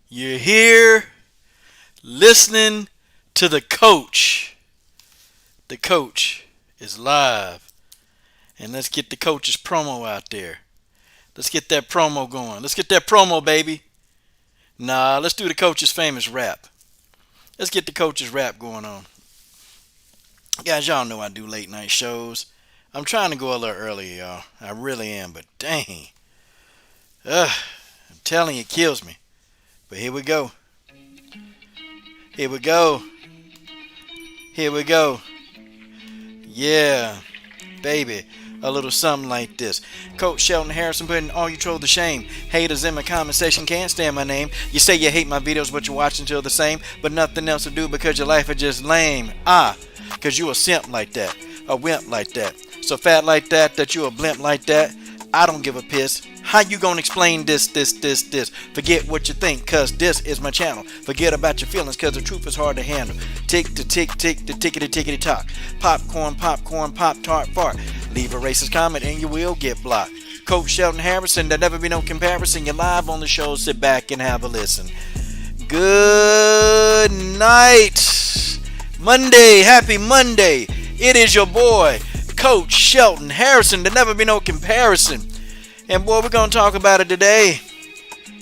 You're here listening to the coach. The coach is live. And let's get the coach's promo out there. Let's get that promo going. Let's get that promo, baby. Nah, let's do the coach's famous rap. Let's get the coach's rap going on. Guys, y'all know I do late night shows. I'm trying to go a little earlier, y'all. I really am, but dang. I'm telling you, it kills me. But here we go. Here we go. Here we go. Yeah, baby. A little something like this. Coach Shelton Harrison putting all you troll to shame. Haters in my comment section can't stand my name. You say you hate my videos, but you watch until the same. But nothing else to do because your life is just lame. Because you a simp like that. A wimp like that. So fat like that you a blimp like that. I don't give a piss. How you gonna explain this? Forget what you think, cause this is my channel. Forget about your feelings, cause the truth is hard to handle. Tick to tick, tick to tickety tickety tock. Popcorn, pop tart fart. Leave a racist comment and you will get blocked. Coach Shelton Harrison, there'll never be no comparison. You're live on the show, sit back and have a listen. Good night. Monday, happy Monday. It is your boy, Coach Shelton Harrison. There'll never be no comparison. And boy, we're going to talk about it today.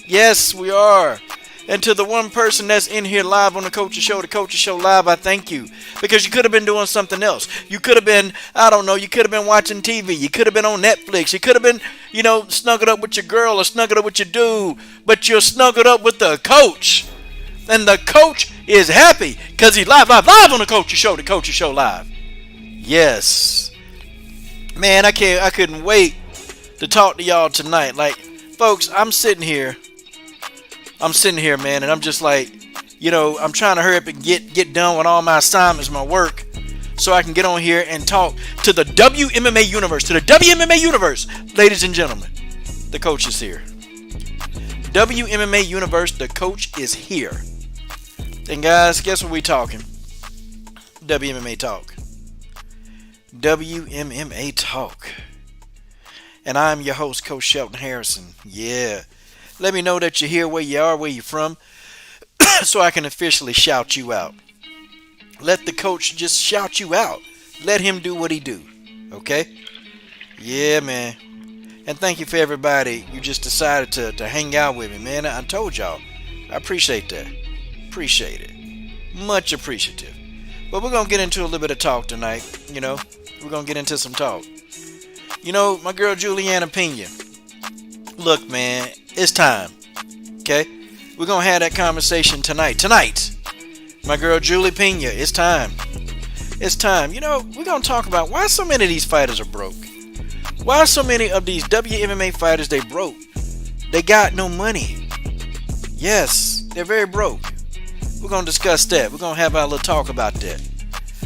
Yes, we are. And to the one person that's in here live on the Coach's Show Live, I thank you. Because you could have been doing something else. You could have been, I don't know, you could have been watching TV. You could have been on Netflix. You could have been, snuggled up with your girl or snuggled up with your dude. But you're snuggled up with the coach. And the coach is happy because he's live on the Coach's Show Live. Yes. Man, I couldn't wait to talk to y'all tonight. Like, folks, I'm sitting here, man, and I'm just like, I'm trying to hurry up and get done with all my assignments, my work, so I can get on here and talk to the WMMA universe, ladies and gentlemen. The coach is here. WMMA universe, the coach is here. And guys, guess what we talking? WMMA talk. WMMA talk. And I'm your host, Coach Shelton Harrison. Yeah. Let me know that you're here, where you are, where you're from, so I can officially shout you out. Let the coach just shout you out. Let him do what he do. Okay? Yeah, man. And thank you for everybody. You just decided to hang out with me, man. I told y'all. I appreciate that. Appreciate it. Much appreciative. But we're going to get into a little bit of talk tonight. We're going to get into some talk. My girl Juliana Pena. Look, man, it's time. Okay? We're going to have that conversation tonight. My girl Julie Pena, it's time. It's time. We're going to talk about why so many of these fighters are broke. Why so many of these WMMA fighters, they broke. They got no money. Yes, they're very broke. We're going to discuss that. We're going to have our little talk about that.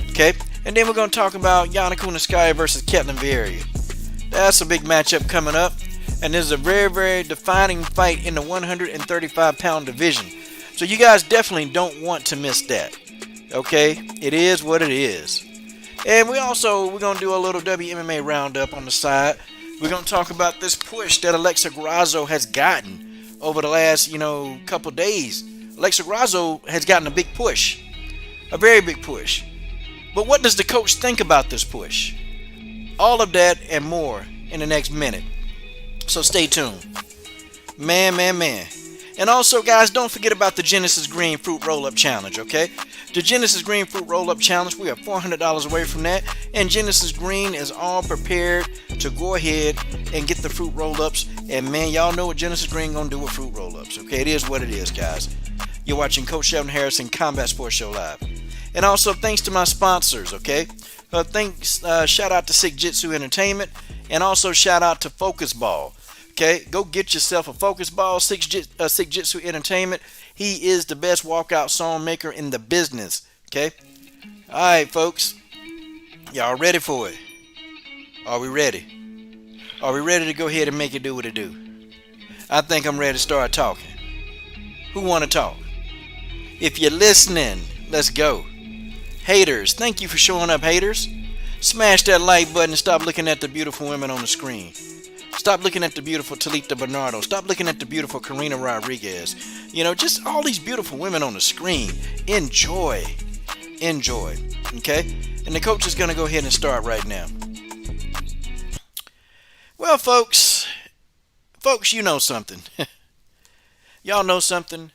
Okay? And then we're going to talk about Yana Kuniskaya versus Ketlen. That's a big matchup coming up. And this is a very, very defining fight in the 135-pound division. So you guys definitely don't want to miss that. Okay? It is what it is. And we're going to do a little WMMA roundup on the side. We're going to talk about this push that Alexa Grasso has gotten over the last, couple days. Alexa Grasso has gotten a big push. A very big push. But what does the coach think about this push? All of that and more in the next minute. So stay tuned. Man. And also, guys, don't forget about the Genesis Green Fruit Roll-Up Challenge, okay? The Genesis Green Fruit Roll-Up Challenge, we are $400 away from that. And Genesis Green is all prepared to go ahead and get the fruit roll-ups. And, man, y'all know what Genesis Green going to do with fruit roll-ups, okay? It is what it is, guys. You're watching Coach Shelton Harrison Combat Sports Show Live. And also, thanks to my sponsors, okay? Shout out to Sick Jitsu Entertainment. And also, shout out to Focus Ball. Okay, go get yourself a Focus Ball. Sick Jitsu Entertainment. He is the best walkout song maker in the business. Okay? Alright, folks. Y'all ready for it? Are we ready? Are we ready to go ahead and make it do what it do? I think I'm ready to start talking. Who want to talk? If you're listening, let's go. Haters, thank you for showing up, haters. Smash that like button and stop looking at the beautiful women on the screen. Stop looking at the beautiful Talita Bernardo. Stop looking at the beautiful Karina Rodriguez. Just all these beautiful women on the screen. Enjoy. Enjoy. Okay? And the coach is going to go ahead and start right now. Well, folks, you know something. Y'all know something?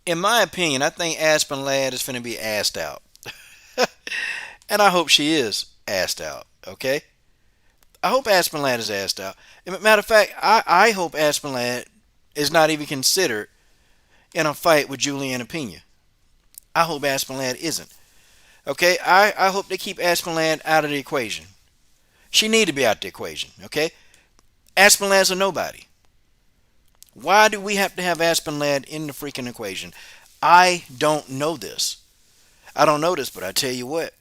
In my opinion, I think Aspen Ladd is going to be asked out. And I hope she is asked out. Okay? I hope Aspen Ladd is asked out. Matter of fact, I hope Aspen Ladd is not even considered in a fight with Juliana Pena. I hope Aspen Ladd isn't. Okay? I hope they keep Aspen Ladd out of the equation. She need to be out the equation. Okay? Aspen Ladd's a nobody. Why do we have to have Aspen Ladd in the freaking equation? I don't know this. I don't know this, but I tell you what.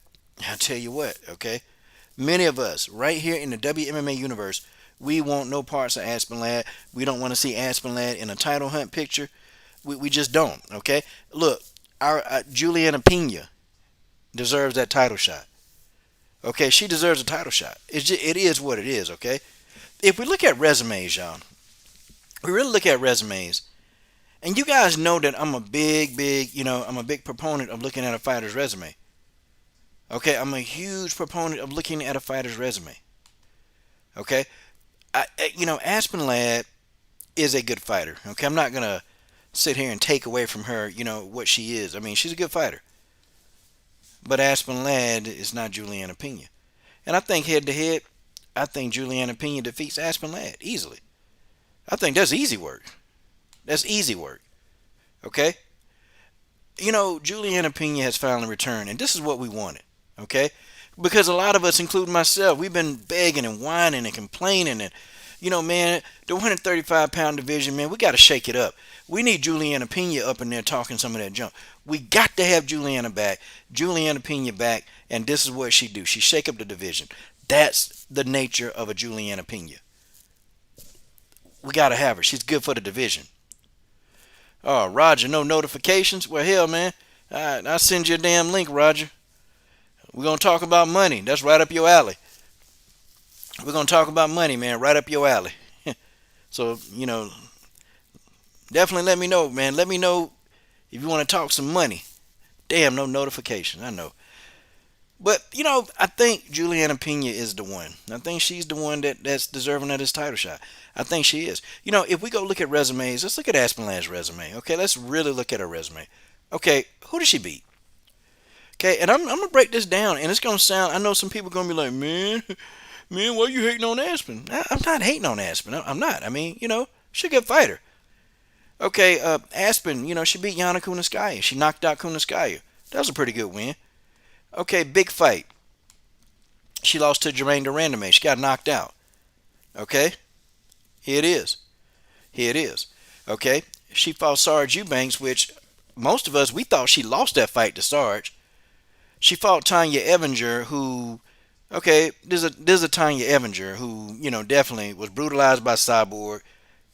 Okay? Many of us, right here in the WMMA universe, we want no parts of Aspen Ladd. We don't want to see Aspen Ladd in a title hunt picture. We just don't, okay? Look, our Juliana Pena deserves that title shot. Okay, she deserves a title shot. It is what it is, okay? If we look at resumes, y'all, we really look at resumes, and you guys know that I'm a big proponent of looking at a fighter's resume. Okay, I'm a huge proponent of looking at a fighter's resume. Okay, Aspen Ladd is a good fighter. Okay, I'm not gonna sit here and take away from her, what she is. I mean, she's a good fighter. But Aspen Ladd is not Juliana Pena. And I think head to head, I think Juliana Pena defeats Aspen Ladd easily. I think that's easy work. That's easy work. Okay? Juliana Pena has finally returned, and this is what we wanted. Okay? Because a lot of us, including myself, we've been begging and whining and complaining and, man, the 135-pound division, man, we got to shake it up. We need Juliana Pena up in there talking some of that junk. We got to have Juliana Pena back, and this is what she do. She shake up the division. That's the nature of a Juliana Pena. We got to have her. She's good for the division. Oh, Roger, no notifications? Well, hell, man, I'll send you a damn link, Roger. We're going to talk about money. That's right up your alley. We're going to talk about money, man, right up your alley. So, definitely let me know, man. Let me know if you want to talk some money. Damn, no notification. I know. But, I think Juliana Pena is the one. I think she's the one that's deserving of this title shot. I think she is. If we go look at resumes, let's look at Aspen Ladd's resume. Okay, let's really look at her resume. Okay, who did she beat? Okay, and I'm going to break this down, and it's going to sound, I know some people are going to be like, man, why you hating on Aspen? I'm not hating on Aspen. I'm not. I mean, she's a good fighter. Okay, Aspen, she beat Yana Kuniskaya. She knocked out Kuniskaya. That was a pretty good win. Okay, big fight. She lost to Jermaine Durandame. She got knocked out. Okay, here it is. Okay, she fought Sarge Eubanks, which most of us, we thought she lost that fight to Sarge. She fought Tanya Evinger, who, okay, there's a Tanya Evinger who, definitely was brutalized by Cyborg,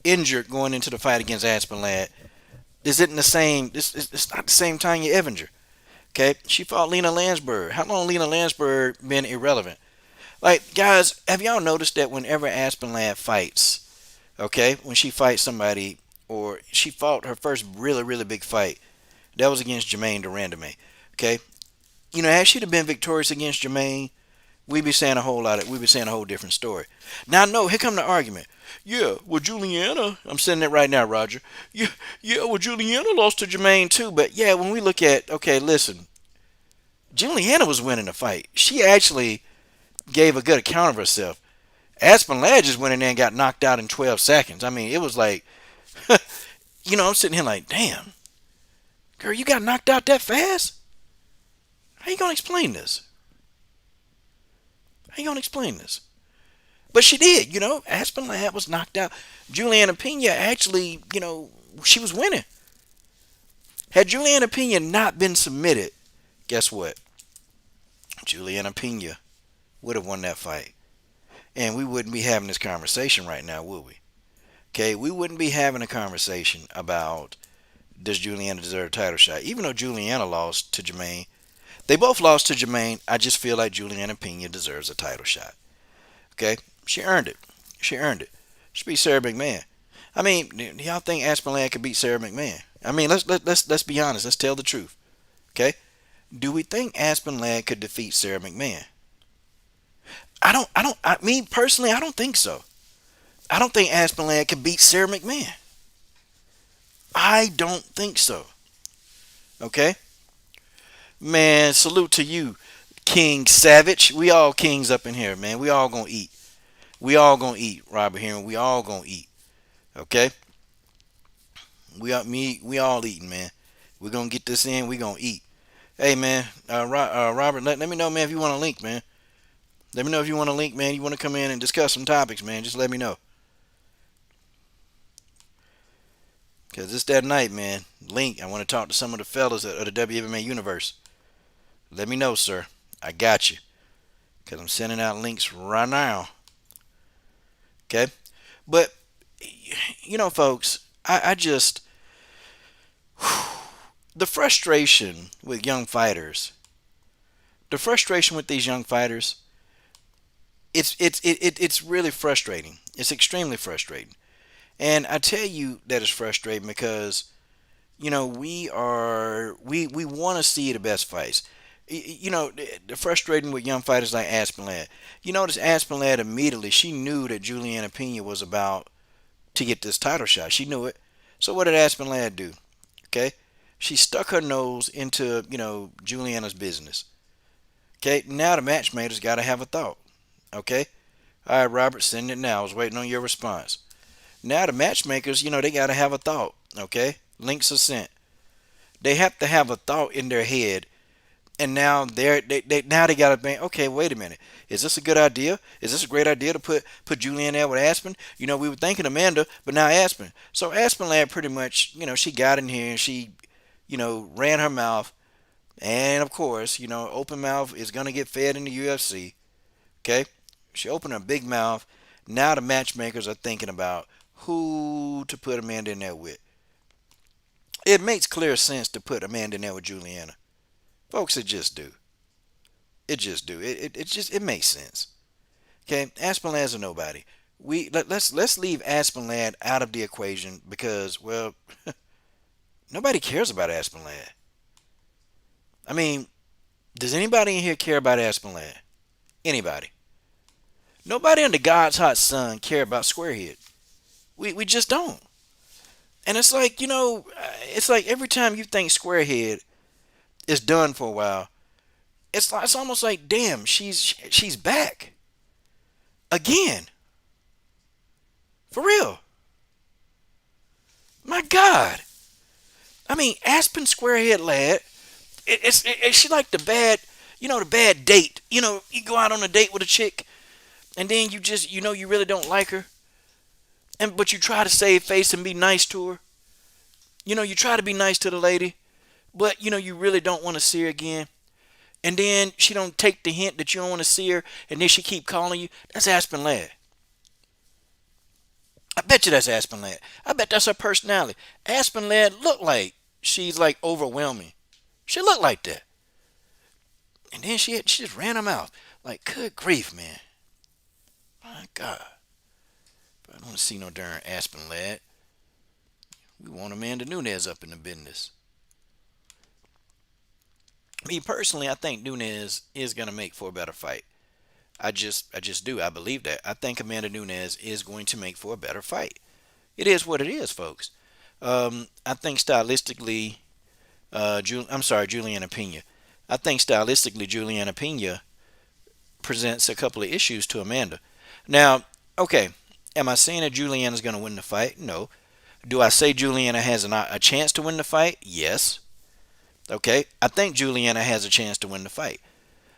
injured going into the fight against Aspen Ladd. This isn't the same. It's not the same Tanya Evinger. Okay, she fought Lena Landsberg. How long Lena Landsberg been irrelevant? Like, guys, have y'all noticed that whenever Aspen Ladd fights, okay, when she fights somebody, or she fought her first really, really big fight, that was against Jermaine Durandame. Okay, had she been victorious against Jermaine, we'd be saying a whole different story. Now, no, here come the argument. Yeah, well, Juliana, I'm saying that right now, Roger. Yeah, well, Juliana lost to Jermaine too, but yeah, when we look at, okay, listen, Juliana was winning the fight. She actually gave a good account of herself. Aspen Ladd just went in there and got knocked out in 12 seconds. I mean, it was like, I'm sitting here like, damn, girl, you got knocked out that fast? How you going to explain this? But she did, Aspen Ladd was knocked out. Juliana Pena actually, she was winning. Had Juliana Pena not been submitted, guess what? Juliana Pena would have won that fight. And we wouldn't be having this conversation right now, would we? Okay, we wouldn't be having a conversation about does Juliana deserve a title shot. Even though Juliana lost to Jermaine, they both lost to Jermaine. I just feel like Juliana Pena deserves a title shot. Okay, she earned it. She earned it. She beat Sarah McMahon. I mean, do y'all think Aspen Ladd could beat Sarah McMahon? I mean, let's be honest. Let's tell the truth. Okay? Do we think Aspen Ladd could defeat Sarah McMahon? Me personally, I don't think so. I don't think Aspen Ladd could beat Sarah McMahon. I don't think so. Okay? Man, salute to you, King Savage. We all kings up in here, man. We all gonna eat. We all gonna eat, Robert here, and we all gonna eat. Okay? We all eating, man. We gonna get this in. We gonna eat. Hey, man, Robert, let me know, man, if you want a link, man. Let me know if you want a link, man. You want to come in and discuss some topics, man. Just let me know. Because it's that night, man. Link, I want to talk to some of the fellas of the WMMA universe. Let me know, sir. I got you. Because I'm sending out links right now. Okay? But, folks, I just. The frustration with young fighters. The frustration with these young fighters. It's really frustrating. It's extremely frustrating. And I tell you that it's frustrating because, we want to see the best fights. The frustrating with young fighters like Aspen Ladd. You notice Aspen Ladd immediately, she knew that Juliana Pena was about to get this title shot. She knew it. So what did Aspen Ladd do? Okay? She stuck her nose into, Juliana's business. Okay? Now the matchmakers got to have a thought. Okay? All right, Robert, send it now. I was waiting on your response. Now the matchmakers, they got to have a thought. Okay? Links are sent. They have to have a thought in their head. And now they got to think, okay, wait a minute. Is this a good idea? Is this a great idea to put Julian there with Aspen? We were thinking Amanda, but now Aspen. So Aspen Ladd pretty much, she got in here and she, ran her mouth. And of course, open mouth is going to get fed in the UFC. Okay? She opened her big mouth. Now the matchmakers are thinking about who to put Amanda in there with. It makes clear sense to put Amanda in there with Juliana. Folks, it just do. It just do. It makes sense. Okay, Aspen Ladd's a nobody. Let's leave Aspen Ladd out of the equation because, well, nobody cares about Aspen Ladd. I mean, does anybody in here care about Aspen Ladd? Anybody? Nobody under God's hot sun care about Squarehead. We just don't. And it's like, it's like every time you think Squarehead is done for a while, it's almost like, damn, she's back again. For real. My God. I mean, Aspen Squarehead Ladd, she like the bad, the bad date. You go out on a date with a chick, and then you just, you really don't like her, but you try to save face and be nice to her. You try to be nice to the lady, but you really don't want to see her again. And then she don't take the hint that you don't want to see her, and then she keep calling you. That's Aspen Ladd. I bet you that's Aspen Ladd. I bet that's her personality. Aspen Ladd look like she's like overwhelming. She look like that. And then she just ran her mouth. Like, good grief, man. My God. But I don't want to see no darn Aspen Ladd. We want Amanda Nunes up in the business. Me personally, I think Nunes is going to make for a better fight. I just do. I believe that. I think Amanda Nunes is going to make for a better fight. It is what it is, folks. I think stylistically, Juliana Pena. I think stylistically, Juliana Pena presents a couple of issues to Amanda. Now, okay, am I saying that Juliana's going to win the fight? No. Do I say Juliana has a chance to win the fight? Yes. Okay, I think Juliana has a chance to win the fight.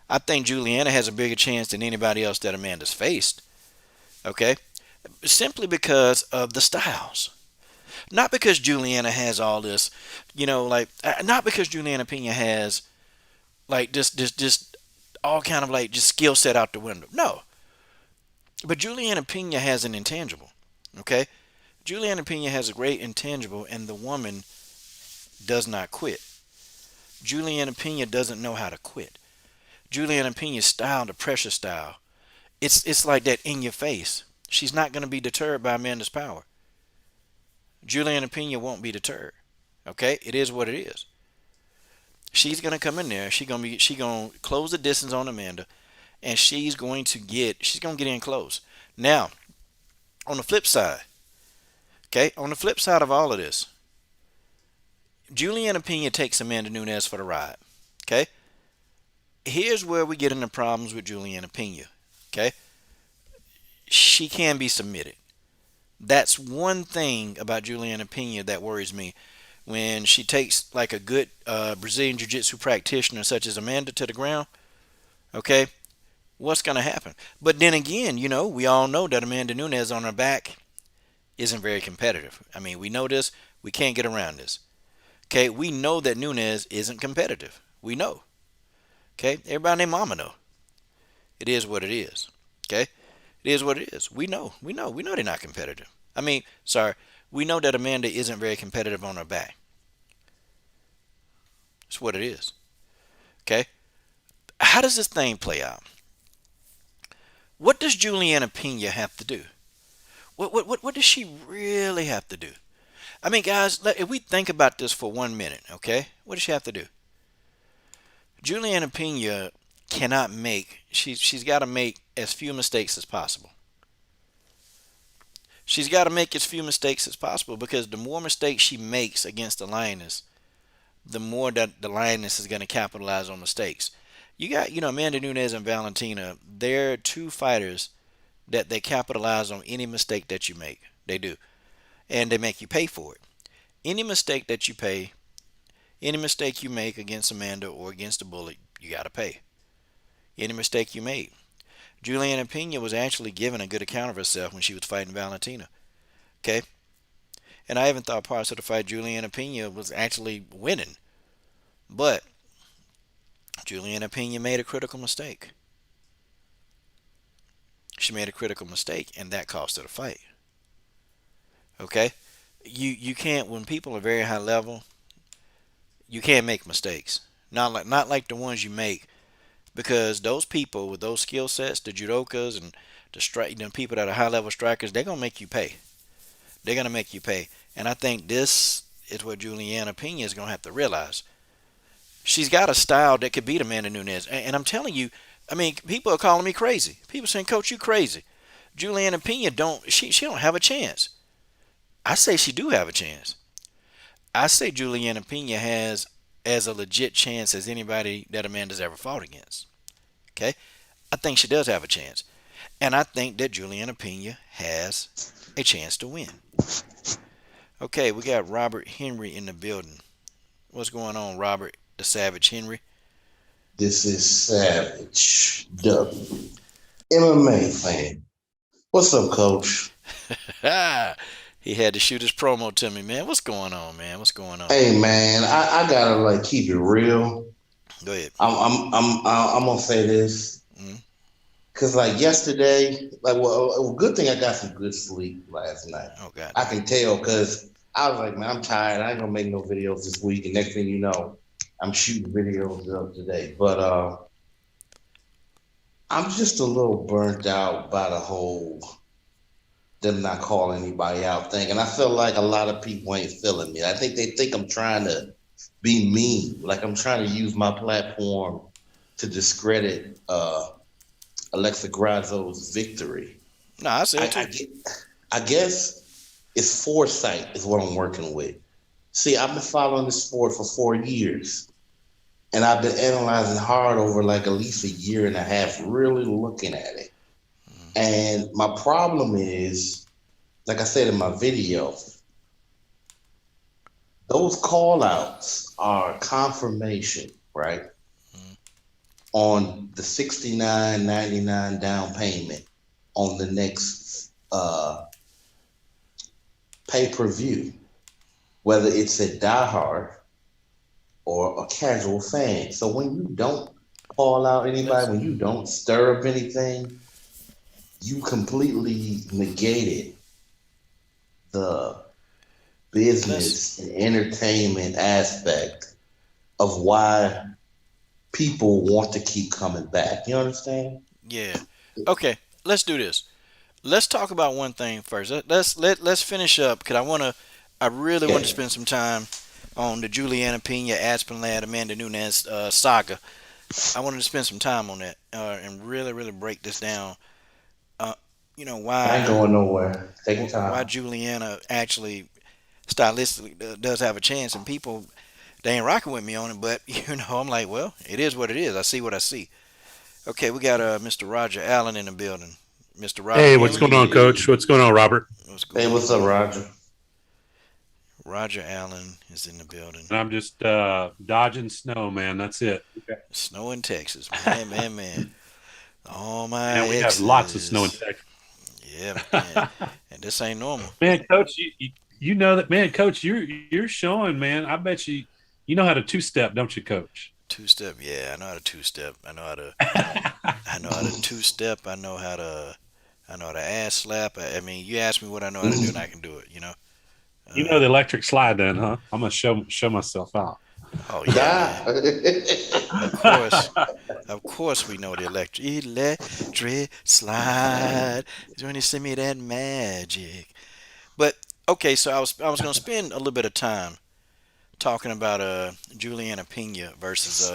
I think Juliana has a bigger chance than anybody else that Amanda's faced. Okay, simply because of the styles. Not because Juliana has all this, not because Juliana Pena has like just all kind of like just skill set out the window. No, but Juliana Pena has an intangible. Okay, Juliana Pena has a great intangible, and the woman does not quit. Juliana Pena doesn't know how to quit. Juliana Pena's style, the pressure style, it's like that in your face. She's not going to be deterred by Amanda's power. Juliana Pena won't be deterred. Okay, it is what it is. She's gonna come in there. She gonna close the distance on Amanda, and she's gonna get in close. Now, on the flip side, okay, on the flip side of all of this, Juliana Pena takes Amanda Nunes for the ride. Okay, here's where we get into problems with Juliana Pena. Okay, she can be submitted. That's one thing about Juliana Pena that worries me. When she takes like a good Brazilian Jiu Jitsu practitioner such as Amanda to the ground, okay, what's going to happen? But then again, we all know that Amanda Nunes on her back isn't very competitive. I mean, we know this. We can't get around this. Okay, we know that Nunes isn't competitive. We know. Okay, everybody named Mama know. It is what it is. Okay, it is what it is. We know. We know they're not competitive. I mean, sorry. We know that Amanda isn't very competitive on her back. It's what it is. Okay, how does this thing play out? What does Juliana Pena have to do? What does she really have to do? I mean, guys, if we think about this for 1 minute, okay, what does she have to do? Juliana Pena cannot make. She's got to make as few mistakes as possible. She's got to make as few mistakes as possible because the more mistakes she makes against the lioness, the more that the lioness is going to capitalize on mistakes. You got, Amanda Nunes and Valentina. They're two fighters that they capitalize on any mistake that you make. They do, and they make you pay for it. Any mistake that you pay, any mistake you make against Amanda or against the Bullet, you got to pay. Any mistake you made. Juliana Pena was actually given a good account of herself when she was fighting Valentina. Okay? And I even thought parts of the fight Juliana Pena was actually winning. But Juliana Pena made a critical mistake. She made a critical mistake, and that cost her the fight. Okay? You can't, when people are very high level, you can't make mistakes. Not like the ones you make, because those people with those skill sets, the judokas and the people that are high level strikers, they're gonna make you pay. They're gonna make you pay. And I think this is what Juliana Pena is gonna have to realize. She's got a style that could beat Amanda Nunes. And I'm telling you, I mean, people are calling me crazy. People saying, "Coach, you crazy." Juliana Pena she don't have a chance. I say she do have a chance. I say Juliana Pena has as a legit chance as anybody that Amanda's ever fought against. Okay? I think she does have a chance. And I think that Juliana Pena has a chance to win. Okay, we got Robert Henry in the building. What's going on, Robert the Savage Henry? This is Savage W. MMA fan. What's up, Coach? He had to shoot his promo to me, man. What's going on, man? What's going on? Hey, man, I gotta like keep it real. Go ahead. I'm gonna say this Mm. because like yesterday, like well, a good thing I got some good sleep last night. Oh, God. I can tell because I was like, man, I'm tired. I ain't gonna make no videos this week. And next thing you know, I'm shooting videos up today. But I'm just a little burnt out by the whole them not calling anybody out thing. And I feel like a lot of people ain't feeling me. I think they think I'm trying to be mean, like I'm trying to use my platform to discredit Alexa Grazzo's victory. No, I say I, it I, too. get, I guess it's foresight is what I'm working with. See, I've been following this sport for 4 years, and I've been analyzing hard over like at least a year and a half, really looking at it. And my problem is, like I said in my video, those call outs are confirmation, right? Mm. On the 69.99 down payment on the next pay per view, whether it's a diehard or a casual fan. So when you don't call out Let's anybody, when you don't stir up anything, you completely negated the let's business and entertainment aspect of why people want to keep coming back. You understand? yeah. Okay, let's do this. let's talk about one thing first. Let's finish up because I really want to Yeah. spend some time on the Juliana Pena, Aspen Ladd, Amanda Nunes saga. I wanted to spend some time on that and really break this down. Uh, you know I ain't why going nowhere. Take your why time. Juliana actually stylistically does have a chance, and people they ain't rocking with me on it, but I'm like, well, it is what it is. I see what I see. Okay, we got Mr. Roger Allen in the building. Mr. Roger, Hey, you hear what's me? going on, Coach? What's going on, Robert? What's Hey, going what's up, on? Roger? Roger Allen is in the building. And I'm just dodging snow, man. That's it. Okay. Snow in Texas, man. All my Man, we have lots of snow in exes. Texas. Yeah, man. And this ain't normal. Man, Coach, you know that, man, Coach. You're showing, man. I bet you know how to two step, don't you, Coach? Two step, yeah. I know how to two step. I know how to two step. I know how to ass slap. I mean, you ask me what I know how to do, and I can do it. You know Uh, the electric slide, then, huh? I'm gonna show myself out. oh yeah, man. Nah. Of course, of course, we know the electric slide is when you send me that magic. But okay, so I was gonna spend a little bit of time talking about Juliana Pena versus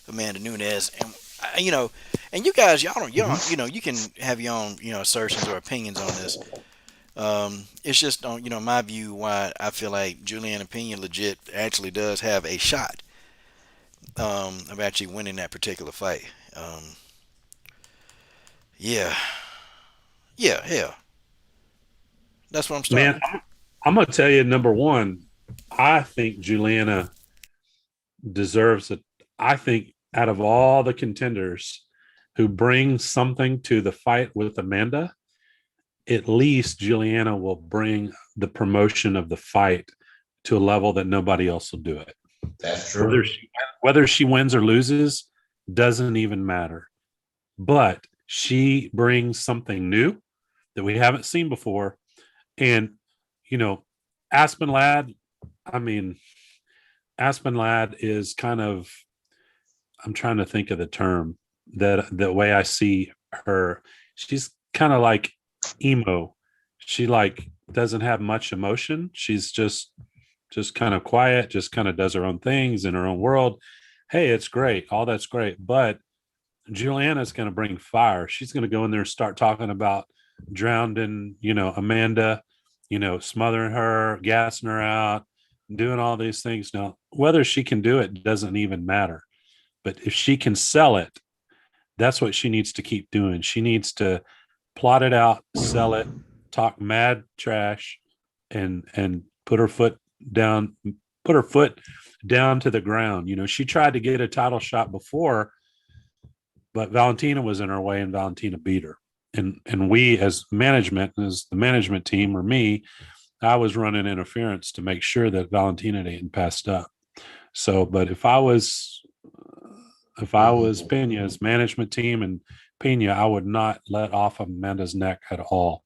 Amanda Nunes, and and you guys, y'all don't, you can have your own assertions or opinions on this. It's just on my view why I feel like Juliana Pena legit actually does have a shot of actually winning that particular fight. Yeah, yeah, hell, that's what I'm starting Man, with. I'm gonna tell you, number one, I think Juliana deserves it. I think out of all the contenders who bring something to the fight with Amanda, at least Juliana will bring the promotion of the fight to a level that nobody else will do it. That's Whether true. she wins or loses doesn't even matter. But she brings something new that we haven't seen before. And, you know, Aspen Ladd, I mean, Aspen Ladd is kind of, I'm trying to think of the term that the way I see her, she's kind of like emo. She like doesn't have much emotion. She's just kind of quiet, just kind of does her own things in her own world. Hey, it's great. All that's great. But Juliana's going to bring fire. She's going to go in there and start talking about drowning, Amanda, smothering her, gassing her out, doing all these things. Now, whether she can do it doesn't even matter. But if she can sell it, that's what she needs to keep doing. She needs to plot it out, sell it, talk mad trash, and down, put her foot down to the ground. She tried to get a title shot before, but Valentina was in her way, and Valentina beat her. And we, as management, as the management team, or me, I was running interference to make sure that Valentina didn't passed up. So, but if I was Mhm. Pena's management team and Pena, I would not let off Amanda's neck at all.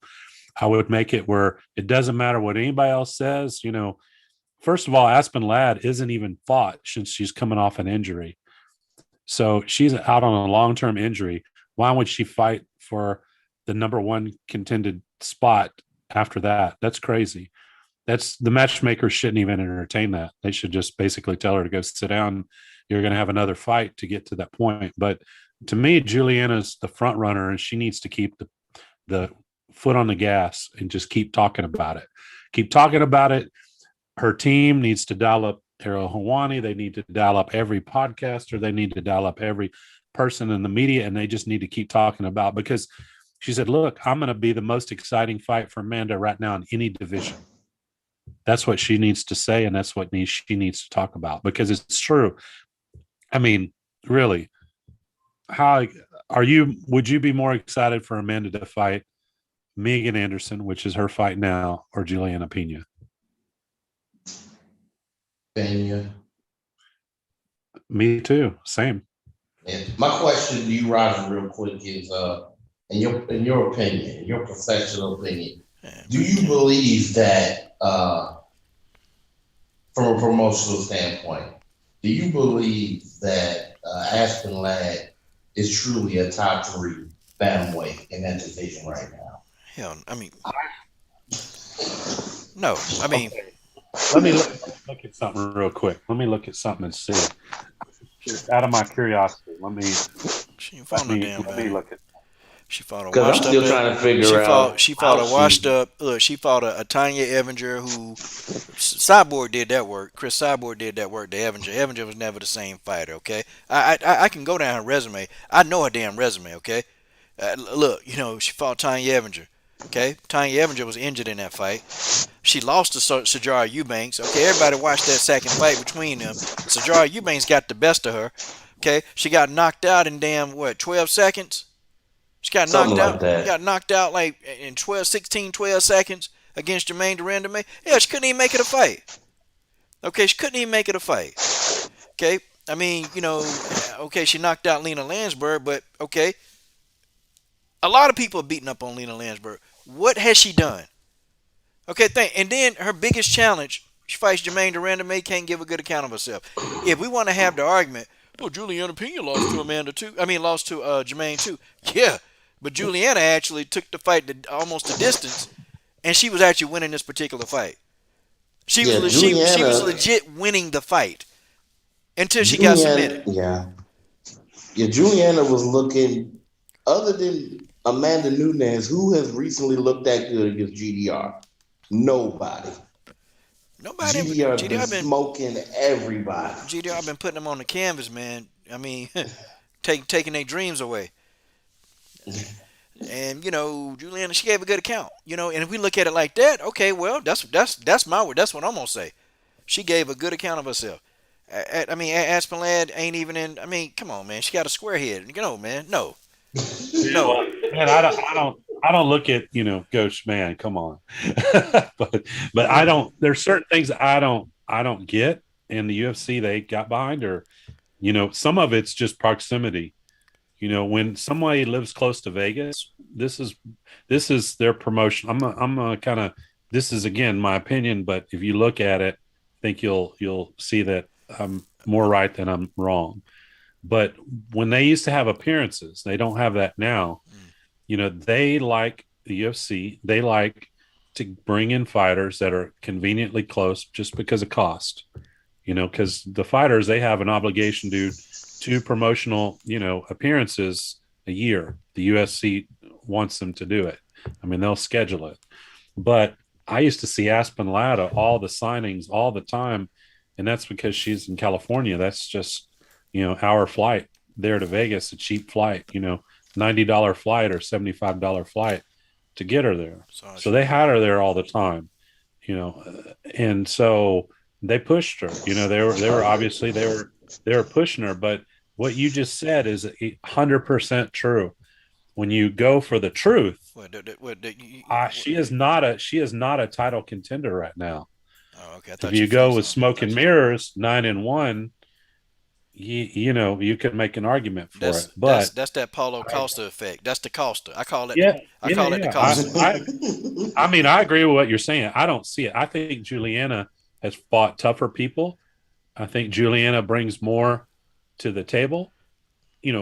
I would make it where it doesn't matter what anybody else says. First of all, Aspen Ladd isn't even fought since she's coming off an injury. So she's out on a long term injury. Why would she fight for the number one contended spot after that? That's crazy. That's the matchmakers shouldn't even entertain that. They should just basically tell her to go sit down. You're going to have another fight to get to that point. But to me, Juliana's the front runner, and she needs to keep the foot on the gas and just keep talking about it. Keep talking about it. Her team needs to dial up Errol Hawani. They need to dial up every podcaster. They need to dial up every person in the media, and they just need to keep talking about, because she said, look, I'm going to be the most exciting fight for Amanda right now in any division. That's what she needs to say, and that's what she needs to talk about, because it's true. I mean, really, how would you be more excited for Amanda to fight Megan Anderson, which is her fight now, or Juliana Pena? Pena. Me too. Same. And my question to you, Roger, real quick, is in your opinion, your professional opinion, Yeah, do you okay. believe that from a promotional standpoint, do you believe that Aspen Ladd is truly a top three bantamweight in that division right now? Hell, I mean, no. I mean, Okay. Let me look at something real quick. Let me look at something and see. Out of my curiosity, she ain't fought no damn let me bad. look at. She fought a Because I'm washed up. still trying to She figure fought. out She fought how a washed she. up. Look, she fought a Tanya Evinger who Cyborg did that work. Chris Cyborg did that work to Evinger. Evinger was never the same fighter. Okay, I can go down her resume. I know her damn resume. Okay, look, she fought Tanya Evinger. Okay, Tanya Evinger was injured in that fight. She lost to Sajara Eubanks. Okay, everybody watched that second fight between them. Sajara Eubanks got the best of her. Okay, she got knocked out in damn 12 seconds. She got Something knocked out. like that. Got knocked out like in 12, 16, 12 seconds against Jermaine Durandame. Yeah, she couldn't even make it a fight. Okay, she couldn't even make it a fight. Okay, I mean, okay, she knocked out Lena Landsberg, but okay, a lot of people are beating up on Lena Landsberg. What has she done? Okay, and then her biggest challenge, she fights Jermaine Durandame, can't give a good account of herself. If we want to have the argument, well, Juliana Pena lost to Amanda too. I mean, lost to Jermaine too. Yeah, but Juliana actually took the fight to almost the distance, and she was actually winning this particular fight. Yeah, She was Juliana. legit winning the fight until she got submitted. Juliana. Yeah. Yeah, Juliana was looking, other than Amanda Nunes, who has recently looked that good against GDR? Nobody. Nobody GDR been GDR been smoking everybody. GDR been putting them on the canvas, man. I mean, taking their dreams away. And Juliana, she gave a good account. And if we look at it like that, okay, well, that's my word. That's what I'm gonna say. She gave a good account of herself. I mean, Aspen Lad ain't even in. I mean, come on, man. She got a square head. Man. No, Yeah, no. well, man, I don't look at Ghost man. Come on, but I don't. There's certain things I don't get in the UFC. They got behind her. Some of it's just proximity. When somebody lives close to Vegas, this is their promotion. I'm kind of, this is again my opinion, but if you look at it, I think you'll see that I'm more right than I'm wrong. But when they used to have appearances, they don't have that now. They like the UFC. They like to bring in fighters that are conveniently close just because of cost. Because the fighters, they have an obligation to two promotional, appearances a year. The UFC wants them to do it. I mean, they'll schedule it. But I used to see Aspen Latta all the signings all the time, and that's because she's in California. That's just hour flight there to Vegas, a cheap flight. $90 flight or $75 flight to get her there. So they had her there all the time. And so they pushed her. They were obviously they were pushing her. But what you just said is 100% true. When you go for the truth, she is not a title contender right now. Oh, okay. I If thought you you go finished with on. smoke and mirrors, 9-1, you could make an argument for it. But That's that Paulo Costa effect. That's the Costa. I call it. yeah, I call it the Costa. I mean, I agree with what you're saying. I don't see it. I think Juliana has fought tougher people. I think Juliana brings more to the table,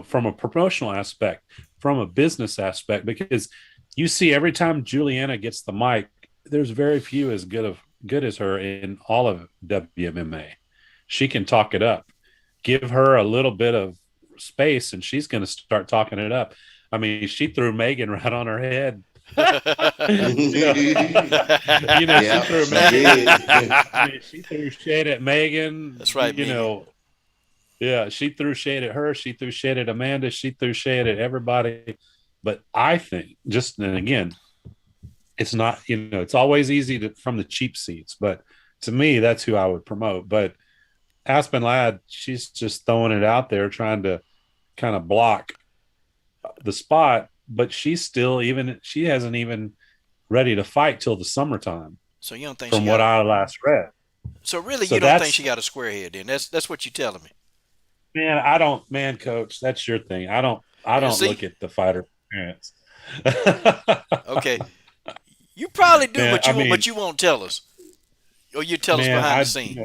from a promotional aspect, from a business aspect, because you see every time Juliana gets the mic, there's very few as good as her in all of WMMA. She can talk it up. Give her a little bit of space and she's going to start talking it up. I mean, she threw Megan right on her head. Yeah, She threw she did. I mean, she threw shade at Megan. That's right, Megan. Yeah, she threw shade at her. She threw shade at Amanda. She threw shade at everybody. But I think, and again, it's not, it's always easy from the cheap seats. But to me, that's who I would promote. But Aspen Ladd, she's just throwing it out there, trying to kind of block the spot. But she hasn't even ready to fight till the summertime. So you don't think from what I last read. So really, you don't think she got a square head? Then that's what you're telling me. Man, I don't. Man, coach, that's your thing. I don't look at the fighter parents. Okay, you probably do, Man, but you won't tell us, or you tell us behind the scene.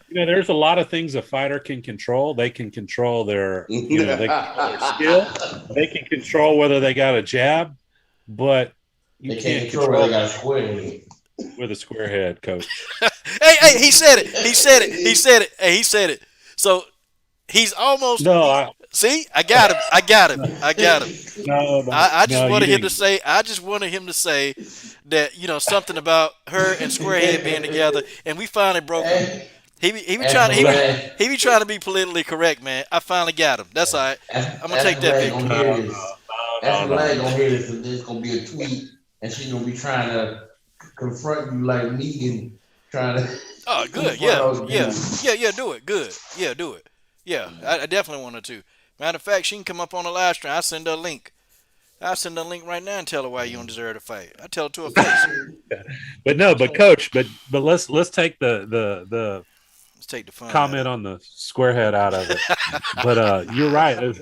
There's a lot of things a fighter can control. They can control their, they can control their skill. They can control whether they got a jab, but You They can't can't control it. They control got a square head. with a square head, coach. Hey, he said it. He said it. He said it. Hey, he said it. So he's almost. No, I See, I got him. I got him. no I got him. I just no, you wanted him to didn't. say. I just wanted him to say that something about her and Squarehead being together, and we finally broke him. and, He be and trying for he be last, he be trying to be politically correct, man. I finally got him. That's all right. I'm gonna as take for that last gonna victory. No, hear this. As no, for no, last no. gonna hear this, and there's gonna be a tweet, and she's gonna be trying to confront you like Megan trying to Oh, good. confront Yeah, those yeah, dudes. yeah, yeah. Do it. Good. Yeah, do it. Yeah, I definitely want her to. Matter of fact, she can come up on the live stream. I send her a link. I send her a link right now and tell her why you don't deserve to fight. I tell her to her face. But no, but coach, but let's take the Let's take the fun out of comment it. on the square head out of it. But you're right.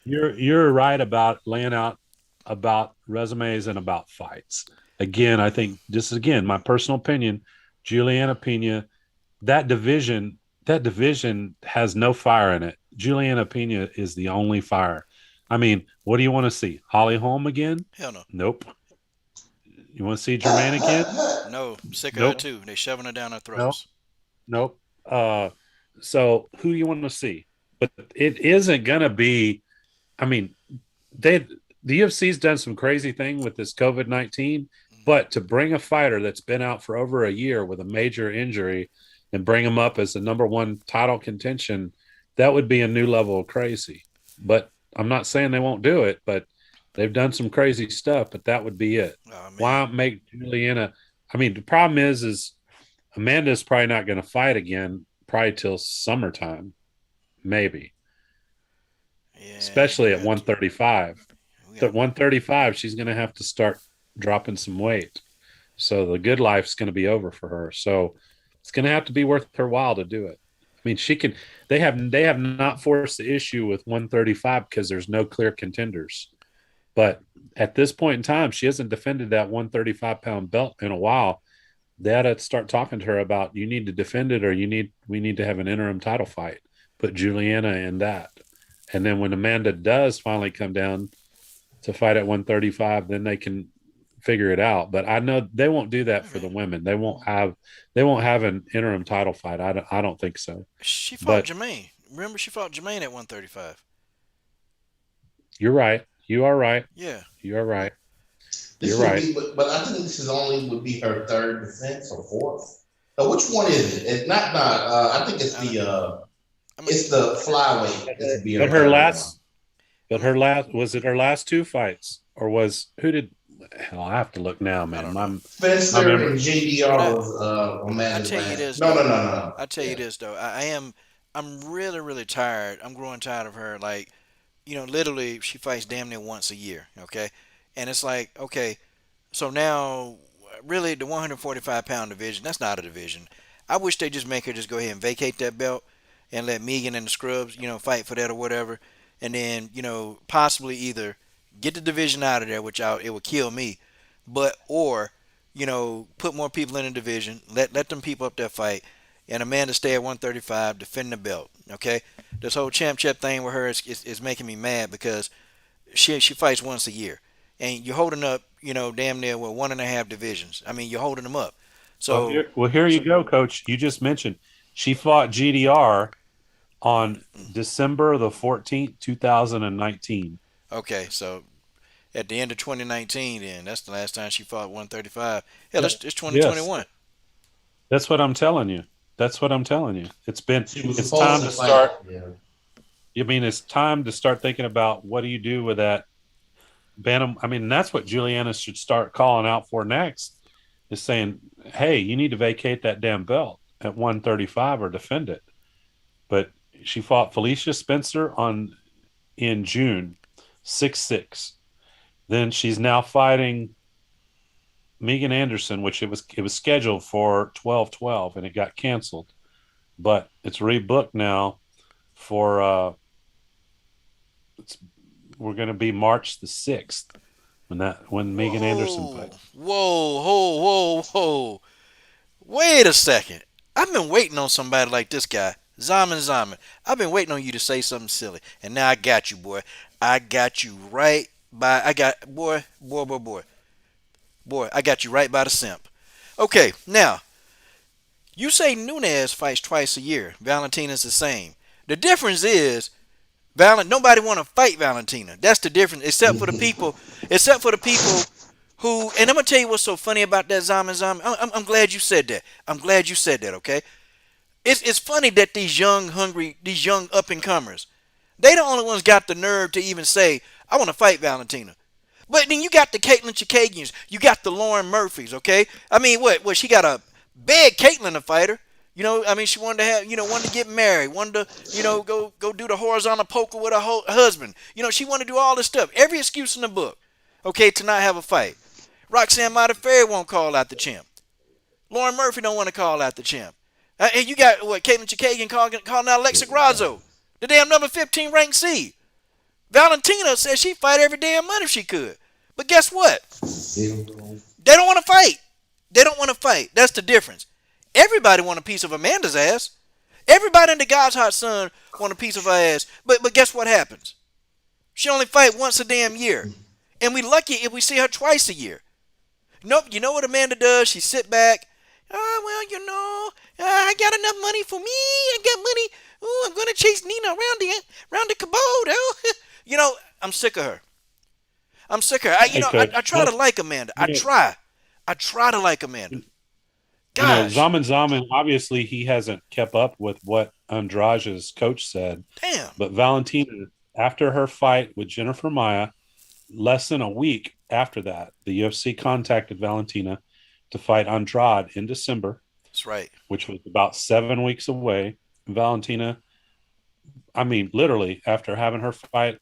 You're right about laying out about resumes and about fights. Again, I think just again my personal opinion, Juliana Pena, that division that division has no fire in it. Juliana Pena is the only fire. I mean, what do you want to see? Holly Holm again? Hell no. Nope. You want to see Jermaine again? No. Sick of her Nope. too. They shoving her down our Nope. throats. Nope. So who you want to see? But it isn't gonna be. I mean, they the UFC's done some crazy thing with this COVID-19, but to bring a fighter that's been out for over a year with a major injury and bring him up as the number one title contention, that would be a new level of crazy. But I'm not saying they won't do it, but they've done some crazy stuff, but that would be it. Oh man. Why make Juliana? I mean, the problem is Amanda's probably not going to fight again, probably till summertime, maybe, Yeah, especially gonna at have to. 135. We At got. 135, she's going to have to start dropping some weight. So the good life's going to be over for her. So it's going to have to be worth her while to do it. I mean, she can. They have not forced the issue with 135 because there's no clear contenders. But at this point in time, she hasn't defended that 135-pound belt in a while. They had to start talking to her about you need to defend it or we need to have an interim title fight. Put Juliana in that. And then when Amanda does finally come down to fight at 135, then they can figure it out. But I know they won't do that for the Okay. women. They won't have an interim title fight. I don't think so. She fought But Jermaine. Remember, she fought Jermaine at 135. you're right. You are right. Yeah. You are right. This You're would right. be, but I think this is only would be her third defense or fourth. Now, which one is it? It's not. I think it's I don't. I'm gonna. it's the flyweight. But This her, would be her but her third one. last but her last was it her last two fights or was who did hell I have to look now, I man. don't My know. my Spencer memory. and But JDR was I Amanda's tell you last. this No, no, though. no, no, no. I tell you Yeah. this though. I am. I'm really, really tired. I'm growing tired of her. Like, literally, she fights damn near once a year. Okay, and it's like, okay, so now, really, the 145-pound division. That's not a division. I wish they just make her just go ahead and vacate that belt and let Megan and the scrubs, fight for that or whatever, and then, possibly either get the division out of there, which it would kill me, but or put more people in the division, let them people up there fight, and Amanda stay at 135, defend the belt. Okay, this whole champ thing with her is making me mad because she fights once a year, and you're holding up, damn near one and a half divisions. I mean, you're holding them up. So Well, here you go, coach. You just mentioned she fought GDR on December the 14th, 2019. okay, so at the end of 2019, then that's the last time she fought 135. Hell, Yeah. it's Yes. 2021. That's what I'm telling you. That's what I'm telling you. She was It's supposed time to to fight. start. Yeah. I mean, it's time to start thinking about what do you do with that Bantam. I mean, that's what Juliana should start calling out for next is saying, hey, you need to vacate that damn belt at 135 or defend it. But she fought Felicia Spencer in June, 6-6. Then she's now fighting Megan Anderson, which it was scheduled for 12-12 and it got canceled. But it's rebooked now for it's we're going to be March the 6th when Megan Anderson Whoa, fights. whoa, whoa, whoa, whoa. Wait a second. I've been waiting on somebody like this guy, Zaman. I've been waiting on you to say something silly, and now I got you, boy. I got you right by. I got boy, boy, boy, boy. Boy, I got you right by the simp. Okay, now you say Nunes fights twice a year. Valentina's the same. The difference is nobody want to fight Valentina. That's the difference. Except for the people. Except for the people who. And I'm gonna tell you what's so funny about that Zama. I'm glad you said that. I'm glad you said that. Okay. It's funny that these young, hungry, these young up and comers, they the only ones got the nerve to even say, I want to fight Valentina. But then you got the Caitlyn Chikagians, you got the Lauren Murphys, okay? I mean, what? She got a beg Caitlyn to fight her. I mean, she wanted to have, wanted to get married, wanted to, go do the horizontal poker with her husband. She wanted to do all this stuff. Every excuse in the book, okay, to not have a fight. Roxanne Modafferi won't call out the champ. Lauren Murphy don't want to call out the champ. And you got Caitlyn Chikagian calling out Alexa Grasso, the damn number 15 ranked seed. Valentina said she'd fight every damn month if she could. But guess what? Zero. They don't want to fight. They don't want to fight. That's the difference. Everybody want a piece of Amanda's ass. Everybody in the God's hot son want a piece of her ass. But guess what happens? She only fight once a damn year. And we lucky if we see her twice a year. Nope, you know what Amanda does? She sit back. Oh, well, I got enough money for me. I got money. Oh, I'm going to chase Nina around the cabode. Oh. I'm sick of her. I'm sick of her. Hey, Coach. I try to like Amanda. I try. I try to like Amanda. Gosh. Zaman, obviously, he hasn't kept up with what Andrade's coach said. Damn. But Valentina, after her fight with Jennifer Maia, less than a week after that, the UFC contacted Valentina to fight Andrade in December. That's right. Which was about 7 weeks away. Valentina, I mean, literally, after having her fight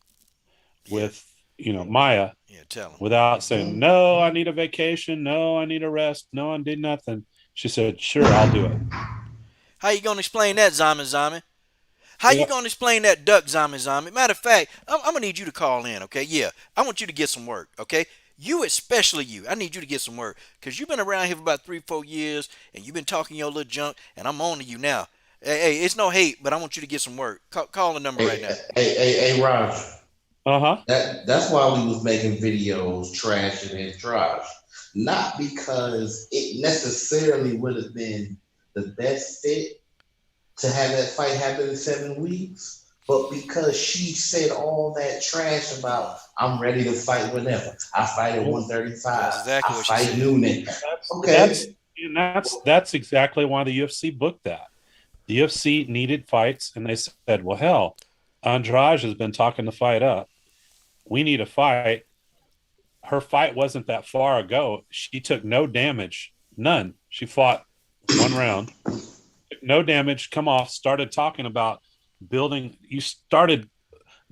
with, Maia, tell him. Without saying, no, I need a vacation. No, I need a rest. No, I did nothing. She said, sure, I'll do it. How you going to explain that, Zami? How you going to explain that duck, Zami? Matter of fact, I'm going to need you to call in, okay? Yeah, I want you to get some work, okay? You, especially you. I need you to get some work because you've been around here for about 3-4 years and you've been talking your little junk and I'm on to you now. Hey, it's no hate, but I want you to get some work. Call the number right now. Hey, Raj. Uh-huh. That's why we was making videos trashing and trash. Not because it necessarily would have been the best fit to have that fight happen in 7 weeks, but because she said all that trash about I'm ready to fight whenever. I fight at 135. That's exactly I what she fight said. Noonan. Okay. That's exactly why the UFC booked that. The UFC needed fights, and they said, well, hell, Andrade has been talking the fight up. We need a fight. Her fight wasn't that far ago. She took no damage, none. She fought one round, took no damage, come off, started talking about building. You started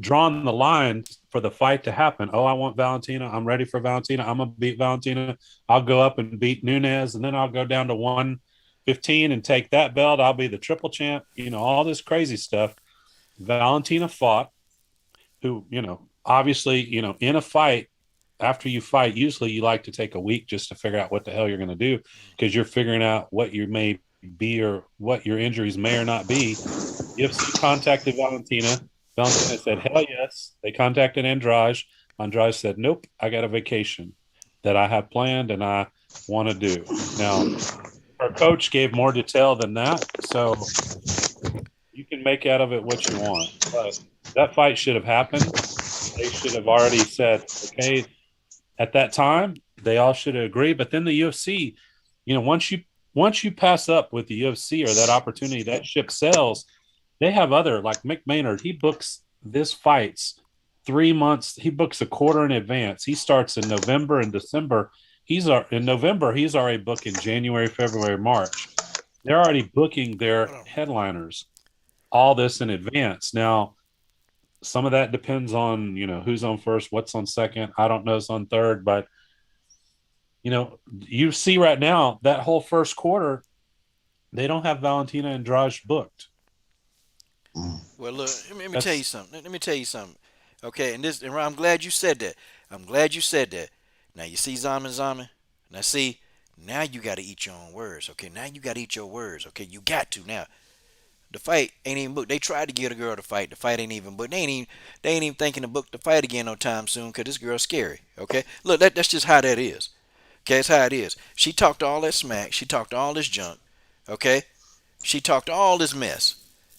drawing the line for the fight to happen. Oh, I want Valentina. I'm ready for Valentina. I'm going to beat Valentina. I'll go up and beat Nunes, and then I'll go down to 115 and take that belt. I'll be the triple champ. All this crazy stuff. Valentina fought, who, obviously, in a fight, after you fight, usually you like to take a week just to figure out what the hell you're going to do because you're figuring out what you may be or what your injuries may or not be. UFC contacted Valentina. Valentina said, hell yes. They contacted Andrade. Andrade said, nope, I got a vacation that I have planned and I want to do. Now, her coach gave more detail than that, so you can make out of it what you want. But that fight should have happened. They should have already said, okay, at that time, they all should have agreed. But then the UFC, once you pass up with the UFC or that opportunity, that ship sails. They have other, like Mick Maynard, he books this fights 3 months. He books a quarter in advance. He starts in November and December. In November, he's already booking January, February, March. They're already booking their headliners, all this in advance. Now, some of that depends on, who's on first, what's on second. I don't know who's on third, but, you see right now that whole first quarter, they don't have Valentina Andrade booked. Well, look, let me tell you something. Okay, and I'm glad you said that. Now, you see Zaman. Now you got to eat your own words. Okay, now you got to eat your words. Okay, you got to now. The fight ain't even booked. They tried to get a girl to fight. The fight ain't even booked. They ain't even thinking to book the fight again no time soon because this girl's scary. Okay, look, that's just how that is. Okay, that's how it is. She talked all that smack. She talked all this junk. Okay, she talked all this mess.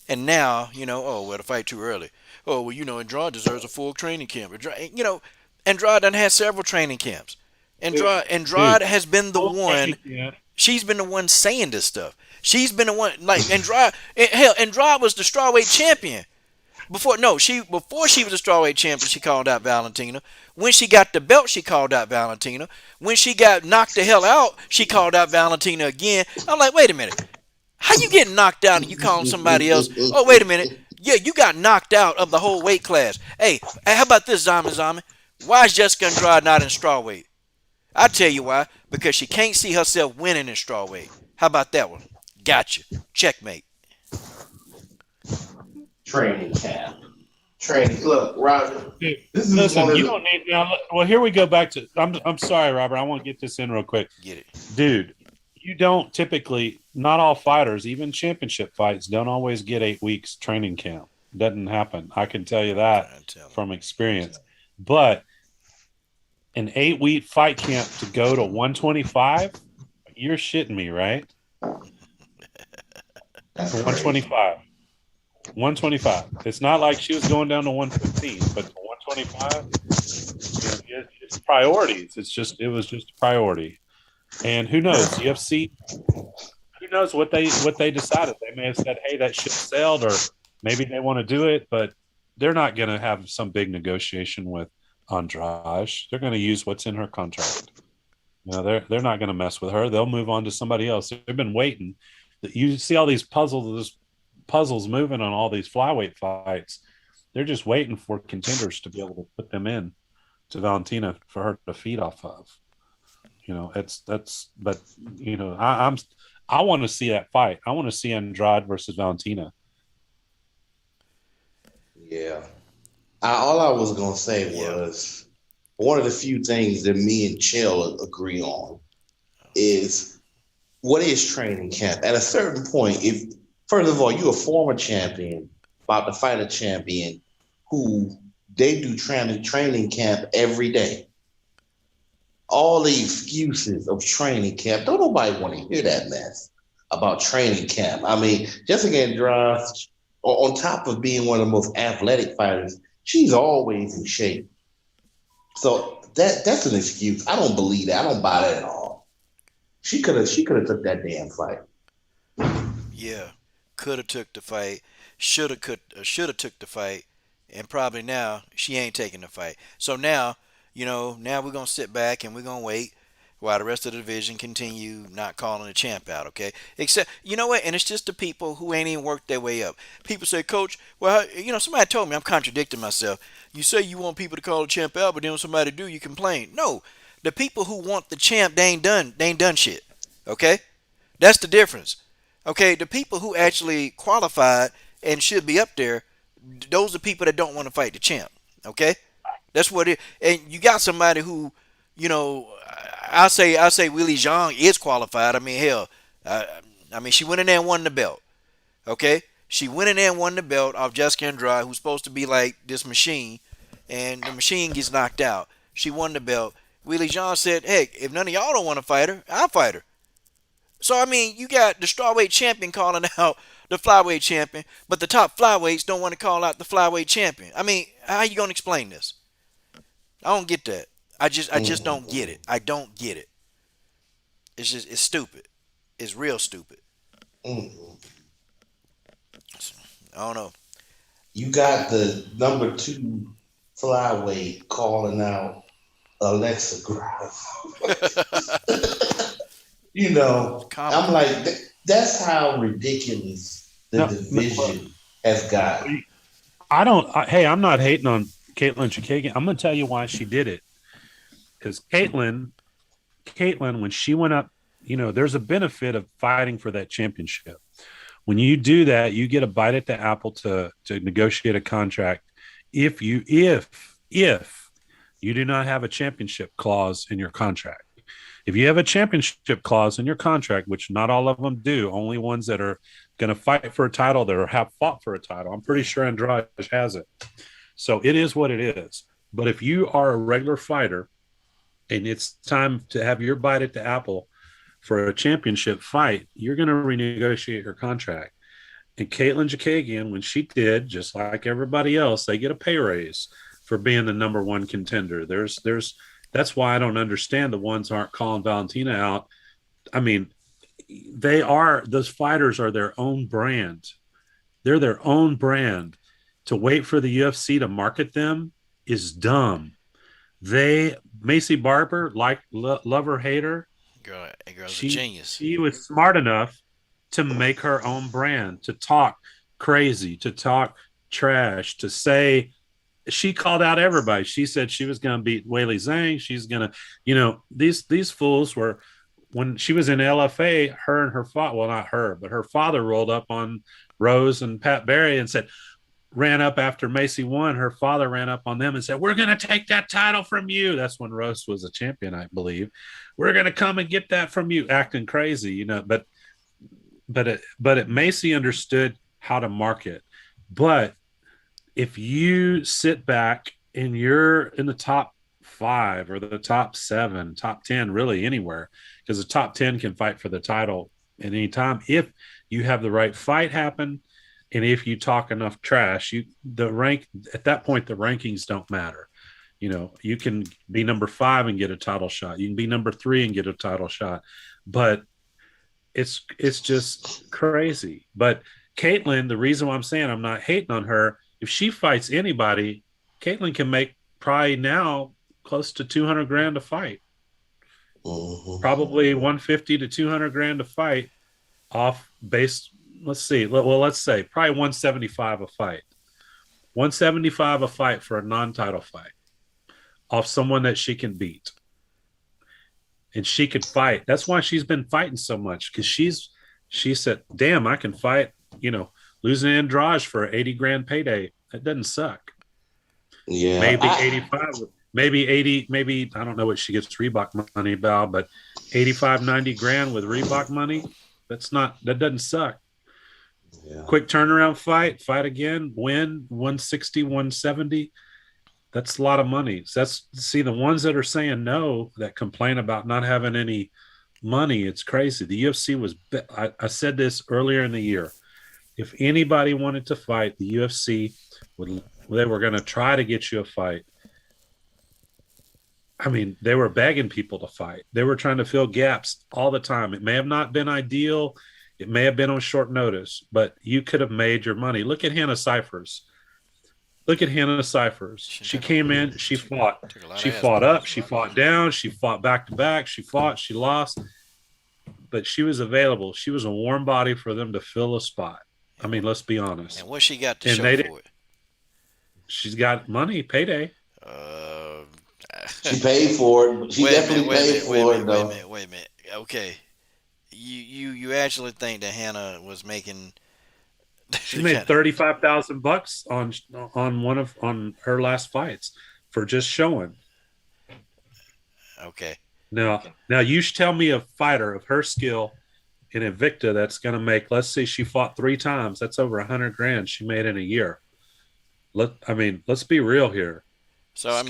And now, oh, well, the fight too early. Oh, well, Andrade deserves a full training camp. Andrade done had several training camps. Dude, Andrade dude, has been the full one. training camp. She's been the one saying this stuff. She's been the one, like Andrade. Hell, Andrade was the strawweight champion. Before she was a strawweight champion, she called out Valentina. When she got the belt, she called out Valentina. When she got knocked the hell out, she called out Valentina again. I'm like, wait a minute. How you getting knocked out and you calling somebody else? Oh, wait a minute. Yeah, you got knocked out of the whole weight class. Hey, how about this, Zami? Why is Jessica Andrade not in strawweight? I tell you why. Because she can't see herself winning in strawweight. How about that one? Gotcha. Checkmate. Training camp. Training. Look, Roger. Dude, This is listen, one of you the. don't need now. Well, here we go back to. I'm sorry, Robert. I want to get this in real quick, Get it. dude. You don't typically. Not all fighters, even championship fights, don't always get 8 weeks training camp. Doesn't happen. I can tell you that from experience. But an 8-week fight camp to go to 125, you're shitting me, right? That's To crazy. 125. 125. It's not like she was going down to 115, but to 125, it's priorities. It was just a priority. And who knows? UFC, who knows what they decided? They may have said, "Hey, that ship sailed," or maybe they want to do it, but they're not going to have some big negotiation with Andrade. They're going to use what's in her contract. They're not going to mess with her. They'll move on to somebody else. They've been waiting. You see all these puzzles moving on all these flyweight fights. They're just waiting for contenders to be able to put them in to Valentina for her to feed off of. But I want to see that fight. I want to see Andrade versus Valentina. Yeah. All I was gonna say was one of the few things that me and Chill agree on is what is training camp. At a certain point, if first of all you're a former champion about to fight a champion who they do training camp every day. All the excuses of training camp. Don't nobody want to hear that mess about training camp. I mean, Jessica Andrade, on top of being one of the most athletic fighters, she's always in shape. So that's an excuse. I don't believe that. I don't buy that at all. She could have took that damn fight. Yeah. Could have took the fight. Should have took the fight. And probably now she ain't taking the fight. So now, now we're gonna sit back and we're gonna wait while the rest of the division continue not calling the champ out, okay? Except, you know what? And it's just the people who ain't even worked their way up. People say, Coach, well, somebody told me I'm contradicting myself. You say you want people to call the champ out, but then when somebody do, you complain. No, the people who want the champ, they ain't done shit, okay? That's the difference, okay? The people who actually qualified and should be up there, those are people that don't want to fight the champ, okay? That's what it. And you got somebody who, you know, I say Willie Zhang is qualified. I mean, hell, I mean she went in there and won the belt. Okay, she went in there and won the belt off Jessica Andrade, who's supposed to be like this machine, and the machine gets knocked out. She won the belt. Willie Zhang said, "Heck, if none of y'all don't want to fight her, I'll fight her." So I mean, you got the strawweight champion calling out the flyweight champion, but the top flyweights don't want to call out the flyweight champion. I mean, how you gonna explain this? I don't get that. I just don't get it. I don't get it. It's stupid. It's real stupid. Mm. I don't know. You got the number 2 flyweight calling out Alexa Grasso. Comical. I'm like, that's how ridiculous the No, division has gotten. hey, I'm not hating on Katelyn Chikagian. I'm going to tell you why she did it. Because Katelyn, when she went up, there's a benefit of fighting for that championship. When you do that, you get a bite at the apple to negotiate a contract. If you do not have a championship clause in your contract. If you have a championship clause in your contract, which not all of them do, only ones that are going to fight for a title that have fought for a title. I'm pretty sure Andrade has it. So it is what it is. But if you are a regular fighter and it's time to have your bite at the apple for a championship fight, you're going to renegotiate your contract. And Katelyn Jakagian, when she did, just like everybody else, they get a pay raise for being the number one contender. That's why I don't understand the ones aren't calling Valentina out. I mean, those fighters are their own brand. They're their own brand. To wait for the UFC to market them is dumb. Macy Barber, love her, hate her, Girl's a she genius. she was smart enough to make her own brand, to talk crazy, to talk trash, to say she called out everybody. She said she was going to beat Weili Zhang. She's going to, these fools were, when she was in LFA, her and her father, well, not her, but her father rolled up on Rose and Pat Barry and said, ran up after Macy won. Her father ran up on them and said, "We're going to take that title from you." That's when Rose was a champion, I believe. "We're going to come and get that from you," acting crazy, but Macy understood how to market. But if you sit back and you're in the top 5 or the top 7, top 10, really anywhere, because the top 10 can fight for the title at any time if you have the right fight happen. And if you talk enough trash, at that point, the rankings don't matter. You can be number 5 and get a title shot. You can be number 3 and get a title shot. But it's just crazy. But Katelyn, the reason why I'm saying I'm not hating on her, if she fights anybody, Katelyn can make probably now close to 200 grand a fight. Mm-hmm. Probably 150 to 200 grand a fight off base. Let's see. Well, let's say probably 175 a fight. 175 a fight for a non-title fight off someone that she can beat. And she could fight. That's why she's been fighting so much, because she said, "Damn, I can fight, losing Andrade for an 80 grand payday. That doesn't suck." Yeah. Maybe 85, maybe 80, maybe, I don't know what she gets Reebok money about, but 85, 90 grand with Reebok money, that doesn't suck. Yeah. Quick turnaround fight again, win 160, 170. That's a lot of money. So the ones that are saying no, that complain about not having any money, it's crazy. The UFC I said this earlier in the year. If anybody wanted to fight, the UFC they were going to try to get you a fight. I mean, they were begging people to fight. They were trying to fill gaps all the time. It may have not been ideal. It may have been on short notice, but you could have made your money. Look at Hannah Cyphers. She came in, she fought. She fought up, she fought down, she fought back to back, she lost. But she was available. She was a warm body for them to fill a spot. I mean, let's be honest. And what she got to show for it? She's got money, payday. She paid for it. She definitely paid for it, though. Wait a minute. Okay. You actually think that Hannah was making... She made $35,000 on her last fights for just showing. Okay. Now you should tell me a fighter of her skill in Invicta that's going to make, let's say she fought 3 times. That's over 100 grand she made in a year. Let's be real here. So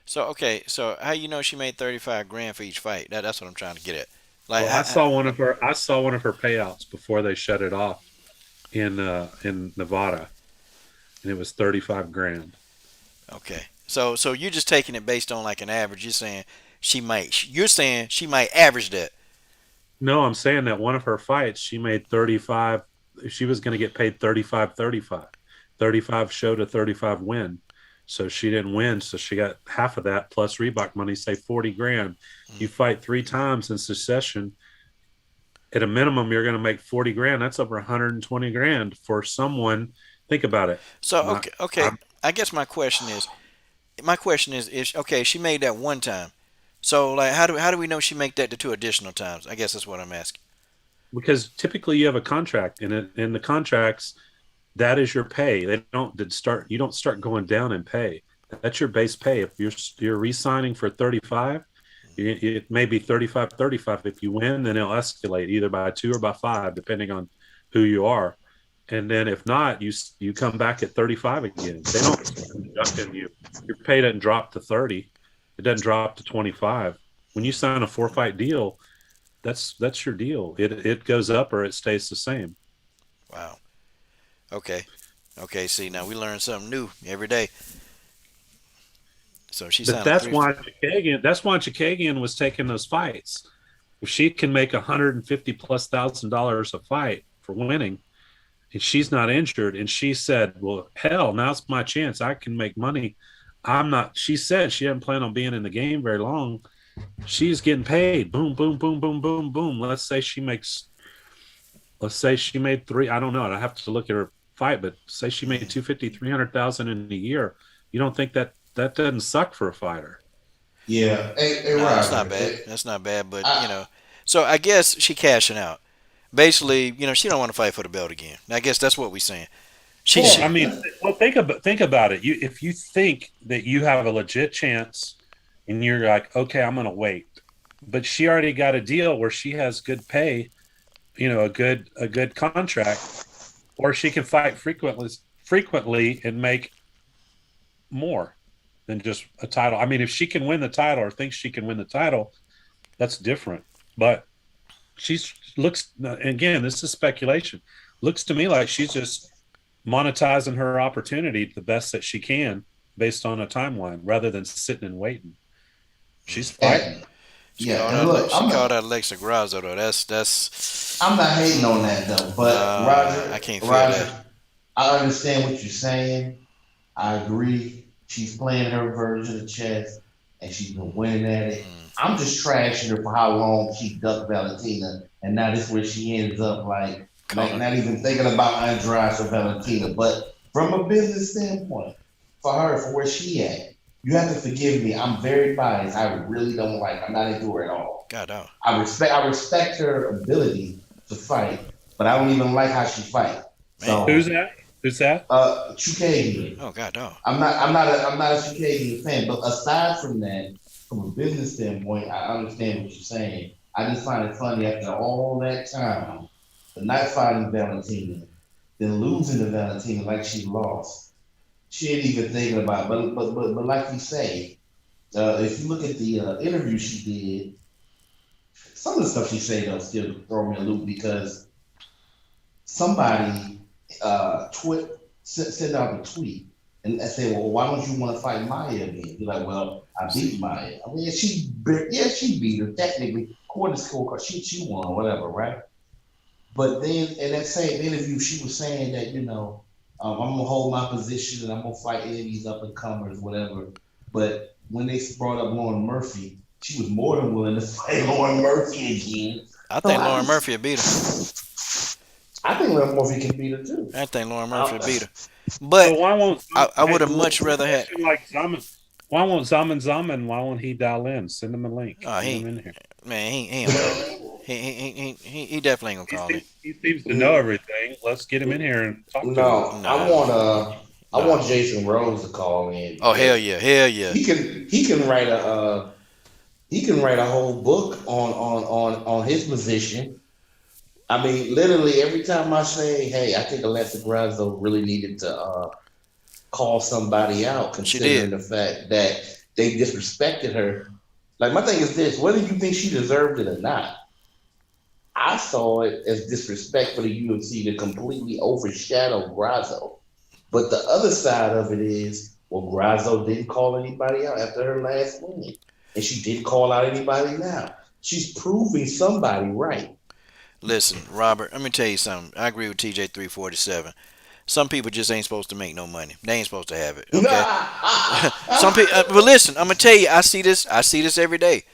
So how she made 35 grand for each fight? That's what I'm trying to get at. I saw one of her payouts before they shut it off in Nevada, and it was 35 grand. Okay. So you're just taking it based on like an average. You're saying she might average that. No, I'm saying that one of her fights, she made 35. She was going to get paid 35. 35 showed a 35 win. So she didn't win. So she got half of that plus Reebok money, say 40 grand. You fight 3 times in succession. At a minimum, you're going to make 40 grand. That's over 120 grand for someone. Think about it. So, okay. I guess my question is, okay, she made that one time. So, how do we know she make that to 2 additional times? I guess that's what I'm asking. Because typically you have a contract in it, and the contracts, that is your pay. You don't start going down in pay. That's your base pay. If you're re-signing for 35, it may be 35. If you win, then it'll escalate either by 2 or by 5, depending on who you are. And then if not, you come back at 35 again. They don't start deducting you. Your pay doesn't drop to 30. It doesn't drop to 25. When you sign a 4 fight deal, that's your deal. It goes up or it stays the same. Wow. Okay. Okay. See, now we learn something new every day. So she But signed a that's three. why Chikagian was taking those fights. If she can make 150 plus $1,000 a fight for winning, and she's not injured, and she said, "Well, hell, now's my chance. I can make money." I'm not. She said she didn't plan on being in the game very long. She's getting paid. Boom, boom, boom, boom, boom, boom. Let's say she makes. Let's say she made three. I don't know. I have to look at her fight, but say she made Mhm. 250, 300,000 in a year. You don't think that doesn't suck for a fighter? Yeah. Hey, No, that's not Roger. bad. That's not bad. But I, so I guess she cashing out. Basically, she don't want to fight for the belt again. I guess that's what we're saying. She Well, she I mean, well, think about it. If you think that you have a legit chance, and you're like, okay, I'm going to wait, but she already got a deal where she has good pay, a good contract, or she can fight frequently and make more than just a title. I mean, if she can win the title or thinks she can win the title, that's different. But she's looks again. This is speculation. Looks to me like she's just monetizing her opportunity the best that she can based on a timeline rather than sitting and waiting. She's mm, fighting. and she yeah, called and out look, She called out Alexa Grasso though. That's I'm not hating on that though. But I Roger, can't feel that. Roger, I understand what you're saying. I agree. She's playing her version of chess, and she's been winning at it. Mm, I'm just trashing her for how long she ducked Valentina, and now this is where she ends up like Connor. not even thinking about Andrade or Valentina. But from a business standpoint, for her, for where she at, you have to forgive me. I'm very biased. I really don't like. I'm not into her at all. God dog. I respect her ability to fight, but I don't even like how she fight. Man. Who's So that? Who's that? Chukagian. Oh God dog. I'm not a Chukagian fan, but aside from that, from a business standpoint, I understand what you're saying. I just find it funny after all that time, the not fighting Valentina, then losing to Valentina like she lost. She ain't even thinking about it. But like you say, if you look at the interview she did, some of the stuff she said though still throw me a loop because somebody sent out a tweet and said, "Well, why don't you want to fight Maya again?" You're like, "Well, I beat See. Maya. I mean, she beat her technically according to scorecard. She won, whatever, right?" But then in that same interview, she was saying that I'm gonna hold my position and I'm gonna fight any of these up and comers, whatever. But when they brought up Lauren Murphy, she was more than willing to fight Lauren Murphy again. I So think Lauren Murphy will beat her. I think Lauren Murphy can beat her too. I think Lauren Murphy will I, beat her. But So why won't I would hey, have much rather had. question like Zaman? Why won't Zaman? Why won't he dial in? Send him a link. Oh, Get him in here. man, he ain't gonna call me. He definitely ain't He gonna call me. seems, he seems to know everything. Let's get him in here and talk to him. no, Nah, I want nah. Jason Rose to call in Oh hell because yeah, hell yeah. he can write a whole book on his position. I mean, literally every time I say, "Hey, I think Alexa Grasso really needed to call somebody out," She did. considering the fact that they disrespected her. Like my thing is this: whether you think she deserved it or not, I saw it as disrespect for the UFC to completely overshadow Grasso. But the other side of it is, well, Grasso didn't call anybody out after her last win, and she didn't call out anybody now. She's proving somebody right. Listen, Robert. Let me tell you something. I agree with TJ 347. Some people just ain't supposed to make no money. They ain't supposed to have it. Okay. Some people. But listen, I'm gonna tell you. I see this. I see this every day.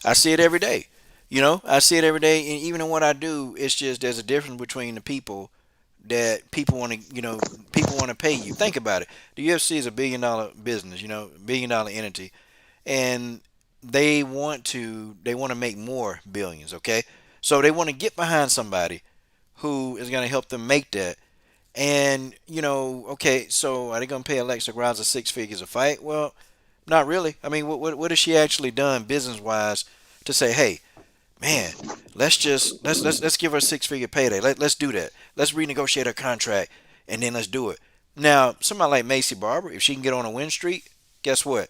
I see it every day. I see it every day. And even in what I do, it's just there's a difference between the people that people want to. People want to pay you. Think about it. The UFC is a $1 billion business. $1 billion entity, and they want to make more billions. Okay. So they want to get behind somebody who is going to help them make that. And okay, so are they gonna pay Alexa Grasso 6 figures a fight? Well, not really. I mean, what has she actually done business wise to say, hey, man, let's give her a 6 figure payday. Let's do that. Let's renegotiate her contract and then let's do it. Now, somebody like Macy Barber, if she can get on a win streak, guess what?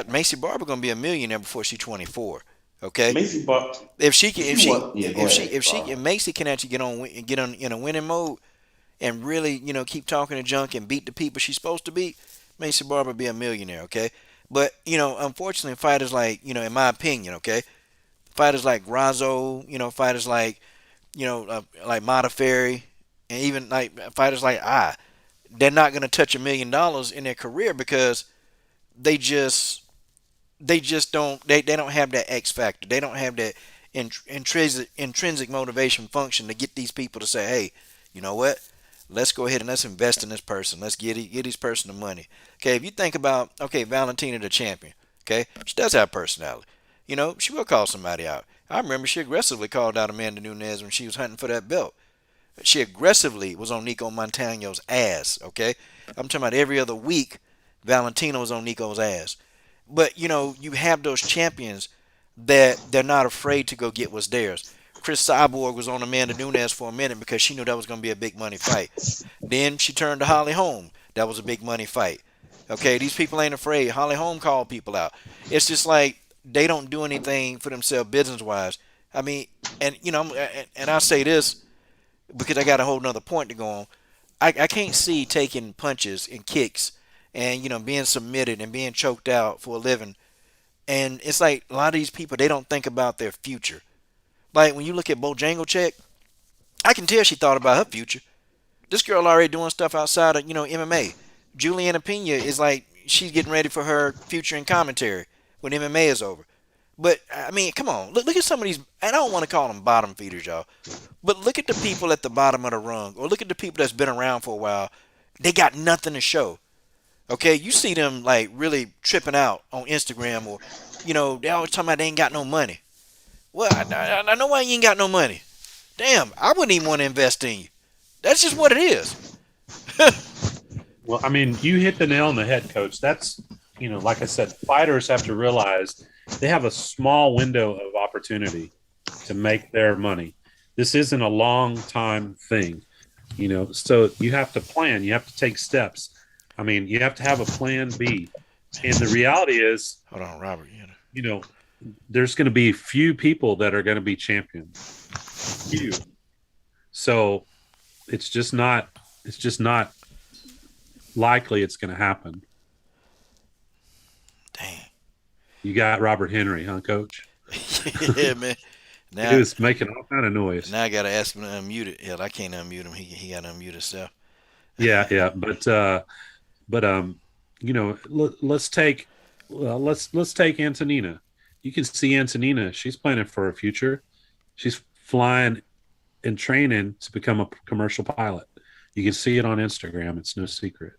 Macy Barber gonna be a millionaire before she's 24. Okay, Macy Bar. if she can, If you want, yeah, go ahead. if Macy can actually get on in a winning mode and really keep talking to junk and beat the people she's supposed to beat, Macy Barber be a millionaire. Okay, but unfortunately, fighters like in my opinion, okay, fighters like Razzo, fighters like Modafferi, and even like fighters like they're not gonna touch $1 million in their career because they just they don't have that X factor. They don't have that intrinsic motivation function to get these people to say, hey, you know what? Let's go ahead and let's invest in this person. Let's get this person the money. Okay, if you think about Valentina the champion, okay, she does have personality. She will call somebody out. I remember she aggressively called out Amanda Nunes when she was hunting for that belt. She aggressively was on Nico Montano's ass. Okay, I'm talking about every other week. Valentina was on Nico's ass. But you have those champions that they're not afraid to go get what's theirs. Chris Cyborg was on Amanda Nunes for a minute because she knew that was going to be a big money fight. Then she turned to Holly Holm. That was a big money fight. Okay, these people ain't afraid. Holly Holm called people out. It's just like they don't do anything for themselves business wise. I mean, and and I say this because I got a whole nother point to go on. I can't see taking punches and kicks and being submitted and being choked out for a living. And it's like a lot of these people, they don't think about their future. Like when you look at Bojangles, I can tell she thought about her future. This girl already doing stuff outside of MMA. Juliana Pena is like she's getting ready for her future in commentary when MMA is over. But I mean, come on, look at some of these. And I don't want to call them bottom feeders, y'all. But look at the people at the bottom of the rung, or look at the people that's been around for a while. They got nothing to show. Okay, you see them like really tripping out on Instagram, or they always talking about they ain't got no money. Well, I know why you ain't got no money. Damn, I wouldn't even want to invest in you. That's just what it is. Well, I mean, you hit the nail on the head, Coach. That's, like I said, fighters have to realize they have a small window of opportunity to make their money. This isn't a long time thing, so you have to plan. You have to take steps. I mean, you have to have a plan B. And the reality is, hold on, Robert. There's going to be few people that are going to be champions. Few. So it's just not likely it's going to happen. Dang. You got Robert Henry, huh, Coach? Yeah, man. Now he was making all kind of noise. Now I got to ask him to unmute it. Hell, I can't unmute him. He got to unmute himself. Yeah. But let's take Antonina. You can see Antonina. She's planning for her future. She's flying and training to become a commercial pilot. You can see it on Instagram. It's no secret.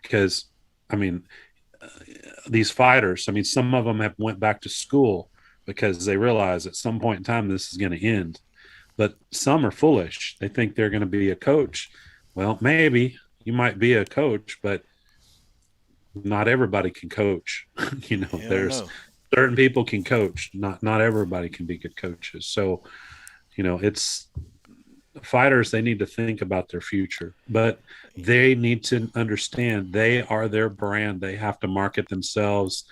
Because, I mean, these fighters, I mean, some of them have went back to school because they realize at some point in time this is going to end. But some are foolish. They think they're going to be a coach. Well, maybe you might be a coach, but not everybody can coach. There's certain people can coach. Not everybody can be good coaches. So, it's fighters, they need to think about their future, but they need to understand they are their brand. They have to market themselves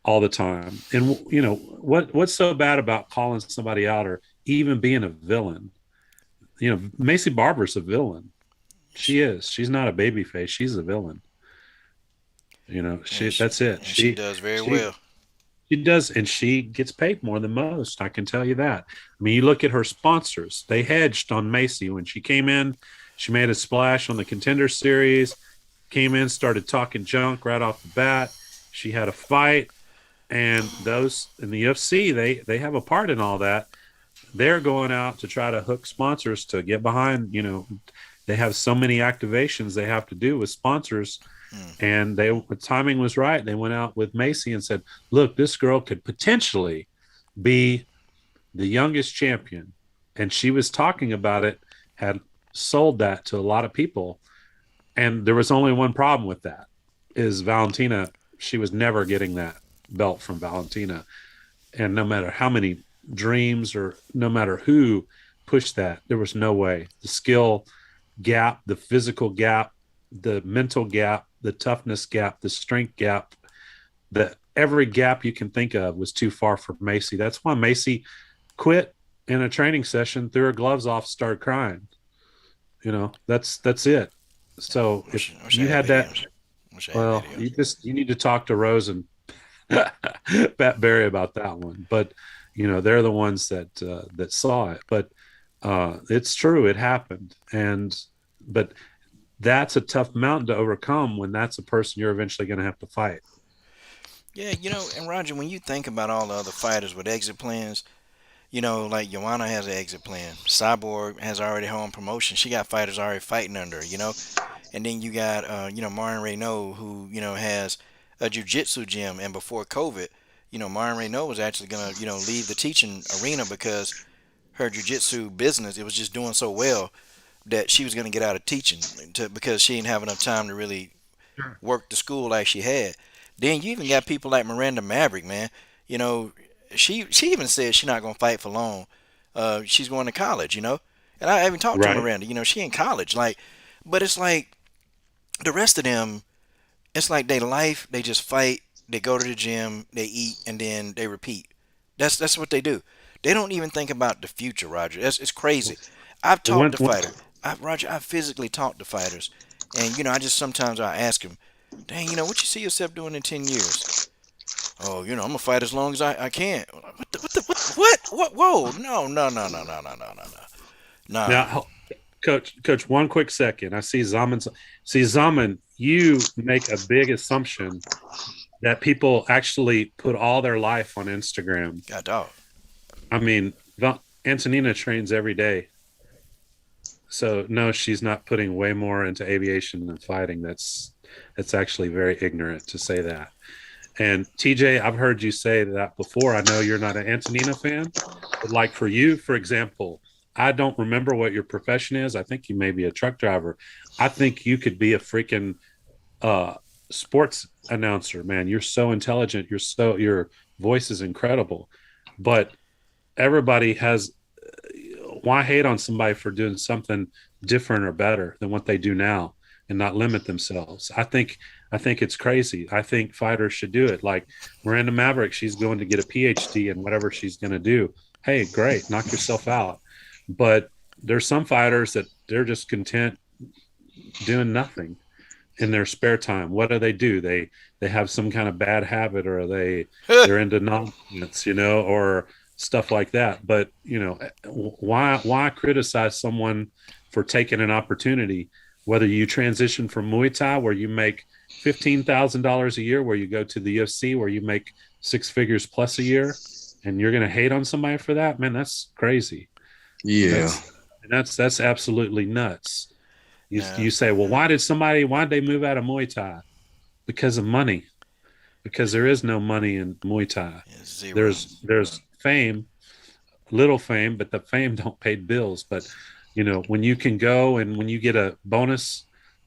all the time. And what's so bad about calling somebody out or even being a villain? Macy Barber's a villain. She is. She's not a baby face. She's a villain. That's it. She does very well. She does, and she gets paid more than most. I can tell you that. I mean, you look at her sponsors. They hedged on Macy when she came in. She made a splash on the Contender Series, came in, started talking junk right off the bat. She had a fight, and those in the UFC, they have a part in all that. They're going out to try to hook sponsors to get behind. They have so many activations they have to do with sponsors. And the timing was right. They went out with Macy and said, look, this girl could potentially be the youngest champion. And she was talking about it, had sold that to a lot of people. And there was only one problem with that, is Valentina. She was never getting that belt from Valentina. And no matter how many dreams or no matter who pushed that, there was no way. The skill gap, the physical gap, the mental gap, the toughness gap, the strength gap, the every gap you can think of was too far for Macy. That's why Macy quit in a training session, threw her gloves off, started crying. That's it. So if Wish I you had had that, videos. Wish I had well, videos. you need to talk to Rose and Pat Barry about that one. But they're the ones that saw it. But it's true, it happened, but that's a tough mountain to overcome when that's a person you're eventually going to have to fight. Yeah, and Roger, when you think about all the other fighters with exit plans, like Joanna has an exit plan. Cyborg has already her own promotion. She got fighters already fighting under her. And then you got, Marin Renault, who, has a jiu-jitsu gym. And before COVID, Marin Renault was actually going to, leave the teaching arena because her jiu-jitsu business, it was just doing so well that she was going to get out of teaching because she didn't have enough time to really Sure. work the school like she had. Then you even got people like Miranda Maverick, man. You know, she even said she's not gonna fight for long. She's going to college. And I haven't talked to Right. Miranda. She in college, like, but it's like the rest of them. It's like they life. They just fight. They go to the gym. They eat, and then they repeat. That's what they do. They don't even think about the future, Roger. It's crazy. I've talked When, to when, fighter. Roger, I physically talked to fighters, and I just sometimes I ask them, "Dang, what you see yourself doing in 10 years?" Oh, I'm gonna fight as long as I can. What? Whoa! No, no, no, no, no, no, no, no, no. Nah. Now, coach, one quick second. I see Zaman. See Zaman, you make a big assumption that people actually put all their life on Instagram. God dog. I mean, Antonina trains every day. So no, she's not putting way more into aviation than fighting. That's actually very ignorant to say that. And TJ, I've heard you say that before. I know you're not an Antonina fan, but like for you, for example, I don't remember what your profession is. I think you may be a truck driver. I think you could be a freaking uh, sports announcer, man. You're so intelligent. Your voice is incredible. But everybody has, why hate on somebody for doing something different or better than what they do now and not limit themselves? I think it's crazy. I think fighters should do it. Like Miranda Maverick, she's going to get a PhD in whatever she's going to do. Hey, great, knock yourself out. But there's some fighters that they're just content doing nothing in their spare time. What do? They have some kind of bad habit, or they're into nonsense, or stuff like that. But why criticize someone for taking an opportunity? Whether you transition from Muay Thai, where you make $15,000 a year, where you go to the UFC, where you make six figures plus a year, and you're going to hate on somebody for that, man, that's crazy. Yeah. That's absolutely nuts. You Nah. you say, well, why did they move out of Muay Thai? Because of money. Because there is no money in Muay Thai. Yeah, zero. There's fame, little fame, but the fame don't pay bills. But when you can go and when you get a bonus,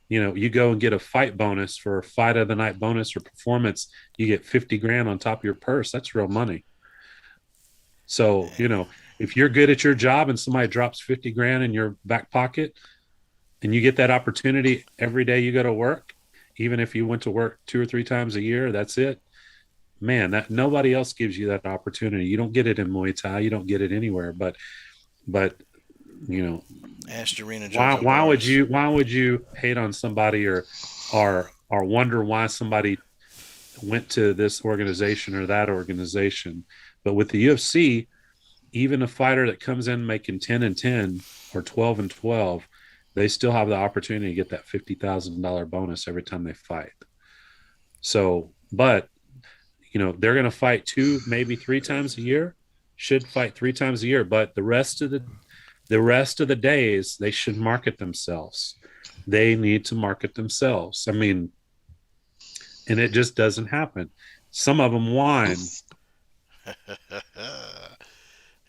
you go and get a fight bonus for a fight of the night bonus or performance, you get 50 grand on top of your purse. That's real money. So, if you're good at your job and somebody drops 50 grand in your back pocket and you get that opportunity every day you go to work, even if you went to work 2 or 3 times a year, that's it. Man, that nobody else gives you that opportunity. You don't get it in Muay Thai. You don't get it anywhere. But you know, Astorina why Jojo why would Bars. you hate on somebody or wonder why somebody went to this organization or that organization? But with the UFC, even a fighter that comes in making 10-10 or 12-12, they still have the opportunity to get that $50,000 bonus every time they fight. So, but they're going to fight 2, maybe 3 times a year. Should fight 3 times a year, but the rest of the days they should market themselves. They need to market themselves. I mean, and it just doesn't happen. Some of them whine.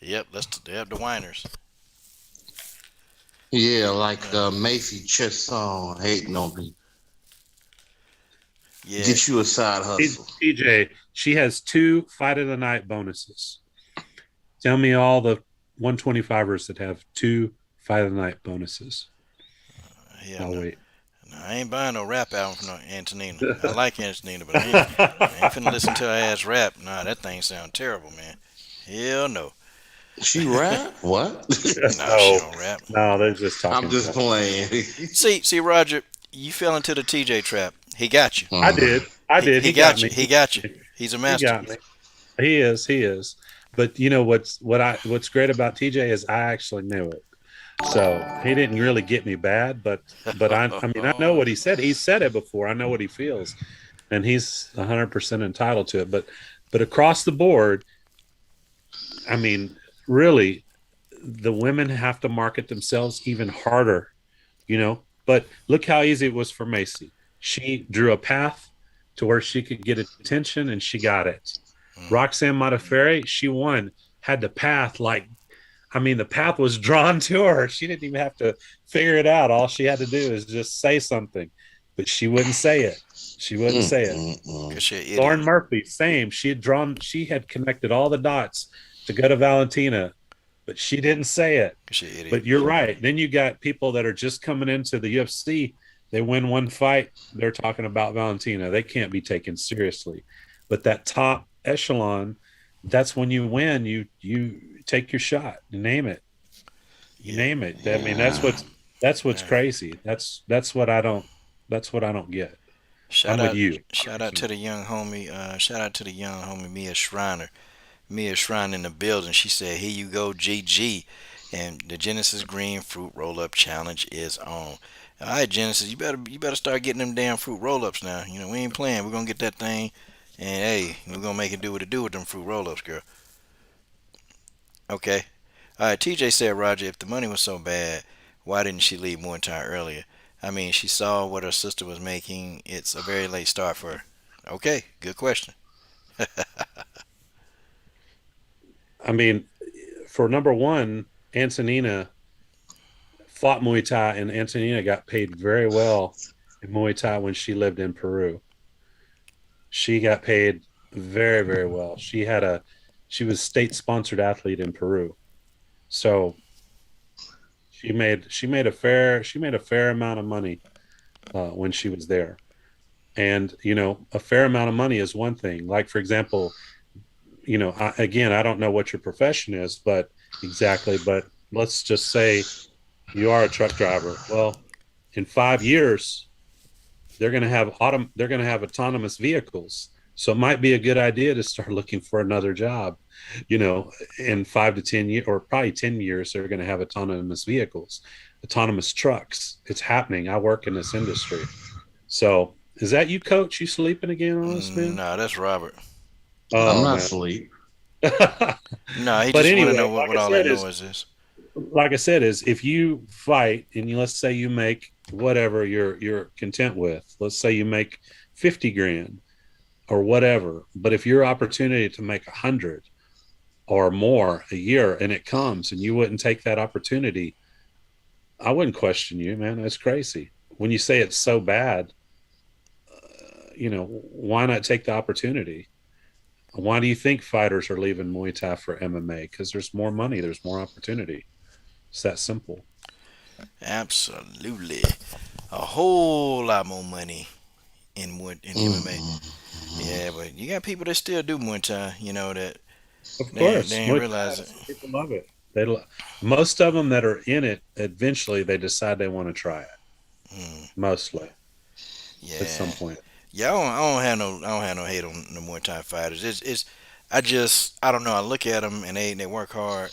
Yep, they have the whiners. Yeah, like Uh, Macy Chesson hating on me. yeah, Get you a side hustle. TJ, she has 2 fight of the night bonuses. Tell me all the 125ers that have 2 fight of the night bonuses. yeah. I'll wait. I ain't buying no rap album from no Antonina. I like Antonina, but I ain't finna listen to her ass rap. Nah, that thing sound terrible, man. Hell no. She rap? What? Nah, she No, don't rap. no, they're just I'm talking just trash. playing. See, Roger, you fell into the TJ trap. He got you. I Mm. did. I did. He He got got you. me. He got you. He's a He master. got me. He is. He is. But you know what's great about TJ is I actually knew it. So he didn't really get me bad, but I mean I know what he said. He said it before. I know what he feels, and he's 100% entitled to it. But across the board, I mean, really, the women have to market themselves even harder, you know. But look how easy it was for Macy. She drew a path to where she could get attention, and she got it. Mm. Roxanne Modafferi, she won, had the path like I mean, the path was drawn to her. She didn't even have to figure it out. All she had to do is just say something, but she wouldn't say it. She wouldn't say it. Cause you're an idiot. Lauren Murphy, same. She had connected all the dots to go to Valentina, but she didn't say it. Cause you're an idiot. But you're right. Then you got people that are just coming into the UFC. They win one fight. They're talking about Valentina. They can't be taken seriously. But that top echelon, that's when you win. You take your shot. You name it. You Yeah. name it. I mean, Yeah. that's what's Yeah. crazy. That's what I don't get. Shout I'm with out, you. shout out to the young homie. Shout out to the young homie Mia Schreiner. Mia Schreiner in the building. She said, "Here you go, GG." And the Genesis Green Fruit Roll Up Challenge is on. All right, Genesis, you better start getting them damn fruit roll ups now. You know we ain't playing. We're gonna get that thing, and hey, we're gonna make it do what it do with them fruit roll ups, girl. Okay. All right. TJ said, Roger, if the money was so bad, why didn't she leave more time earlier? I mean, she saw what her sister was making. It's a very late start for her. Okay. Good question. I mean, for number one, Antonina fought Muay Thai, and Antonina got paid very well in Muay Thai when she lived in Peru. She got paid very, very well. She was state sponsored athlete in Peru, so she made a fair amount of money when she was there. And you know, a fair amount of money is one thing. Like for example, you know, again, I don't know what your profession is, but exactly, but let's just say you are a truck driver. Well, in 5 years, they're going to have autonomous vehicles. So it might be a good idea to start looking for another job. You know, in 5 to 10 years, or probably 10 years, they're going to have autonomous vehicles, autonomous trucks. It's happening. I work in this industry. So is that you, Coach? You sleeping again on us, man? Nah, that's Robert. I'm Oh not man. asleep. Nah, he But just want to know anyway, what all that noise is. like I said, is if you fight and let's say you make whatever you're content with, let's say you make 50 grand or whatever, but if your opportunity to make 100 or more a year and it comes and you wouldn't take that opportunity, I wouldn't question you, man. That's crazy. When you say it's so bad, you know, why not take the opportunity? Why do you think fighters are leaving Muay Thai for MMA? Because there's more money, there's more opportunity. It's that simple. Absolutely. A whole lot more money in MMA. Yeah, but you got people that still do Muay Thai, that Of they course, ain't Muay Thai, realize it. people love it. Most of them that are in it eventually they decide they want to try it. Mm, Mostly at yeah. some point. Yeah, I don't have no hate on the Muay Thai fighters. I don't know. I look at them and they work hard,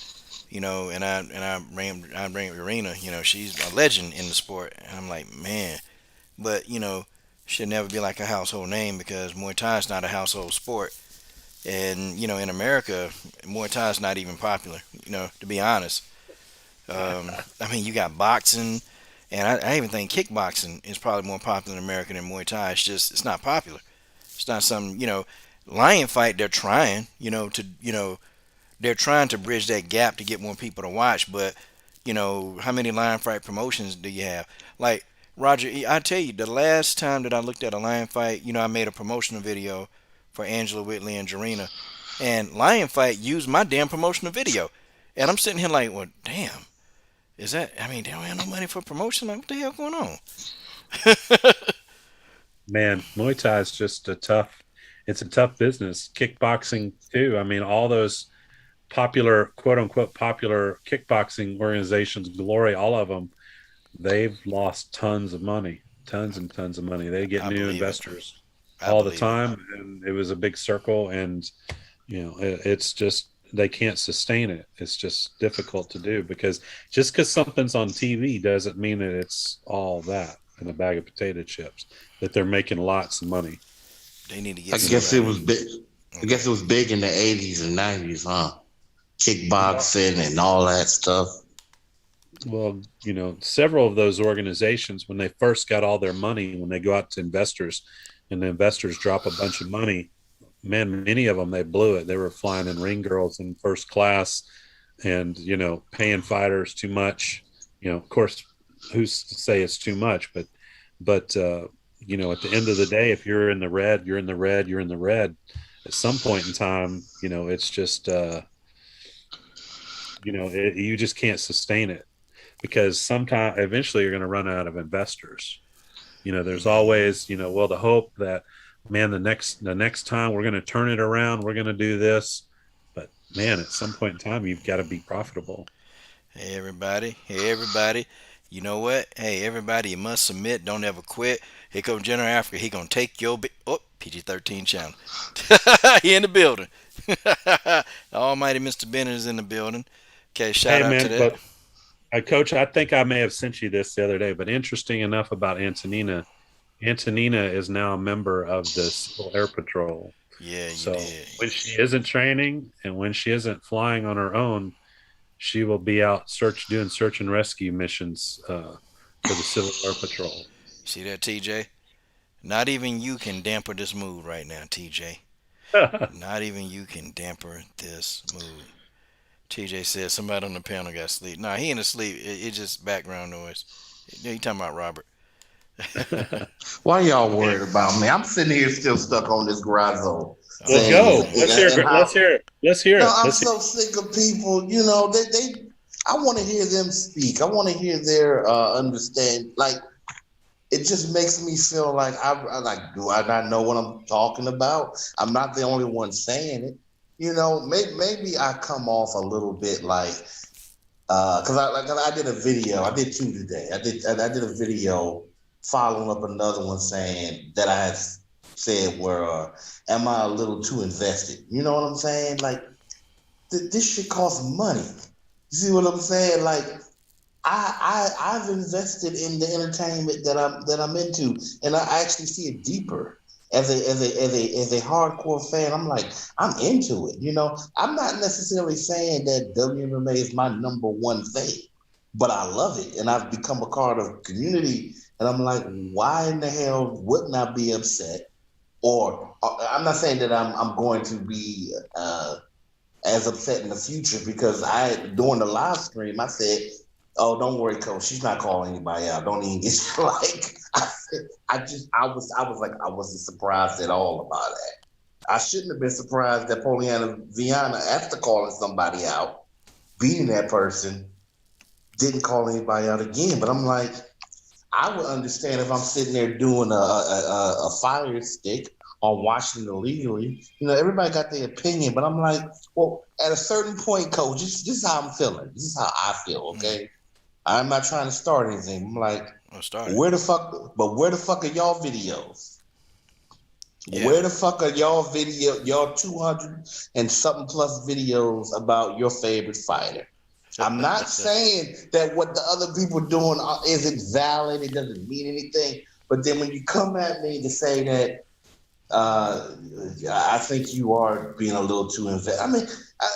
and I bring Arena. She's a legend in the sport, and I'm like, man, but should never be like a household name because Muay Thai is not a household sport, and in America, Muay Thai is not even popular. To be honest, I mean, you got boxing, and I even think kickboxing is probably more popular in America than Muay Thai. It's not popular. It's not something. Lion fight. They're trying. They're trying to bridge that gap to get more people to watch. But how many lion fight promotions do you have? Like Roger, I tell you, the last time that I looked at a lion fight, I made a promotional video for Angela Whitley and Jarena, and lion fight used my damn promotional video, and I'm sitting here like, well, damn. Is that? I mean, they don't have no money for promotion. Like, what the hell going on? Man, Muay Thai is just it's a tough business. Kickboxing too. I mean, all those popular, quote unquote, popular kickboxing organizations, Glory, all of them, they've lost tons of money, tons and tons of money. They get I new believe it. investors I all the believe it. time, and it was a big circle. And it's just they can't sustain it. It's just difficult to do because just because something's on TV doesn't mean that it's all that in a bag of potato chips. That they're making lots of money. They need to I get guess it somebody. was big. I Okay. guess it was big in the 80s and 90s, huh? Kickboxing and all that stuff. Well, several of those organizations, when they first got all their money, when they go out to investors and the investors drop a bunch of money, man, many of them, they blew it. They were flying in ring girls in first class and, paying fighters too much. Of course, who's to say it's too much, but at the end of the day, if you're in the red, you're in the red, you're in the red. At some point in time, it's just, you just can't sustain it because sometime eventually you're going to run out of investors. There's Hmm. always, well, the hope that, man, the next time we're going to turn it around, we're going to do this. But man, at some point in time, you've got to be profitable. Hey everybody. Hey everybody. You know what? Hey everybody, you must submit. Don't ever quit. Here comes General Africa. He gonna take your PG-13 channel. He in the building. Almighty Mr. Bennett is in the building. Okay, shout Hey, out to man, that. but Coach, I think I may have sent you this the other day, but interesting enough about Antonina. Antonina is now a member of the Civil Air Patrol. Yeah, you So did. when she isn't training and when she isn't flying on her own, she will be out doing search and rescue missions for the Civil Air Patrol. See that, TJ? Not even you can damper this mood right now, TJ. Not even you can damper this mood. TJ said somebody on the panel got sleep. Nah, he ain't asleep. It's just background noise. You talking about Robert? Why y'all Man, worried about me? I'm sitting here still stuck on this Grazzo well, Oh thing, go. man. Let's hear and it. Let's how hear it. Let's hear no, it. I'm Let's hear so sick of people. They I want to hear them speak. I want to hear their understand. Like it just makes me feel like I like. Do I not know what I'm talking about? I'm not the only one saying it. Maybe I come off a little bit like because I did a video. I did two today. I did a video following up another one saying that I had said where am I a little too invested? You know what I'm saying? Like this shit costs money. You see what I'm saying? Like I've invested in the entertainment that I'm into, and I actually see it deeper. As a hardcore fan, I'm like I'm into it. I'm not necessarily saying that WMMA is my number one thing, but I love it, and I've become a part of the community. And I'm like, why in the hell wouldn't I be upset? Or I'm not saying that I'm going to be as upset in the future because during the live stream I said, "Oh, don't worry, coach. She's not calling anybody out. Don't even get like." I wasn't surprised at all about that. I shouldn't have been surprised that Poliana Viana, after calling somebody out, beating that person, didn't call anybody out again. But I'm like, I would understand if I'm sitting there doing a fire stick or watching it illegally. Everybody got their opinion, but I'm like, well, at a certain point, coach, this is how I'm feeling. This is how I feel, Mm. okay? I'm not trying to start anything. I'm like, I'll start it. where the fuck are y'all videos? Yeah. Where the fuck are y'all 200 and something plus videos about your favorite fighter? I'm not saying that what the other people are doing isn't valid. It doesn't mean anything. But then when you come at me to say that, uh, I think you are being a little too invested. I mean, I,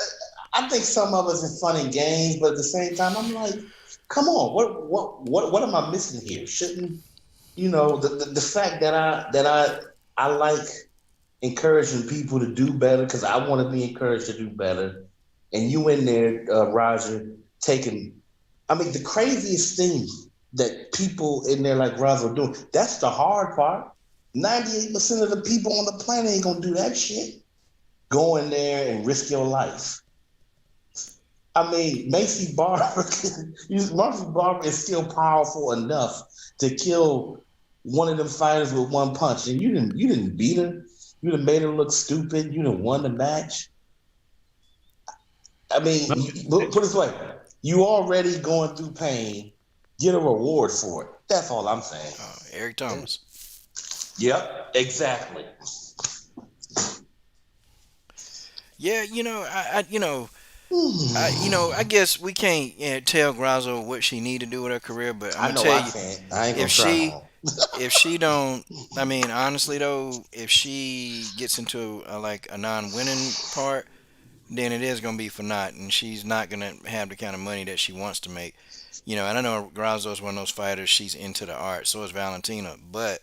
I think some of us are fun and games, but at the same time, I'm like, come on, what am I missing here? Shouldn't the fact that I like encouraging people to do better because I want to be encouraged to do better. And you in there, Roger, taking, I mean, the craziest thing that people in there like Roger are doing, that's the hard part. 98% of the people on the planet ain't going to do that shit. Go in there and risk your life. I mean, Macy Barber is still powerful enough to kill one of them fighters with one punch, and you didn't beat her. You done made her look stupid. You done won the match. I mean, No, put it this way: you already going through pain. Get a reward for it. That's all I'm saying. Eric Thomas. Yep, exactly. Yeah, I guess we can't tell Grazo what she need to do with her career, but I'm I gonna know tell I you, can't. I ain't if gonna try she home. if she don't, I mean, honestly though, if she gets into like a non-winning part, then it is gonna be for naught, and she's not gonna have the kind of money that she wants to make. And I know Grazo is one of those fighters. She's into the art. So is Valentina, but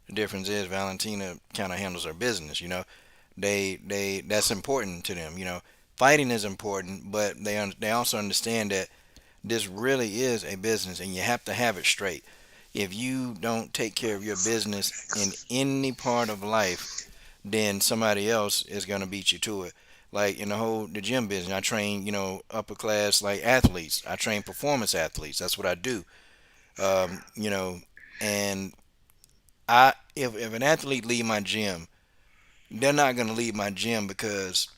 the difference is Valentina kind of handles her business. They that's important to them. Fighting is important, but they also understand that this really is a business, and you have to have it straight. If you don't take care of your business in any part of life, then somebody else is gonna beat you to it. Like in the gym business, I train upper class like athletes. I train performance athletes. That's what I do. Um, you know, and if an athlete leave my gym, they're not gonna leave my gym because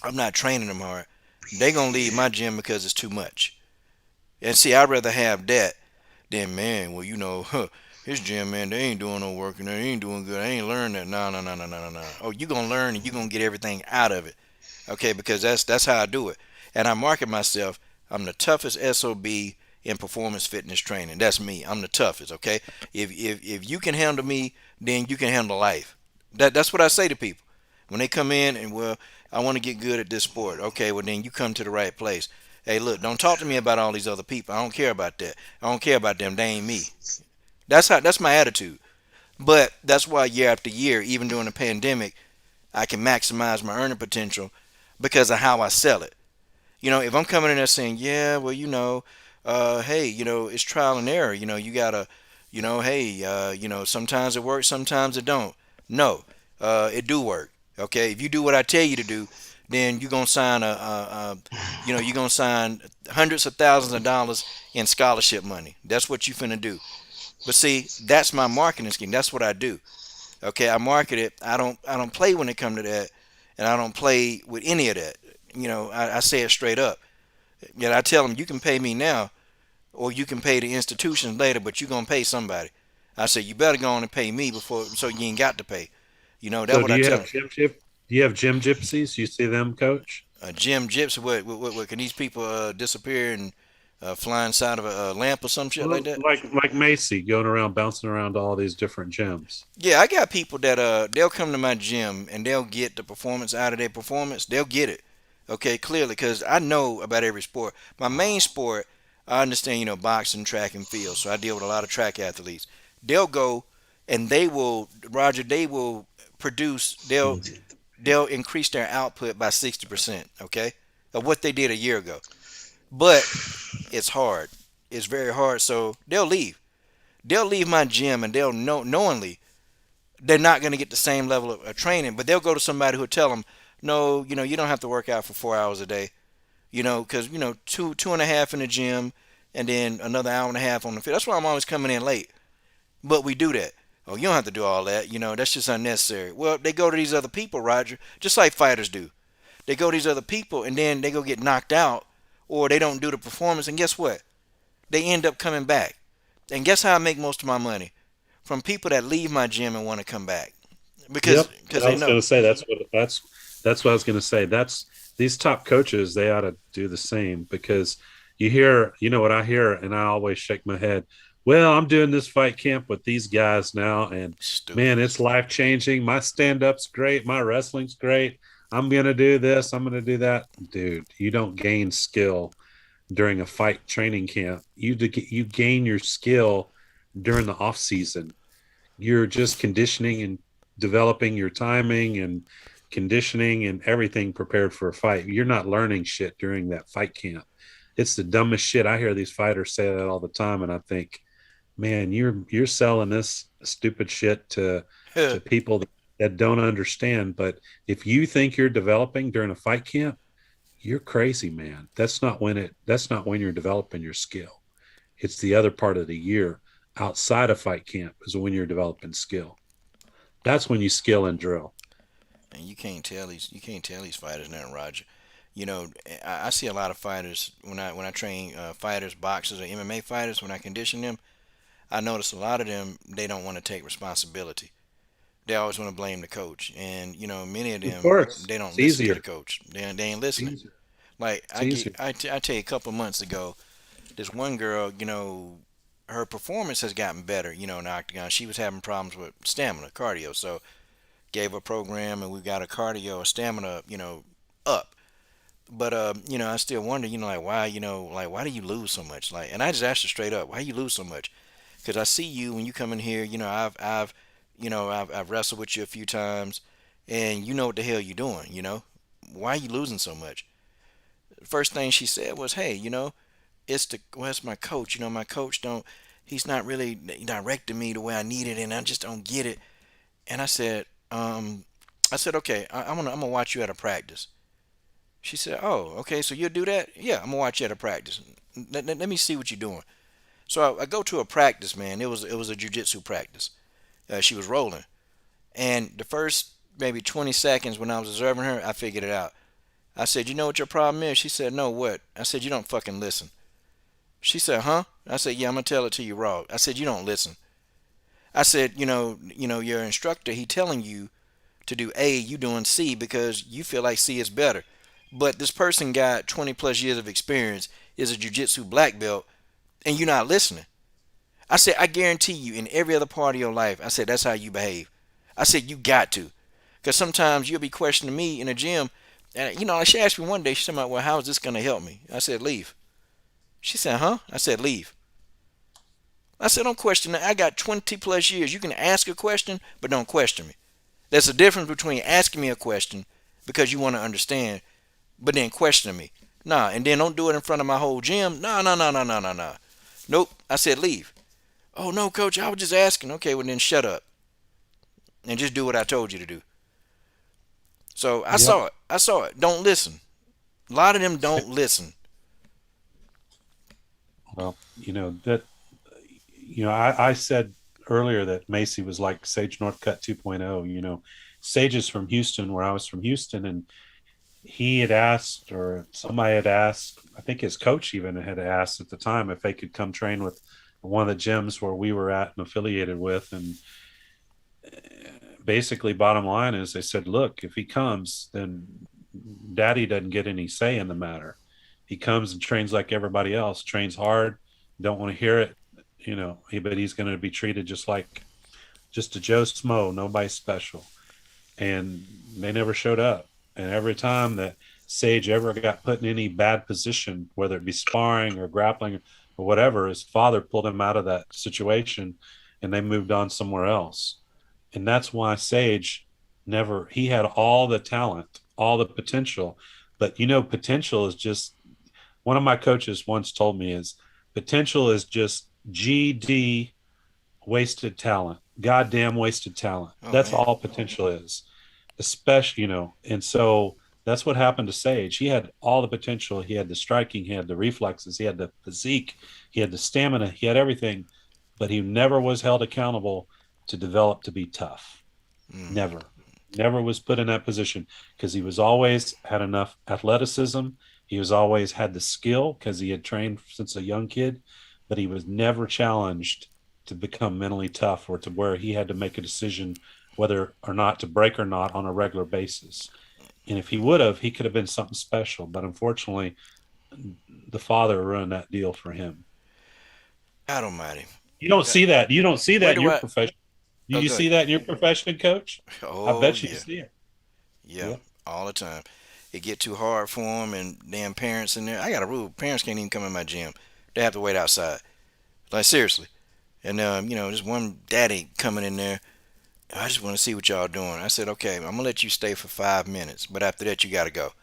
I'm not training them hard. They're gonna leave my gym because it's too much. And see, I'd rather have that than man. Well, his gym man, they ain't doing no work and they ain't doing good. I ain't learned that. No, no, no, no, no, no, no. Oh, you gonna learn and you gonna get everything out of it. Okay, because that's how I do it. And I market myself. I'm the toughest SOB in performance fitness training. That's me. I'm the toughest. Okay, if you can handle me, then you can handle life. That's what I say to people when they come in and well, I want to get good at this sport. Okay, well then you come to the right place. Hey, look, don't talk to me about all these other people. I don't care about that. I don't care about them. They ain't me. That's my attitude. But that's why year after year, even during the pandemic, I can maximize my earning potential because of how I sell it. If I'm coming in there saying, yeah, well, hey, it's trial and error. You gotta, hey, sometimes it works, sometimes it don't. No, it do work. Okay, if you do what I tell you to do, then you're gonna sign you're gonna sign hundreds of thousands of dollars in scholarship money. That's what you finna do. But see, that's my marketing scheme. That's what I do. Okay, I market it. I don't play when it comes to that, and I don't play with any of that. I say it straight up. Yet I tell them you can pay me now, or you can pay the institutions later, but you're gonna pay somebody. I say you better go on and pay me before, so you ain't got to pay. That's so what do I you tell have them. do you have gym gypsies? You see them, coach? Jim Gyps, what? Can these people disappear and fly inside of a lamp or some shit like Well, that? like Macy going around bouncing around to all these different gyms. Yeah, I got people that they'll come to my gym and they'll get the performance out of their performance. They'll get it, okay, clearly, because I know about every sport. My main sport, I understand, boxing, track, and field. So I deal with a lot of track athletes. They'll go and they will, Roger. They will produce. They'll increase their output by 60%. Okay, of what they did a year ago. But it's hard. It's very hard. So they'll leave. They'll leave my gym and they'll know knowingly they're not going to get the same level of training, but they'll go to somebody who'll tell them, no, you don't have to work out for 4 hours a day, because two and a half in the gym, and then another hour and a half on the field. That's why I'm always coming in late. But we do that. Oh, you don't have to do all that. That's just unnecessary. Well, they go to these other people, Roger, just like fighters do. They go to these other people, and then they go get knocked out, or they don't do the performance, and guess what? They end up coming back. And guess how I make most of my money? From people that leave my gym and want to come back because Yep. because I they was know. going to say that's what I was going to say. That's these top coaches. They ought to do the same because you know what I hear, and I always shake my head. Well, I'm doing this fight camp with these guys now, and Stupid. man, it's life changing. My stand up's great. My wrestling's great. I'm going to do this. I'm going to do that, dude. You don't gain skill during a fight training camp. You gain your skill during the off season. You're just conditioning and developing your timing and conditioning and everything prepared for a fight. You're not learning shit during that fight camp. It's the dumbest shit. I hear these fighters say that all the time, and I think, man, you're selling this stupid shit to people that don't understand. But if you think you're developing during a fight camp, you're crazy, man. That's not when you're developing your skill. It's the other part of the year. outside of fight camp is when you're developing skill. That's when you skill and drill. And you can't tell these fighters now, Roger. You know, I see a lot of fighters when I train fighters, boxers, or MMA fighters. When I condition them, I notice a lot of them they don't want to take responsibility. They always want to blame the coach, and many of Of them course, they don't it's listen to the easier. coach. They ain't It's listening. easier. Like It's easier. I tell you, a couple months ago, this one girl, her performance has gotten better. In the octagon, she was having problems with stamina, cardio. So gave her a program, and we got her cardio, stamina, up. But I still wonder, like why, why do you lose so much? Like, and I just asked her straight up, why you lose so much? Because I see you when you come in here. I've wrestled with you a few times, and you know what the hell you're doing. Why are you losing so much? First thing she said was, hey, it's my coach. My coach don't. He's not really directing me the way I need it, and I just don't get it. And I said, okay, I'm gonna watch you at a practice. She said, oh, okay, so you'll do that? Yeah, I'm gonna watch you at a practice. Let me see what you're doing. So I go to a practice, man. It was a jujitsu practice. She was rolling, and the first maybe 20 seconds when I was observing her, I figured it out. I said, you know what your problem is? She said, no, what? I said, you don't fucking listen. She said, huh? I said, yeah, I'm gonna tell it to you raw. I said, you don't listen. I said, your instructor, he telling you to do A, you doing C because you feel like C is better. But this person got 20 plus years of experience, is a jiu-jitsu black belt, and you're not listening. I said, I guarantee you in every other part of your life, I said, that's how you behave. I said, you got to. Because sometimes you'll be questioning me in the gym. And, like she asked me one day, she said, well, how is this going to help me? I said, leave. She said, huh? I said, leave. I said, don't question that. I got 20 plus years. You can ask a question, but don't question me. There's a difference between asking me a question because you want to understand, but then questioning me. Nah, and then don't do it in front of my whole gym. Nah, nah, nah, nah, nah, nah, nah. Nope. I said leave. Oh no, coach, I was just asking. Okay, well then shut up and just do what I told you to do. So I Yep. saw it. I saw it. Don't listen. A lot of them don't listen. Well, I said earlier that Macy was like Sage Northcutt 2.0. Sage is from Houston, where I was from Houston, and he had asked, or somebody had asked, I think his coach even had asked at the time if they could come train with one of the gyms where we were at and affiliated with. And basically, bottom line is they said, look, if he comes, then daddy doesn't get any say in the matter. He comes and trains like everybody else, trains hard, don't want to hear it, but he's going to be treated just a Joe Smo, nobody special. And they never showed up. And every time that Sage ever got put in any bad position, whether it be sparring or grappling or whatever, his father pulled him out of that situation and they moved on somewhere else. And that's why Sage never, he had all the talent, all the potential. But potential is just, one of my coaches once told me is potential is just GD wasted talent, goddamn wasted talent. Oh That's man. all potential is, especially, and so that's what happened to Sage. He had all the potential. He had the striking, he had the reflexes, he had the physique, he had the stamina, he had everything, but he never was held accountable to develop to be tough. Mm. Never was put in that position because he was always had enough athleticism. He was always had the skill because he had trained since a young kid, but he was never challenged to become mentally tough or to where he had to make a decision whether or not to break or not on a regular basis. And if he would have, he could have been something special. But unfortunately, the father ruined that deal for him. God Almighty. You don't God. see that. You don't see Where that in do your I? profession. Do Oh, you good. see that in your profession, coach? I Oh bet you yeah, see it. yeah. Yep. All the time. It get too hard for them, and damn parents in there. I got a rule: parents can't even come in my gym. They have to wait outside. Like seriously. And this one daddy coming in there. I just want to see what y'all doing. I said, okay, I'm gonna let you stay for 5 minutes, but after that you gotta go.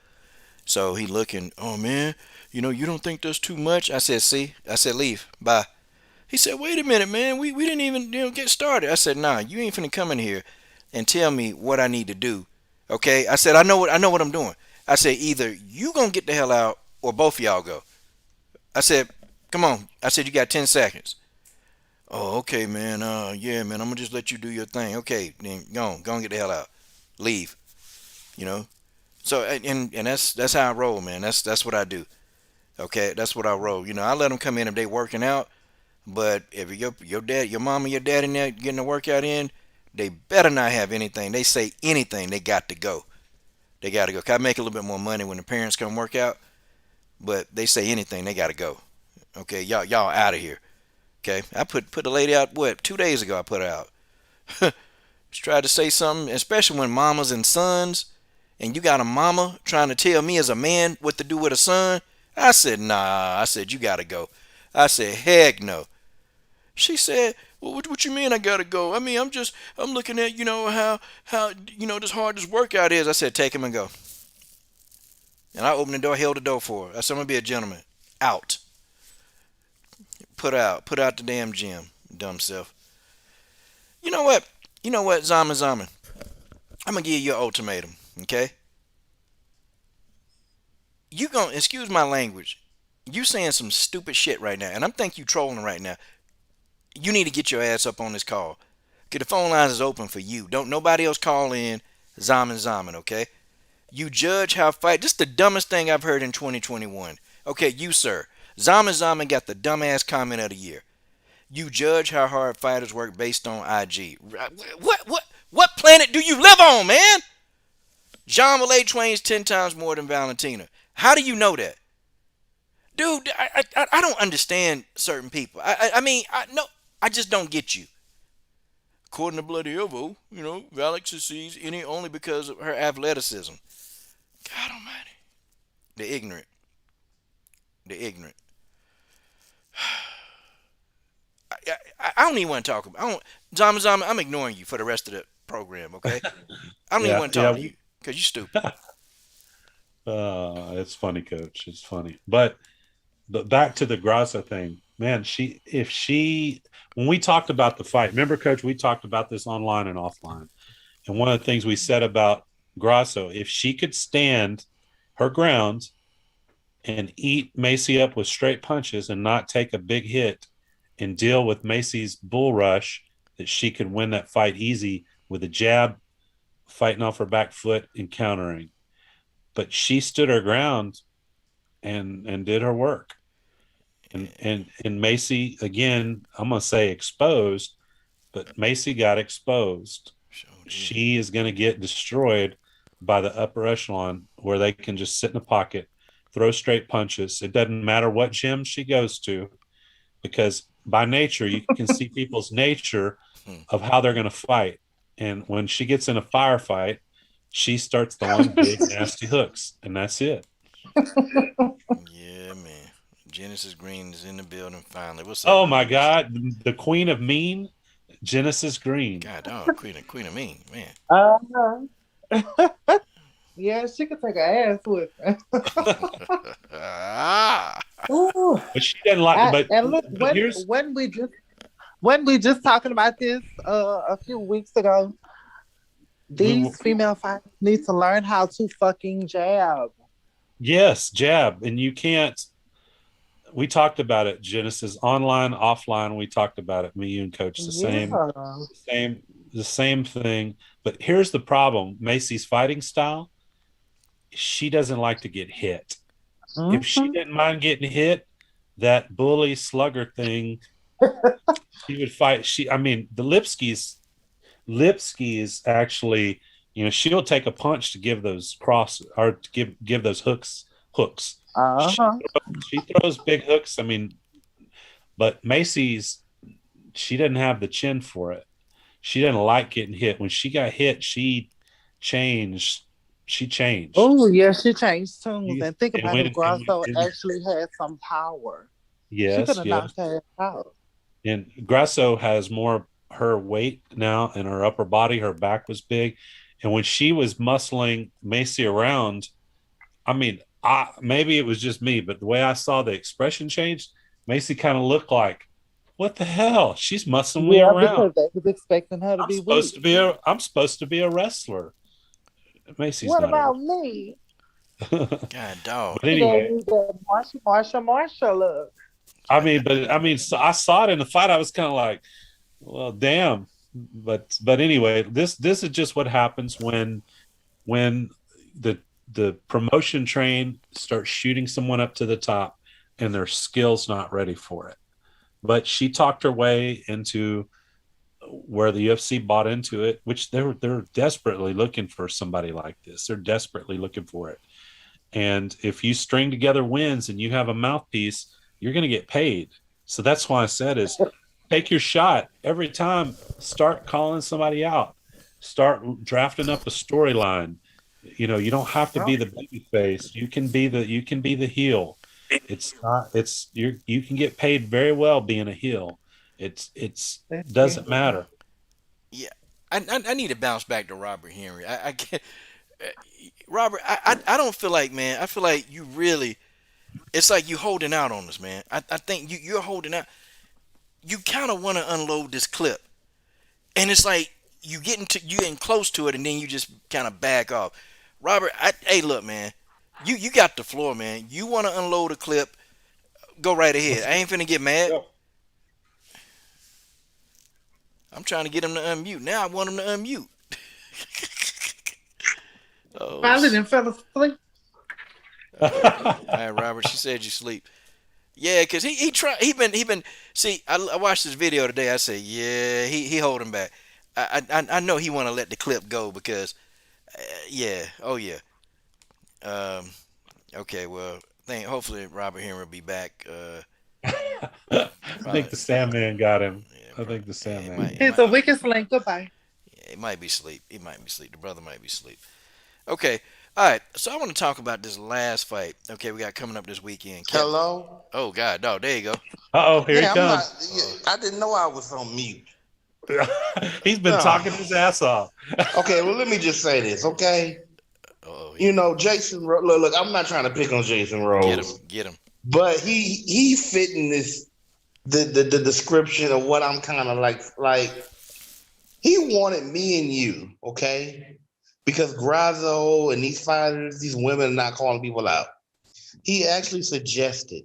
So he looking, oh man, you don't think that's too much? I said, see, I said leave, bye. He said, wait a minute, man, we didn't even get started. I said, nah, you ain't finna come in here and tell me what I need to do. Okay? I said, I know what I'm doing. I said, either you gonna get the hell out or both of y'all go. I said, come on. I said, you got 10 seconds. Oh, okay, man. Yeah, man. I'm gonna just let you do your thing. Okay, then go on, get the hell out, leave. You know. So and that's how I roll, man. That's what I do. Okay, that's what I roll. I let them come in if they working out. But if your dad, your mom, and your dad in there getting a workout in, they better not have anything. They say anything, they got to go. They got to go. 'Cause I make a little bit more money when the parents come work out. But they say anything, they got to go. Okay, y'all out of here. Okay, I put the lady out. What 2 days ago I put her out. She tried to say something, especially when mamas and sons, and you got a mama trying to tell me as a man what to do with a son. I said, nah. I said, you gotta go. I said, heck no. She said, well, what you mean I gotta go? I mean, I'm looking at, how this hard this workout is. I said, take him and go. And I opened the door, held the door for her. I said, I'm gonna be a gentleman. Out. Put out the damn gym, dumb self. You know what? You know what, Zaman. I'm gonna give you an ultimatum, okay? You gonna excuse my language. You saying some stupid shit right now, and I'm think you trolling right now. You need to get your ass up on this call. Okay, the phone lines is open for you. Don't nobody else call in. Zaman, okay? You judge how fight. This is the dumbest thing I've heard in 2021. Okay, you sir. Zaman got the dumbass comment of the year. You judge how hard fighters work based on IG. What planet do you live on, man? Jean Malay trains 10 times more than Valentina. How do you know that? Dude, I don't understand certain people. I mean, no, I just don't get you. According to Bloody Evo, Valak succeeds only because of her athleticism. God almighty. The ignorant. The ignorant. I don't even want to talk about. Zama, I'm ignoring you for the rest of the program. Okay, I don't even Yeah, want to yeah. talk to you because you're stupid. It's funny, Coach. It's funny. But back to the Graza thing, man. When we talked about the fight, remember, Coach, we talked about this online and offline. And one of the things we said about Grasso, if she could stand her ground and eat Macy up with straight punches and not take a big hit and deal with Macy's bull rush, that she could win that fight easy with a jab, fighting off her back foot and countering. But she stood her ground and did her work. And Macy, again, I'm gonna say exposed, but Macy got exposed. So, She is going to get destroyed by the upper echelon where they can just sit in the pocket, throw straight punches. It doesn't matter what gym she goes to, because by nature, you can see people's nature of how they're going to fight. And when she gets in a firefight, she starts throwing big, nasty hooks, and that's it. yeah, man. Genesis Green is in the building finally. What's up, Oh my Genesis? God, the Queen of Mean, Genesis Green. God, dog, Queen of Mean, man. Uh-huh. Yeah, she could take her ass with her. Ah, Ooh. But she doesn't like. And look, But here's when we just talking about this a few weeks ago, we, these female fighters need to learn how to fucking jab. yes, jab, and you can't. We talked about it, Genesis, online, offline. We talked about it. Me, you, and Coach, Yeah. same, the same thing. But here's the problem: Macy's fighting style. She doesn't like to get hit. If she Mm-hmm. didn't mind getting hit, that bully slugger thing, she would fight. I mean, the Lipsky is actually, she'll take a punch to give those cross or to give those hooks. She, Uh-huh. she throws big hooks. I mean, but Macy's, she didn't have the chin for it. She didn't like getting hit. When she got hit, changed. She changed. Oh, yeah, she changed tunes. And think And about if when, Grosso and actually had some power. She could yes, have yes. knocked her ass out. And Grasso has more her weight now in her upper body. Her back was big. And when she was muscling Macy around, I mean, maybe it was just me, but the way I saw the expression change, Macy kind of looked like, what the hell? She's muscling me Yeah, around. because they was expecting her to be weak. I'm supposed to be a wrestler. Macy's What not a about me? wrestler. God, dog. But She gave anyway, me that Marsha look. So I saw it in the fight. I was kind of like, well, damn. But anyway, this is just what happens when the promotion train starts shooting someone up to the top and their skills not ready for it. But she talked her way into where the UFC bought into it, which they're desperately looking for somebody like this. They're desperately looking for it. And if you string together wins and you have a mouthpiece, you're going to get paid. So that's why I said is take your shot every time. Start calling somebody out. Start drafting up a storyline. You don't have to be the baby face. You can be the heel. It's not. You can get paid very well being a heel. It's That's true. doesn't matter. Yeah, I need to bounce back to Robert Henry. I can't. Robert, I don't feel like, man. I feel like you really. It's like you holding out on us, man. I think you're holding out. You kind of want to unload this clip, and it's like you getting close to it, and then you just kind of back off. Robert, hey, look, man. You got the floor, man. You want to unload a clip? Go right ahead. I ain't finna get mad. Yep. I'm trying to get him to unmute. Now I want him to unmute. Oh, Finally, then fell asleep. all right, Robert. She said you sleep. Yeah, cause he been. See, I watched this video today. I said, yeah, he holding back. I know he want to let the clip go because, yeah, oh yeah. Um, okay, well, hopefully Robert Henry will be back. I think the Sandman got him. Yeah, I think the yeah, Sandman. He's a wicked slink. Goodbye. yeah, it might be sleep. He might be sleep. The brother might be sleep. Okay, all right. So I want to talk about this last fight. Okay, we got coming up this weekend. Hello? Oh God, no, there you go. Oh, here Yeah, he I'm not. comes. Yeah, I didn't know I was on mute. He's been No. talking his ass off. Okay, well, let me just say this, okay? Oh, Jason. Look, I'm not trying to pick on Jason Rose, get him. but he fit in this the description of what I'm kind of like. Like he wanted me and you, okay? Because Grazo and these fighters, these women are not calling people out. He actually suggested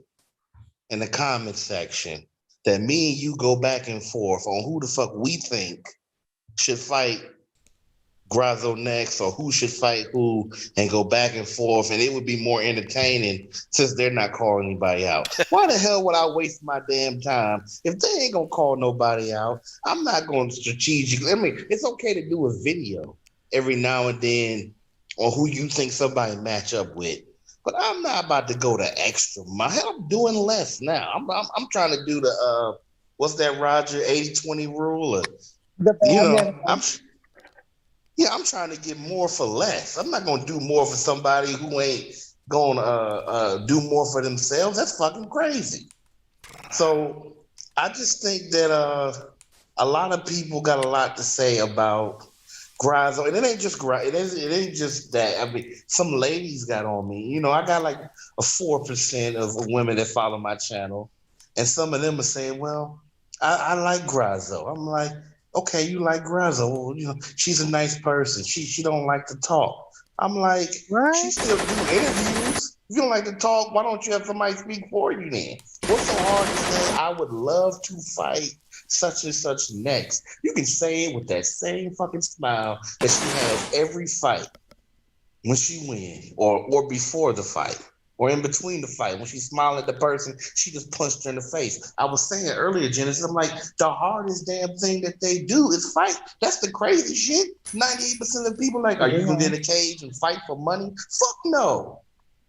in the comment section that me and you go back and forth on who the fuck we think should fight Grazo next or who should fight who and go back and forth, and it would be more entertaining since they're not calling anybody out. Why the hell would I waste my damn time if they ain't gonna call nobody out? I'm not going to strategically. I mean, it's okay to do a video every now and then on who you think somebody match up with, but I'm not about to go the extra mile. Hell, I'm doing less now. I'm trying to do the what's that Roger 80-20 rule? I'm trying to get more for less. I'm not gonna do more for somebody who ain't gonna do more for themselves. That's fucking crazy. So I just think that a lot of people got a lot to say about Grazo, and it ain't just it ain't just that. I mean, some ladies got on me. I got like a 4% of women that follow my channel, and some of them are saying, "Well, I like Grazo." I'm like, okay, you like Grazo. Well, she's a nice person. She don't like to talk. I'm like, What? she still do interviews. If you don't like to talk, why don't you have somebody speak for you then? What's so hard to say, I would love to fight such and such next? You can say it with that same fucking smile that she has every fight when she wins or before the fight. Or in between the fight, when she's smiling at the person, she just punched her in the face. I was saying earlier, Genesis, I'm like, the hardest damn thing that they do is fight. That's the crazy shit. 98% of people like, are you gonna get in a cage and fight for money? Fuck no.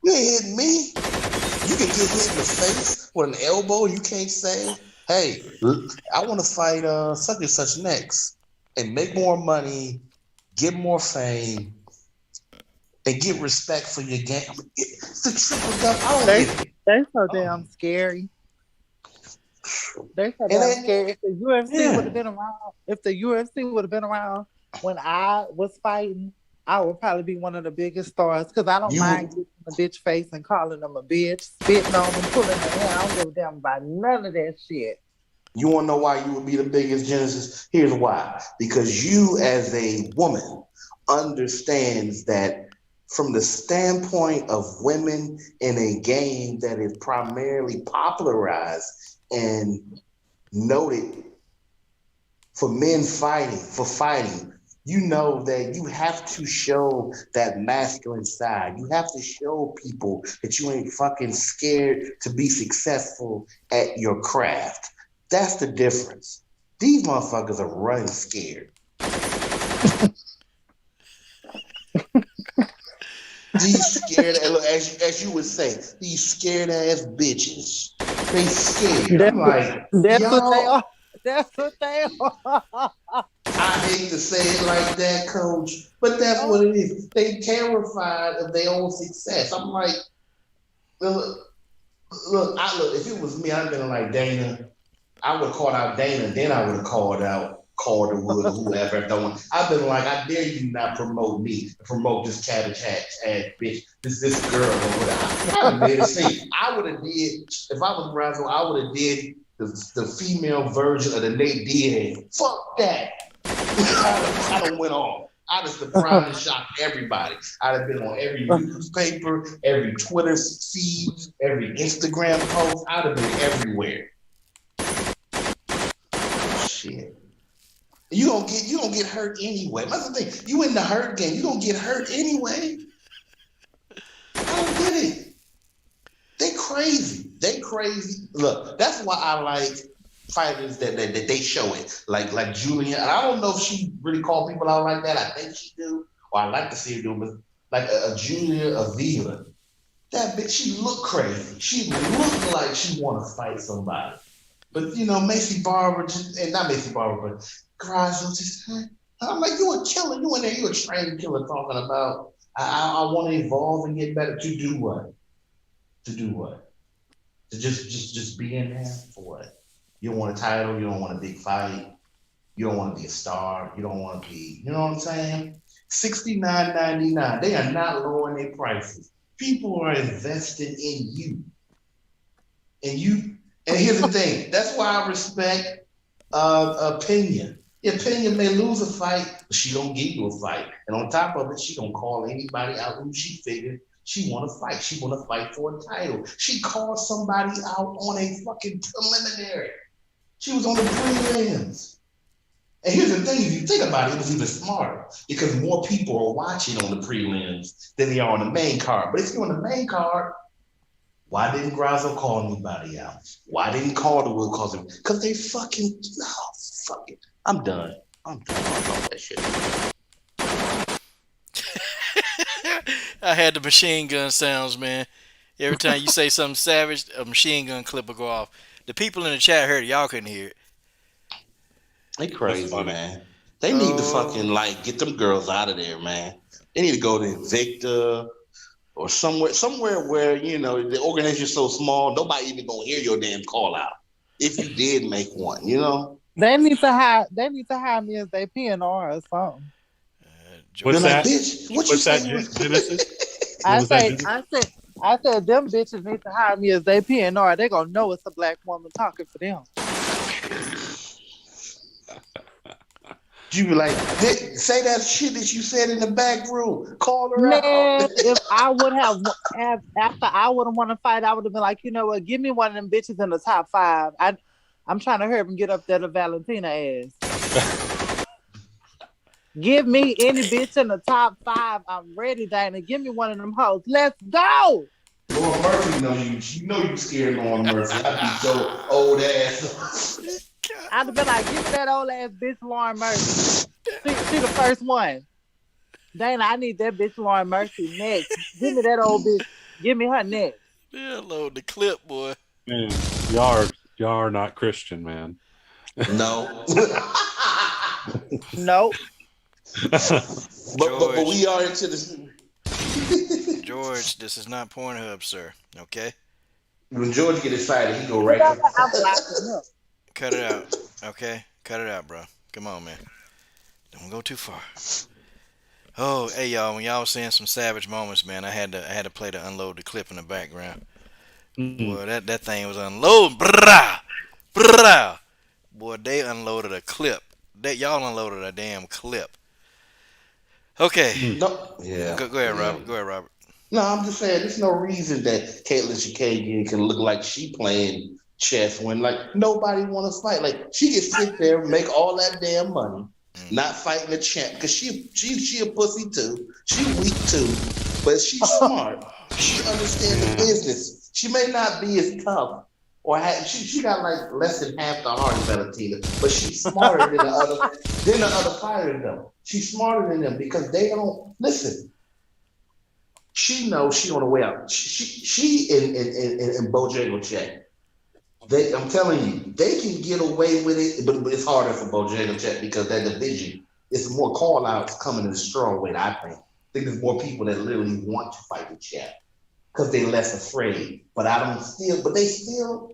You ain't hitting me. You can get hit in the face with an elbow. You can't say, hey, I want to fight such and such next and make more money, get more fame, and get respect for your game. It's the triple double. I don't get it. They so damn scary. They so damn scary. If the UFC would have been around, when I was fighting, I would probably be one of the biggest stars because I don't mind getting a bitch face and calling them a bitch, spitting on them, pulling their hair. I don't give a damn about none of that shit. You want to know why you would be the biggest, Genesis? Here's why. Because you, as a woman, understands that from the standpoint of women in a game that is primarily popularized and noted for men fighting, for fighting, you know that you have to show that masculine side. You have to show people that you ain't fucking scared to be successful at your craft. That's the difference. These motherfuckers are running scared. These scared, as you would say, these scared ass bitches. They scared. I'm That's what, like, that's what they y'all, are. That's what they are. I hate to say it like that, coach, but that's what it is. They terrified of their own success. I'm like, look, look, if it was me, I'd been like Dana. I would have called out Dana, then I would have called out Calderwood or whoever. I've been like, I dare you not promote me, promote this cabbage ass bitch, this girl or whatever. I would have made a scene. I would have did if I was Razzle, I would have did the female version of the Nate Diaz. Fuck that. I done went on. I just surprised and shocked everybody. I'd have been on every newspaper, every Twitter feed, every Instagram post. I'd have been everywhere. Shit. You don't get hurt anyway. That's the thing. You in the hurt game. You don't get hurt anyway. I don't get it. They crazy. They crazy. Look, that's why I like fighters that they show it. Like Julianna. And I don't know if she really call people out like that. I think she do. Or I like to see her do, but like a Julia Avila. That bitch, she look crazy. She look like she wanna fight somebody. But you know, Macy Barber, and not Macy Barber, but Grasso just, I'm like, you a killer. You in there, you a trained killer talking about, I want to evolve and get better. To do what? To do what? To just be in there for what? You don't want a title. You don't want a big fight. You don't want to be a star. You don't want to be, you know what I'm saying? $69.99. They are not lowering their prices. People are investing in you. And you, and here's the thing. That's why I respect Pena. Yeah, Pena may lose a fight, but she gonna give you a fight. And on top of it, she gonna call anybody out who she figured she wanna fight. She wanna fight for a title. She called somebody out on a fucking preliminary. She was on the prelims. And here's the thing, if you think about it, it was even smarter because more people are watching on the prelims than they are on the main card. But if you're on the main card, why didn't Grasso call anybody out? Why didn't Calderwood call them? Because they fucking, no, fuck it. I'm done. I'm done with all that shit. I had the machine gun sounds, man. Every time you say something savage, a machine gun clip will go off. The people in the chat heard it. Y'all couldn't hear it. They That's crazy, funny. man. They need to fucking Oh, like get them girls out of there, man. They need to go to Invicta or somewhere where you know the organization's so small, nobody even gonna hear your damn call out if you did make one. You know, They need to hire. They need to hire me as their PNR or something. they're What's George. like, that? bitch, what you What's that, say? Genesis? What I was that, say, Genesis? I said, I said, them bitches need to hire me as their PNR. They gonna know it's a black woman talking for them. You be like, say that shit that you said in the back room. Call her out. Man, if I would have after I would have won a fight, I would have been like, you know what? Give me one of them bitches in the top 5. I'm trying to hurry up and get up there to Valentina ass. Give me any bitch in the top 5. I'm ready, Dana. Give me one of them hoes. Let's go. Lauren Murphy know you. You know you scared Lauren Murphy. I be so old ass. I'd have been like, give me that old ass bitch Lauren Murphy. She the first one. Dana, I need that bitch Lauren Murphy next. Give me that old bitch. Give me her next. Yeah, load the clip, boy. Man, y'all are not Christian, man. No. Nope. but we are into this. George, this is not Pornhub, sir. Okay? When George get excited, he go You right. know what? I'm blocking him. Cut it out. Okay? Cut it out, bro. Come on, man. Don't go too far. Oh, hey y'all, when y'all was saying some savage moments, man, I had to play the unload the clip in the background. Boy, that thing was unloading. Brah! Brah! Boy, they unloaded a clip. Y'all unloaded a damn clip. Okay. Mm. No, yeah, Go ahead, yeah. Robert. Go ahead, Robert. No, I'm just saying, there's no reason that Caitlyn Shevchenko can look like she playing chess when like nobody want to fight. Like she can sit there, make all that damn money, Mm. not fighting a champ because she a pussy too. She weak too, but she's smart. She understands the business. She may not be as tough or she got like less than half the heart of Valentina, but she's smarter than the other fighters though. She's smarter than them because they don't listen. She knows she on the way out. She and Bojangles. I'm telling you, they can get away with it, but it's harder for Bojangles because that division, it's more call outs coming in the strong weight. I think there's more people that literally want to fight the champ because they're less afraid. But they still,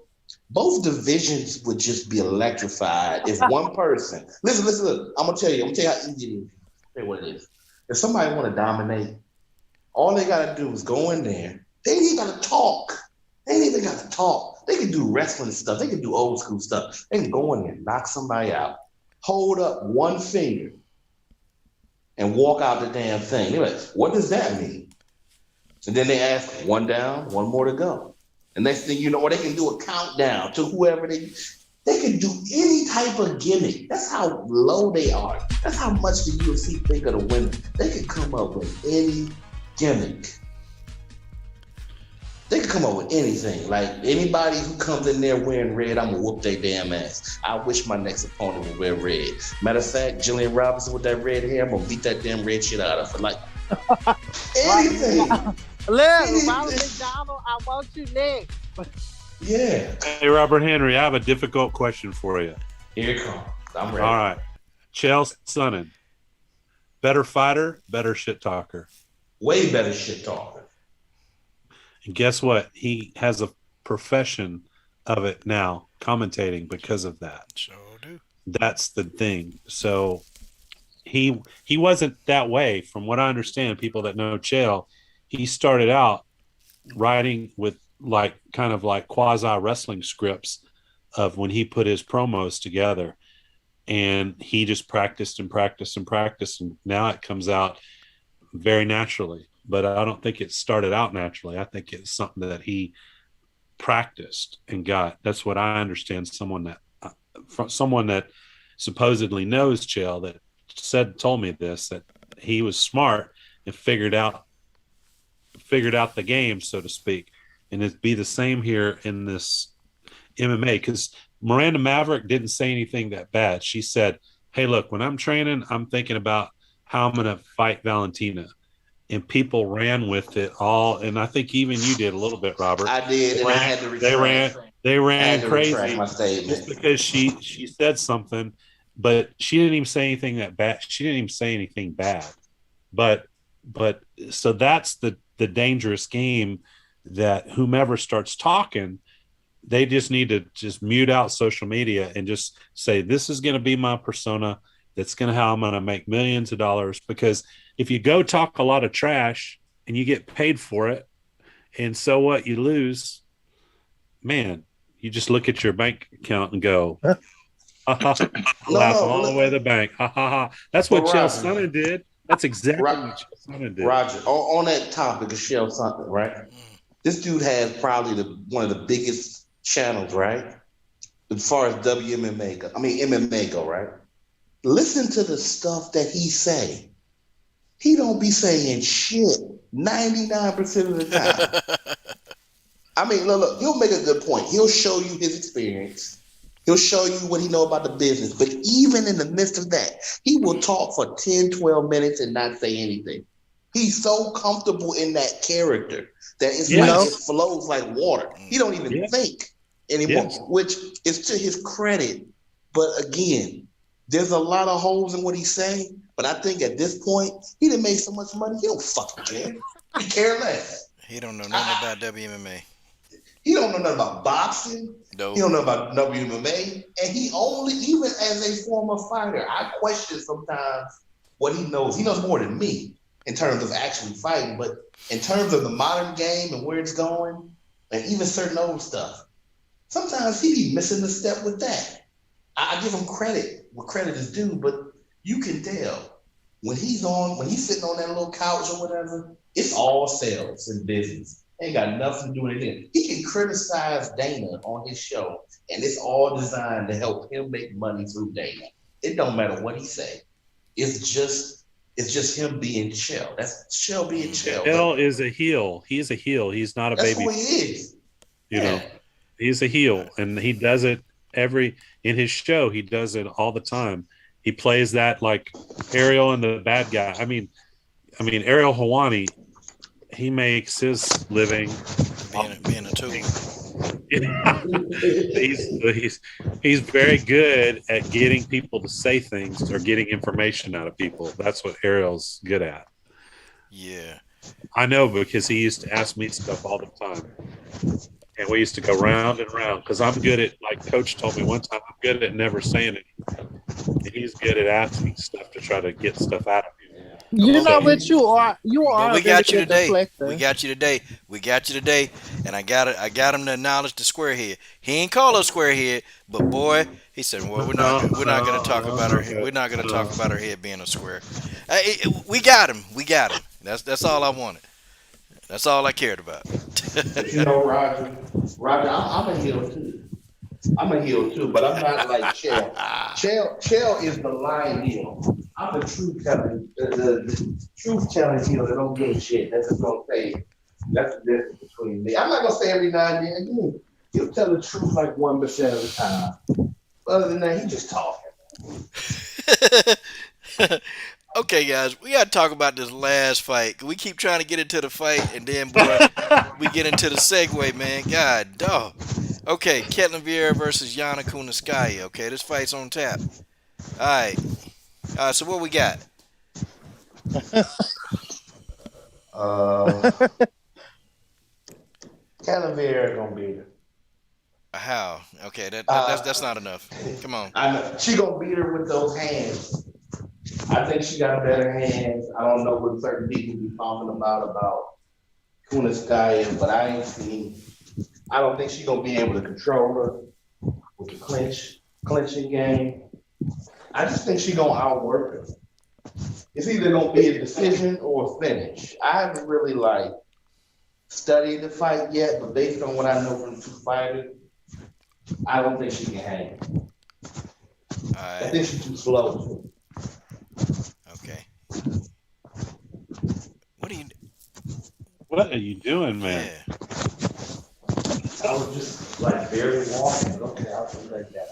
both divisions would just be electrified if one person. Listen. I'm gonna tell you how easy it is. Say what it is. If somebody want to dominate, all they gotta do is go in there. They ain't even gotta talk. They ain't even gotta talk. They can do wrestling stuff. They can do old school stuff. They can go in there, knock somebody out, hold up one finger, and walk out the damn thing. They're like, what does that mean? And then they ask, one down, one more to go. And next thing you know, or they can do a countdown to whoever they can do any type of gimmick. That's how low they are. That's how much the UFC think of the women. They can come up with any gimmick. They can come up with anything. Like anybody who comes in there wearing red, I'm gonna whoop their damn ass. I wish my next opponent would wear red. Matter of fact, Julian Robinson with that red hair, I'm gonna beat that damn red shit out of her. Like anything. Look, if I was McDonald, I want you next. Yeah. Hey, Robert Henry, I have a difficult question for you. Here it comes. I'm ready. All right. Chael Sonnen, better fighter, better shit talker. Way better shit talker. And guess what? He has a profession of it now, commentating because of that. Sure do. That's the thing. So he wasn't that way, from what I understand. People that know Chael, he started out writing with kind of like quasi wrestling scripts of when he put his promos together, and he just practiced and practiced and practiced, and now it comes out very naturally. But I don't think it started out naturally. I think it's something that he practiced and got. That's what I understand. Someone that supposedly knows Chael that told me this, that he was smart and figured out the game, so to speak. And it'd be the same here in this MMA, because Miranda Maverick didn't say anything that bad. She said, hey, look, when I'm training, I'm thinking about how I'm going to fight Valentina. And people ran with it all. And I think even you did a little bit, Robert. I did, I had to retract. They ran crazy my statement. just because she said something, but she didn't even say anything that bad. She didn't even say anything bad. But so that's the dangerous game, that whomever starts talking, they just need to just mute out social media and just say, this is going to be my persona. That's going to how I'm going to make millions of dollars. Because if you go talk a lot of trash and you get paid for it, and so what, you lose, man, you just look at your bank account and go, laugh all the way to the bank. That's what Chael Sonnen did. That's exactly what Chael Sonnen did. Roger, on that topic of Chael Sonnen, right? This dude has probably one of the biggest channels, right? As far as MMA go, right? Listen to the stuff that he say. He don't be saying shit 99% of the time. I mean, look, he'll make a good point. He'll show you his experience. He'll show you what he know about the business. But even in the midst of that, he will talk for 10, 12 minutes and not say anything. He's so comfortable in that character that it's like it flows like water. He don't even think anymore, which is to his credit. But again, there's a lot of holes in what he's saying. But I think at this point, he done made so much money, he don't fucking care. He care less. He don't know nothing about WMMA. He don't know nothing about boxing. Nope. He don't know about WMMA. And he only, even as a former fighter, I question sometimes what he knows. He knows more than me in terms of actually fighting. But in terms of the modern game and where it's going, and even certain old stuff, sometimes he be missing the step with that. I give him credit where credit is due, but you can tell when he's sitting on that little couch or whatever, it's all sales and business. Ain't got nothing to do with it. He can criticize Dana on his show, and it's all designed to help him make money through Dana. It don't matter what he say. It's just him being chill. That's chill being chill. Bill is a heel. He's a heel. He's not a That's baby. who he is. You know, he's a heel, and he does it in his show. He does it all the time. He plays that like Ariel and the bad guy. I mean, Ariel Hawani, he makes his living being a tool. he's very good at getting people to say things or getting information out of people. That's what Ariel's good at. Yeah. I know, because he used to ask me stuff all the time. And we used to go round and round, because I'm good at, like Coach told me one time, I'm good at never saying anything. And he's good at asking stuff to try to get stuff out of you. You know what you are? You are. But we got you today. Deflector. We got you today. And I got him to acknowledge the squarehead. He ain't call us squarehead, but boy, he said, "Well, we're not going to talk about her. We're not going to talk about her head being a square." We got him. That's all I wanted. That's all I cared about. You know, Roger, I'm a heel too. But I'm not like Chael. Chael is the lying heel. I'm the truth telling, the truth telling heel that don't give a shit. That's just gonna say. That's the difference between me. I'm not gonna say every now and then. Again, he'll tell the truth like 1% of the time. Other than that, he's just talking. Okay, guys, we got to talk about this last fight. We keep trying to get into the fight, and then, boy, we get into the segue, man. God, dog. Okay, Ketlen Vieira versus Yana Kuniskaya. Okay, this fight's on tap. All right. So what we got? Calaveras gonna beat her. How? Okay, that's not enough. Come on. I know. She gonna beat her with those hands. I think she got better hands. I don't know what certain people be talking about Kuniskaya, but I don't think she's gonna be able to control her with the clinching game. I just think she's gonna outwork her. It's either gonna be a decision or a finish. I haven't really studied the fight yet, but based on what I know from the two fighters, I don't think she can hang. I think she's too slow. Okay. What are you doing, man? Yeah. I was just barely walking. Okay, I'll do like that.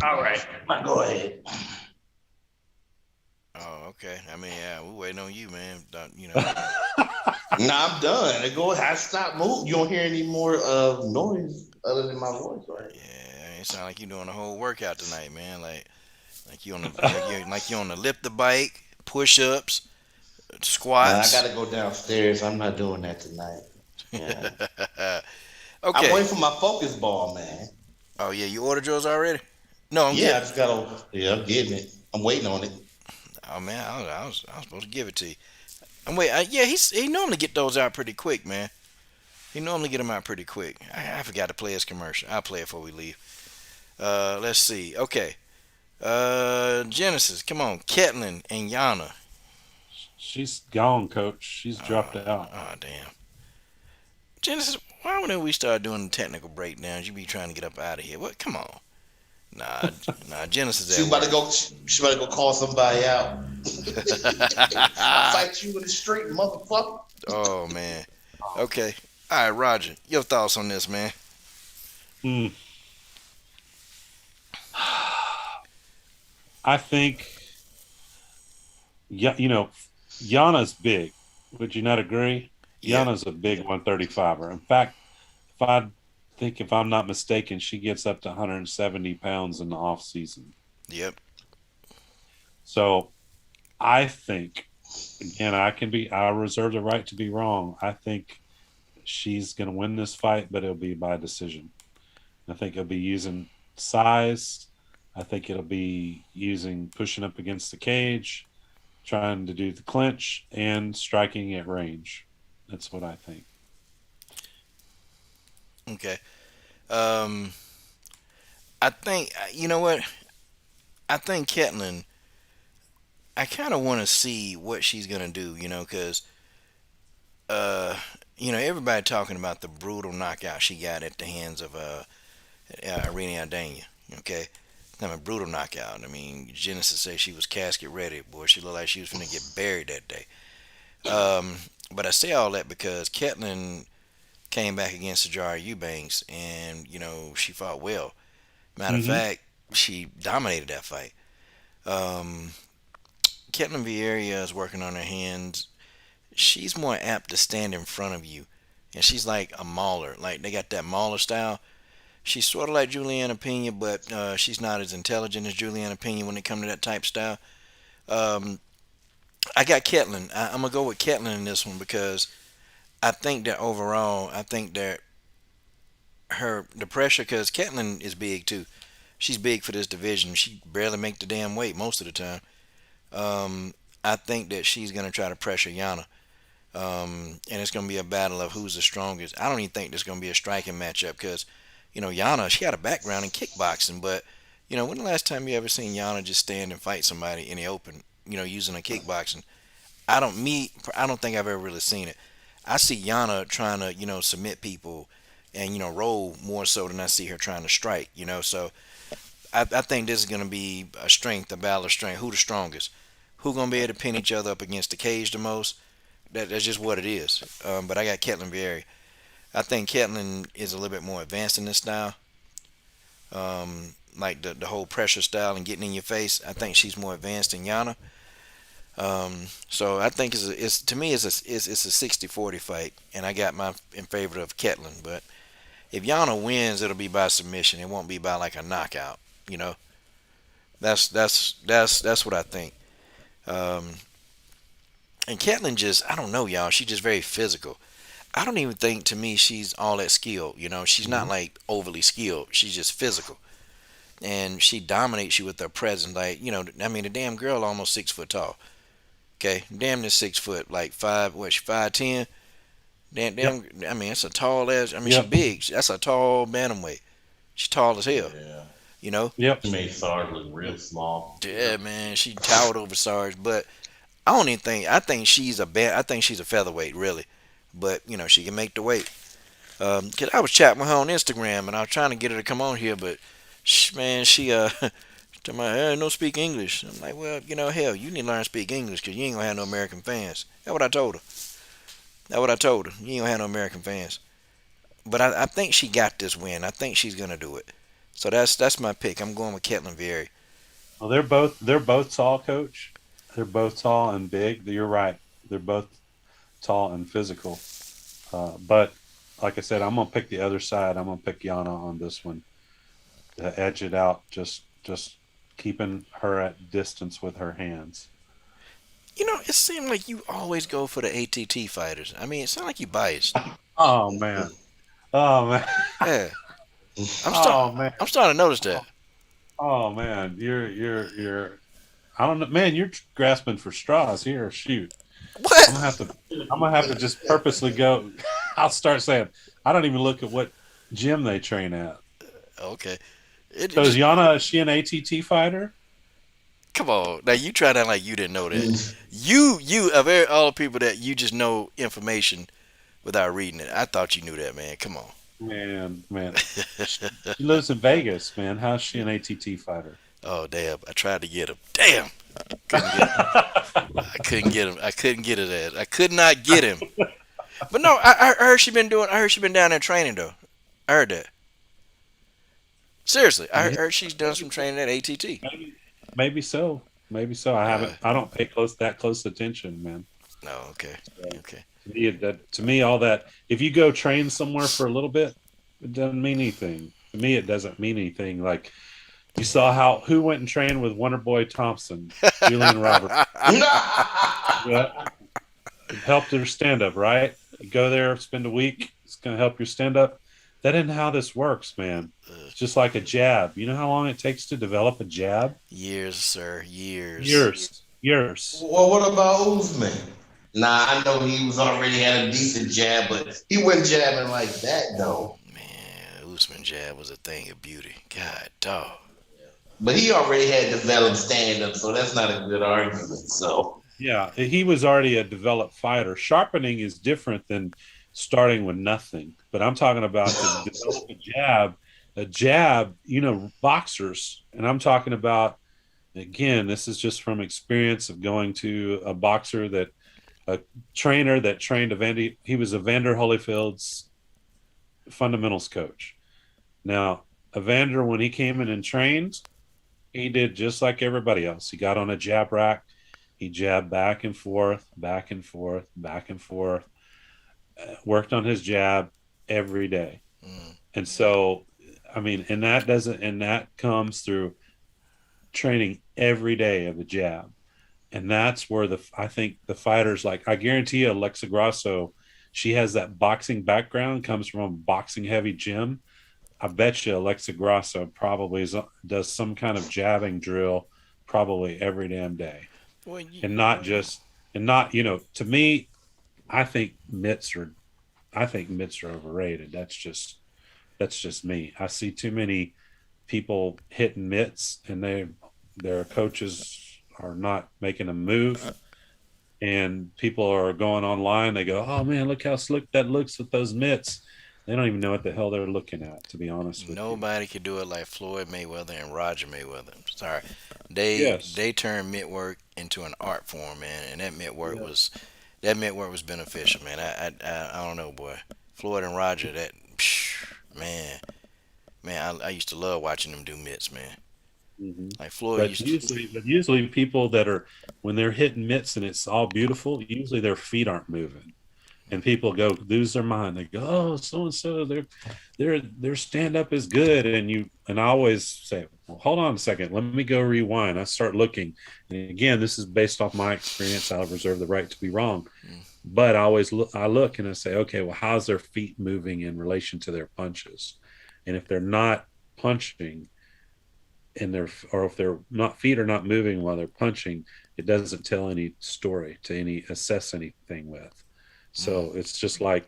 All right, go ahead. Oh, okay. I mean, yeah, we're waiting on you, man. Nah, I'm done. I stopped moving. You don't hear any more noise other than my voice, right? Yeah, it sounds like you're doing a whole workout tonight, man. Like you on the lift the bike, push-ups, squats. I gotta go downstairs. I'm not doing that tonight. Yeah. Okay. I'm waiting for my focus ball, man. Oh yeah, you ordered yours already? No, I just gotta. Yeah, I'm getting it. I'm waiting on it. Oh man, I was supposed to give it to you. I'm waiting. Yeah, he normally get those out pretty quick, man. He normally get them out pretty quick. I forgot to play his commercial. I'll play it before we leave. Let's see. Okay. Genesis, come on, Ketlen and Yana. She's gone, Coach. She's dropped out. Oh damn. Genesis, why whenever we start doing the technical breakdowns, you be trying to get up out of here? What? Come on. Nah, Genesis. She's about to go. She's about to go call somebody out. I'll fight you in the street, motherfucker. Oh man. Okay. All right, Roger. Your thoughts on this, man? I think, Yana's big. Would you not agree? Yeah. Yana's a big 135er. In fact, if I'm not mistaken, she gets up to 170 pounds in the off season. Yep. So I think, again, I reserve the right to be wrong. I think she's going to win this fight, but it'll be by decision. I think it'll be using size. I think it'll be pushing up against the cage, trying to do the clinch, and striking at range. That's what I think. Okay. I think you know what? I think Ketlen. I kind of want to see what she's gonna do. Because uh, everybody talking about the brutal knockout she got at the hands of Irene Aldana. Okay, I mean, brutal knockout. I mean, Genesis says she was casket ready. Boy, she looked like she was gonna get buried that day. Um, but I say all that because Ketlen came back against Sajara Eubanks, and she fought well. Matter of Mm-hmm. fact, she dominated that fight. Um, Ketlen Vieira is working on her hands. She's more apt to stand in front of you, and she's like a mauler. Like they got that mauler style. She's sort of like Juliana Pena, but she's not as intelligent as Juliana Pena when it comes to that type style. Um, I got Ketlen. I'm gonna go with Ketlen in this one because I think that overall, I think that the pressure because Ketlen is big too. She's big for this division. She barely make the damn weight most of the time. Um, I think that she's gonna try to pressure Yana. And it's going to be a battle of who's the strongest. I don't even think there's going to be a striking matchup because, Yana, she had a background in kickboxing, but, when the last time you ever seen Yana just stand and fight somebody in the open, using a kickboxing? I don't think I've ever really seen it. I see Yana trying to, submit people and, roll more so than I see her trying to strike, so I think this is going to be a battle of strength. Who the strongest? Who going to be able to pin each other up against the cage the most? That's just what it is. But I got Ketlen Vieira. I think Ketlen is a little bit more advanced in this style. Like the whole pressure style and getting in your face. I think she's more advanced than Yana. So I think it's to me it's a 60-40 fight, and I got my in favor of Ketlen. But if Yana wins, it'll be by submission. It won't be by like a knockout. You know, that's what I think. Um, and Katelyn just, I don't know, y'all. She's just very physical. I don't even think to me she's all that skilled. She's not Mm-hmm. like overly skilled. She's just physical, and she dominates you with her presence. Like I mean, the damn girl almost 6 foot tall. Okay, damn near 6 foot, like five. What? She 5'10". Damn, Yep. damn. I mean, that's a tall ass. I mean, she Yep. big. That's a tall bantamweight. She's tall as hell. Yeah. You know. Yep. She made Sarge look real small. Yeah, man. She towered over Sarge, but I don't even think. I think she's a I think she's a featherweight, really. But she can make the weight. Cause I was chatting with her on Instagram, and I was trying to get her to come on here, but man, she told me, hey, no speak English. I'm like, well, hell, you need to learn to speak English, cause you ain't gonna have no American fans. That's what I told her. That's what I told her. You ain't gonna have no American fans. But I think she got this win. I think she's gonna do it. So that's my pick. I'm going with Ketlen Vieira. Well, they're both tall, coach. They're both tall and big. You're right. They're both tall and physical. But like I said, I'm gonna pick the other side. I'm gonna pick Yana on this one to edge it out. Just keeping her at distance with her hands. It seemed like you always go for the ATT fighters. I mean, it sounds like you biased. Oh man. Oh man. Yeah, I'm start. Oh man. I'm starting to notice that. Oh man. You're. I don't know, man. You're grasping for straws here. Shoot. I'm gonna What? have to. I'm gonna have to just purposely go. I'll start saying I don't even look at what gym they train at. Okay. It So is just Yana? Is she an ATT fighter? come on. Now you try to act like you didn't know that. You of all the people that you just know information without reading it. I thought you knew that, man. Come on. Man. She lives in Vegas, man. How's she an ATT fighter? Oh damn! I tried to get him. Damn! Couldn't get him. I couldn't get him. I couldn't get his ass. I could not get him. But no, I heard she been doing. I heard she been down there training though. I heard that. Seriously, I Yeah, heard she's done some training at ATT. maybe so. Maybe so. I Uh, haven't. I don't pay close attention, man. no, okay, okay. To me, all that. If you go train somewhere for a little bit, it doesn't mean anything. To me, it doesn't mean anything. Like you saw who went and trained with Wonder Boy Thompson, Julian Roberts. Yeah, it helped their stand up, right? You go there, spend a week. It's going to help your stand up. That isn't how this works, man. It's just like a jab. You know how long it takes to develop a jab? Years, sir, years. Years. Well, what about Usman? Nah, I know he was already had a decent jab, but he wasn't jabbing like that though. Man, Usman jab was a thing of beauty. God dog. But he already had developed stand up, so that's not a good argument. So Yeah, he was already a developed fighter. Sharpening is different than starting with nothing. But I'm talking about to develop a jab, boxers. And I'm talking about, again, this is just from experience of going to a trainer that trained he was Evander Holyfield's fundamentals coach. Now, Evander, when he came in and trained, he did just like everybody else. He got on a jab rack. He jabbed back and forth, back and forth, back and forth, worked on his jab every day. Mm. And so, I mean, and that comes through training every day of the jab. And that's where I think the fighters, like, I guarantee you, Alexa Grasso, she has that boxing background, comes from a boxing heavy gym. I bet you Alexa Grasso probably does some kind of jabbing drill probably every damn day. Well, And not just, and not, to me, I think mitts are overrated. That's just me. I see too many people hitting mitts and their coaches are not making a move, and people are going online, they go, oh man, look how slick that looks with those mitts. They don't even know what the hell they're looking at, to be honest with you. nobody could do it like Floyd Mayweather and Roger Mayweather. Sorry, they Yes. they turned mitt work into an art form, man, and Yeah. that mitt work was beneficial, man. I don't know, boy. Floyd and Roger, that man, I used to love watching them do mitts, man. hmm Like Floyd But used to. usually people that are, when they're hitting mitts and it's all beautiful, usually their feet aren't moving, and people go lose their mind. They go, oh, so and so, their stand up is good, and I always say, well, hold on a second, let me go rewind. I start looking, and again, this is based off my experience. I'll reserve the right to be wrong, Mm. but I look and I say, okay, well, how's their feet moving in relation to their punches, and if they're not punching or if their not feet are not moving while they're punching, it doesn't tell any story to any assess anything with. Mm. So it's just like,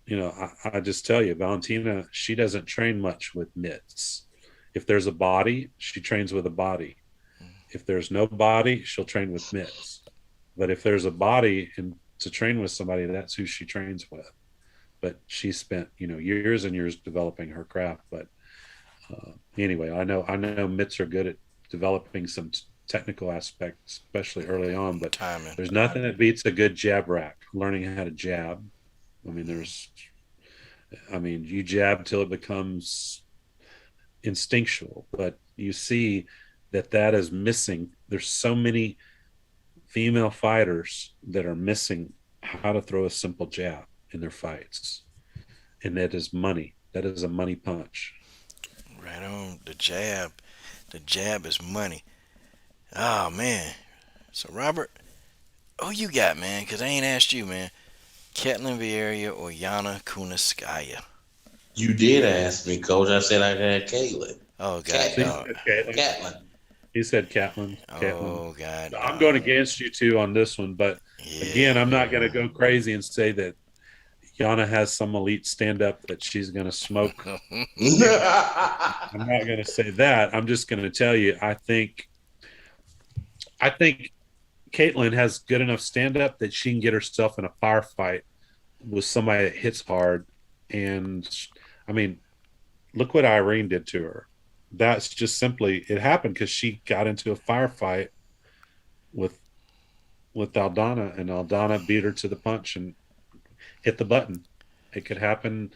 I just tell you, Valentina, she doesn't train much with mitts. If there's a body, she trains with a body. If there's no body, she'll train with mitts. But if there's a body and to train with somebody, that's who she trains with. But she spent, years and years developing her craft. But anyway, I know mitts are good at developing some technical aspects, especially early on. But Timing. there's nothing that beats a good jab rack. Learning how to jab. I mean, you jab till it becomes instinctual, but you see that is missing. There's so many female fighters that are missing how to throw a simple jab in their fights, and that is money. That is a money punch. Right on. The jab is money. Oh man. So Robert, who you got, man? Cause I ain't asked you, man. Ketlen Vieira or Yana Kuniskaya? you did ask me, Coach. I said I got Katelyn. Oh god See, Catlin. dog. Catlin. he said Katelyn. Katelyn. Oh god I'm going dog. Yeah. against you two on this one, but again, I'm not going to go crazy and say that Yana has some elite stand up that she's going to smoke. I'm not going to say that. I'm just going to tell you, I think Katelyn has good enough stand up that she can get herself in a firefight with somebody that hits hard. And I mean, look what Irene did to her. That's just simply, it happened because she got into a firefight with Aldana, and Aldana beat her to the punch and hit the button. It could happen.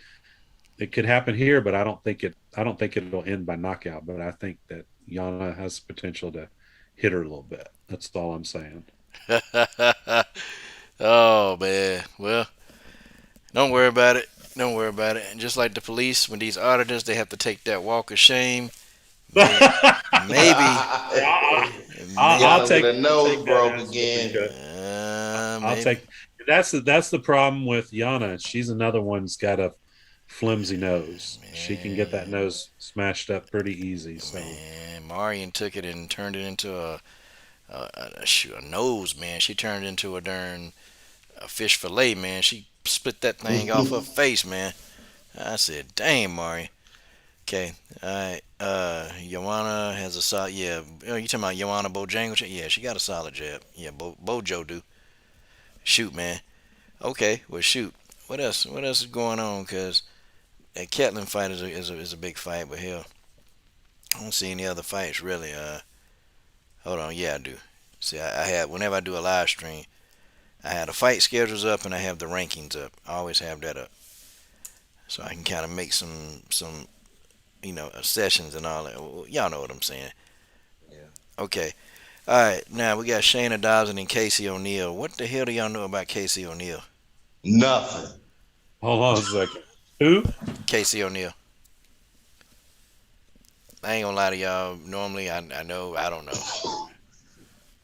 It could happen here, but I don't think it. I don't think it'll end by knockout. But I think that Yana has potential to hit her a little bit. That's all I'm saying. Oh man. Well, don't worry about it. Don't worry about it. And just like the police, when these auditors, they have to take that walk of shame. May, maybe, I'll Yana with take a nose that broke answer again. because I'll maybe. take. That's the problem with Yana. She's another one's got a flimsy nose. She can get that Man, nose smashed up pretty easy. So man, Marion took it and turned it into a nose, man. She turned it into a darn a fish fillet, man. She split that thing off her face, man. I said, damn, Mari. Okay. All right. Joanna has a solid. Yeah. You talking about Joanna Bojangles? Yeah, she got a solid jab. Yeah, Bojo do. Shoot, man. Okay. Well, shoot. What else? What else is going on? Cause that Ketlen fight is a big fight, but hell, I don't see any other fights really. Hold on. Yeah, I do. See, I had whenever I do a live stream, I have the fight schedules up and I have the rankings up. I always have that up, so I can kind of make some sessions and all that. Well, y'all know what I'm saying. Yeah. Okay. All right. Now we got Shayna Dobson and Casey O'Neill. What the hell do y'all know about Casey O'Neill? Nothing. Hold on a second. Who? Casey O'Neill. I ain't gonna lie to y'all. Normally, I know. I don't know.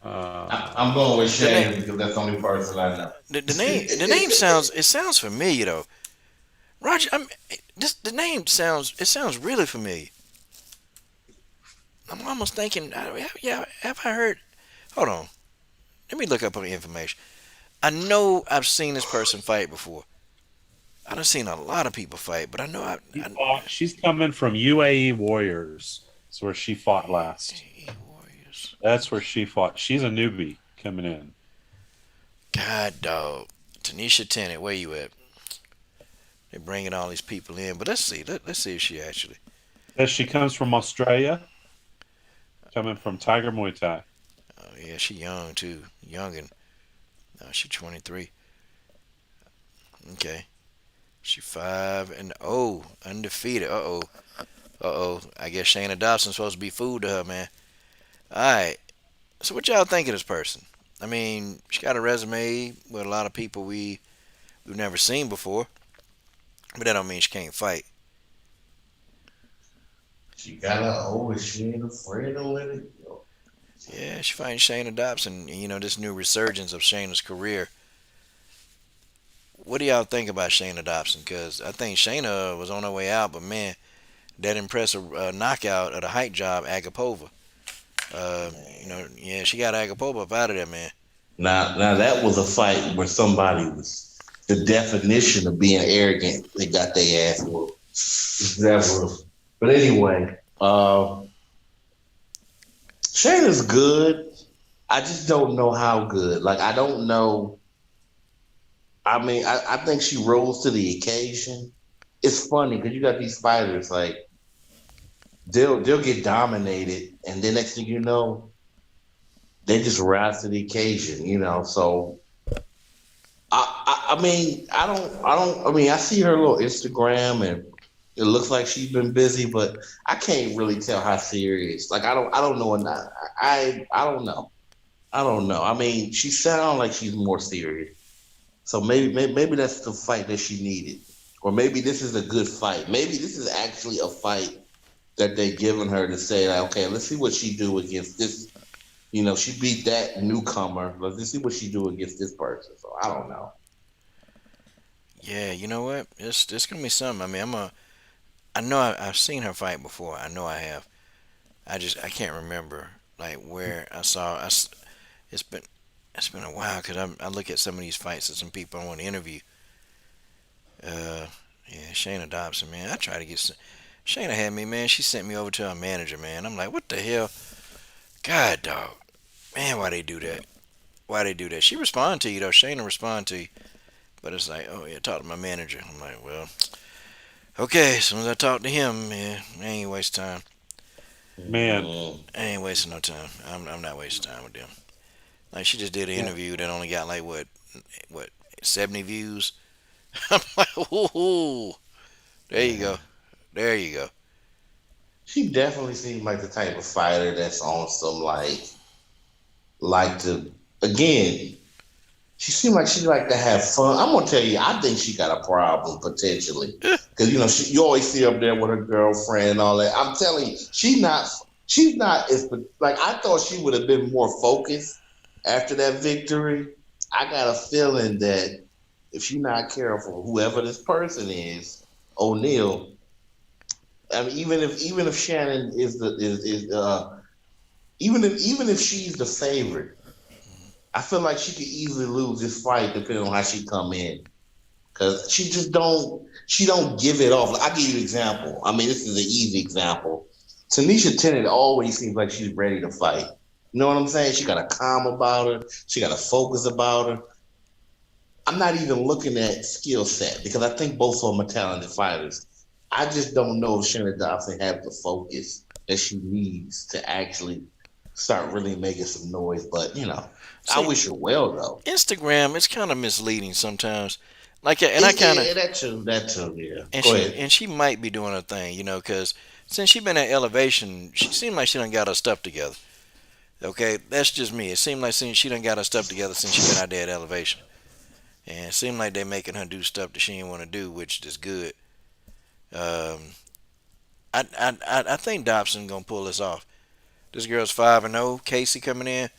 I'm going with The name, Shane because that's the only person I know. the name sounds familiar though. Roger, the name sounds really familiar. I'm almost thinking, yeah, have I heard? Hold on, let me look up her information. I know I've seen this person fight before. I done seen a lot of people fight, but I know She's coming from UAE Warriors. That's where she fought last. Warriors. That's where she fought. She's a newbie coming in. God dog, Tanisha Tennant, where you at? They're bringing all these people in, but let's see. Let's see if she actually. Says she comes from Australia, coming from Tiger Muay Thai. Oh yeah, she young too, young and she 23. Okay, she 5-0, undefeated. I guess Shayna Dobson's supposed to be food to her, man. All right. So what y'all think of this person? I mean, she got a resume with a lot of people we've never seen before, but that don't mean she can't fight. She got her over. She ain't afraid to let it go. Yeah, she fighting Shayna Dobson. And, this new resurgence of Shayna's career. What do y'all think about Shayna Dobson? Because I think Shayna was on her way out, but man, that impressive knockout of the height job, Agapova. Yeah, she got Agapova up out of there, man. Now that was a fight where somebody was the definition of being arrogant. They got their ass whooped. That was. But anyway, Shayna's good. I just don't know how good. Like I don't know. I mean, I think she rose to the occasion. It's funny because you got these fighters like they'll get dominated, and then next thing you know, they just rise to the occasion. So I mean, I mean, I see her little Instagram, and it looks like she's been busy, but I can't really tell how serious. Like I don't know, and I don't know. I don't know. I mean, she sounds like she's more serious. So maybe that's the fight that she needed, or maybe this is a good fight. Maybe this is actually a fight that they given her to say, like, okay, let's see what she do against this. She beat that newcomer. Let's see what she do against this person. So I don't know. Yeah, you know what? It's gonna be something. I mean, I know I've seen her fight before. I know I have. I can't remember like where I saw. It's been it's been a while because I look at some of these fights of some people I want to interview. Uh, yeah, Shayna Dobson, man. I try to get Shayna had me, man. She sent me over to her manager, man. I'm like, what the hell? God, dog, man, why they do that? Why they do that? She respond to you though. Shayna respond to you, but it's like, oh yeah, talk to my manager. I'm like, well, okay. As soon as I talk to him, yeah, I ain't waste time. Man, I ain't wasting no time. I'm not wasting time with them. Like she just did an yeah. interview that only got like what 70 views. I'm like, ooh, there you go, there you go. She definitely seems like the type of fighter that's on some like to again. She seemed like she like to have fun. I'm gonna tell you, I think she got a problem potentially because you always see her up there with her girlfriend and all that. I'm telling you, she's not as like I thought she would have been more focused after that victory. I got a feeling that if she's not careful, whoever this person is, O'Neal. I mean, even if Shannon even if she's the favorite, I feel like she could easily lose this fight depending on how she come in. because she don't give it off. Like, I'll give you an example. I mean, this is an easy example. Tanisha Tennant always seems like she's ready to fight. You know what I'm saying? She got a calm about her. She got a focus about her. I'm not even looking at skill set because I think both of them are talented fighters. I just don't know if Shannon Dobson has the focus that she needs to actually start really making some noise. But I See, wish her well though. Instagram, it's kind of misleading sometimes. Like, and I kind of, Yeah, that too. Yeah. and Go she ahead. and she might be doing her thing, because since she been at Elevation, she seemed like she done got her stuff together. Okay, that's just me. It seemed like since she done got her stuff together since she been out there at Elevation, and it seemed like they making her do stuff that she didn't want to do, which is good. Um, I think Dobson gonna pull this off. This girl's 5-0. Casey coming in,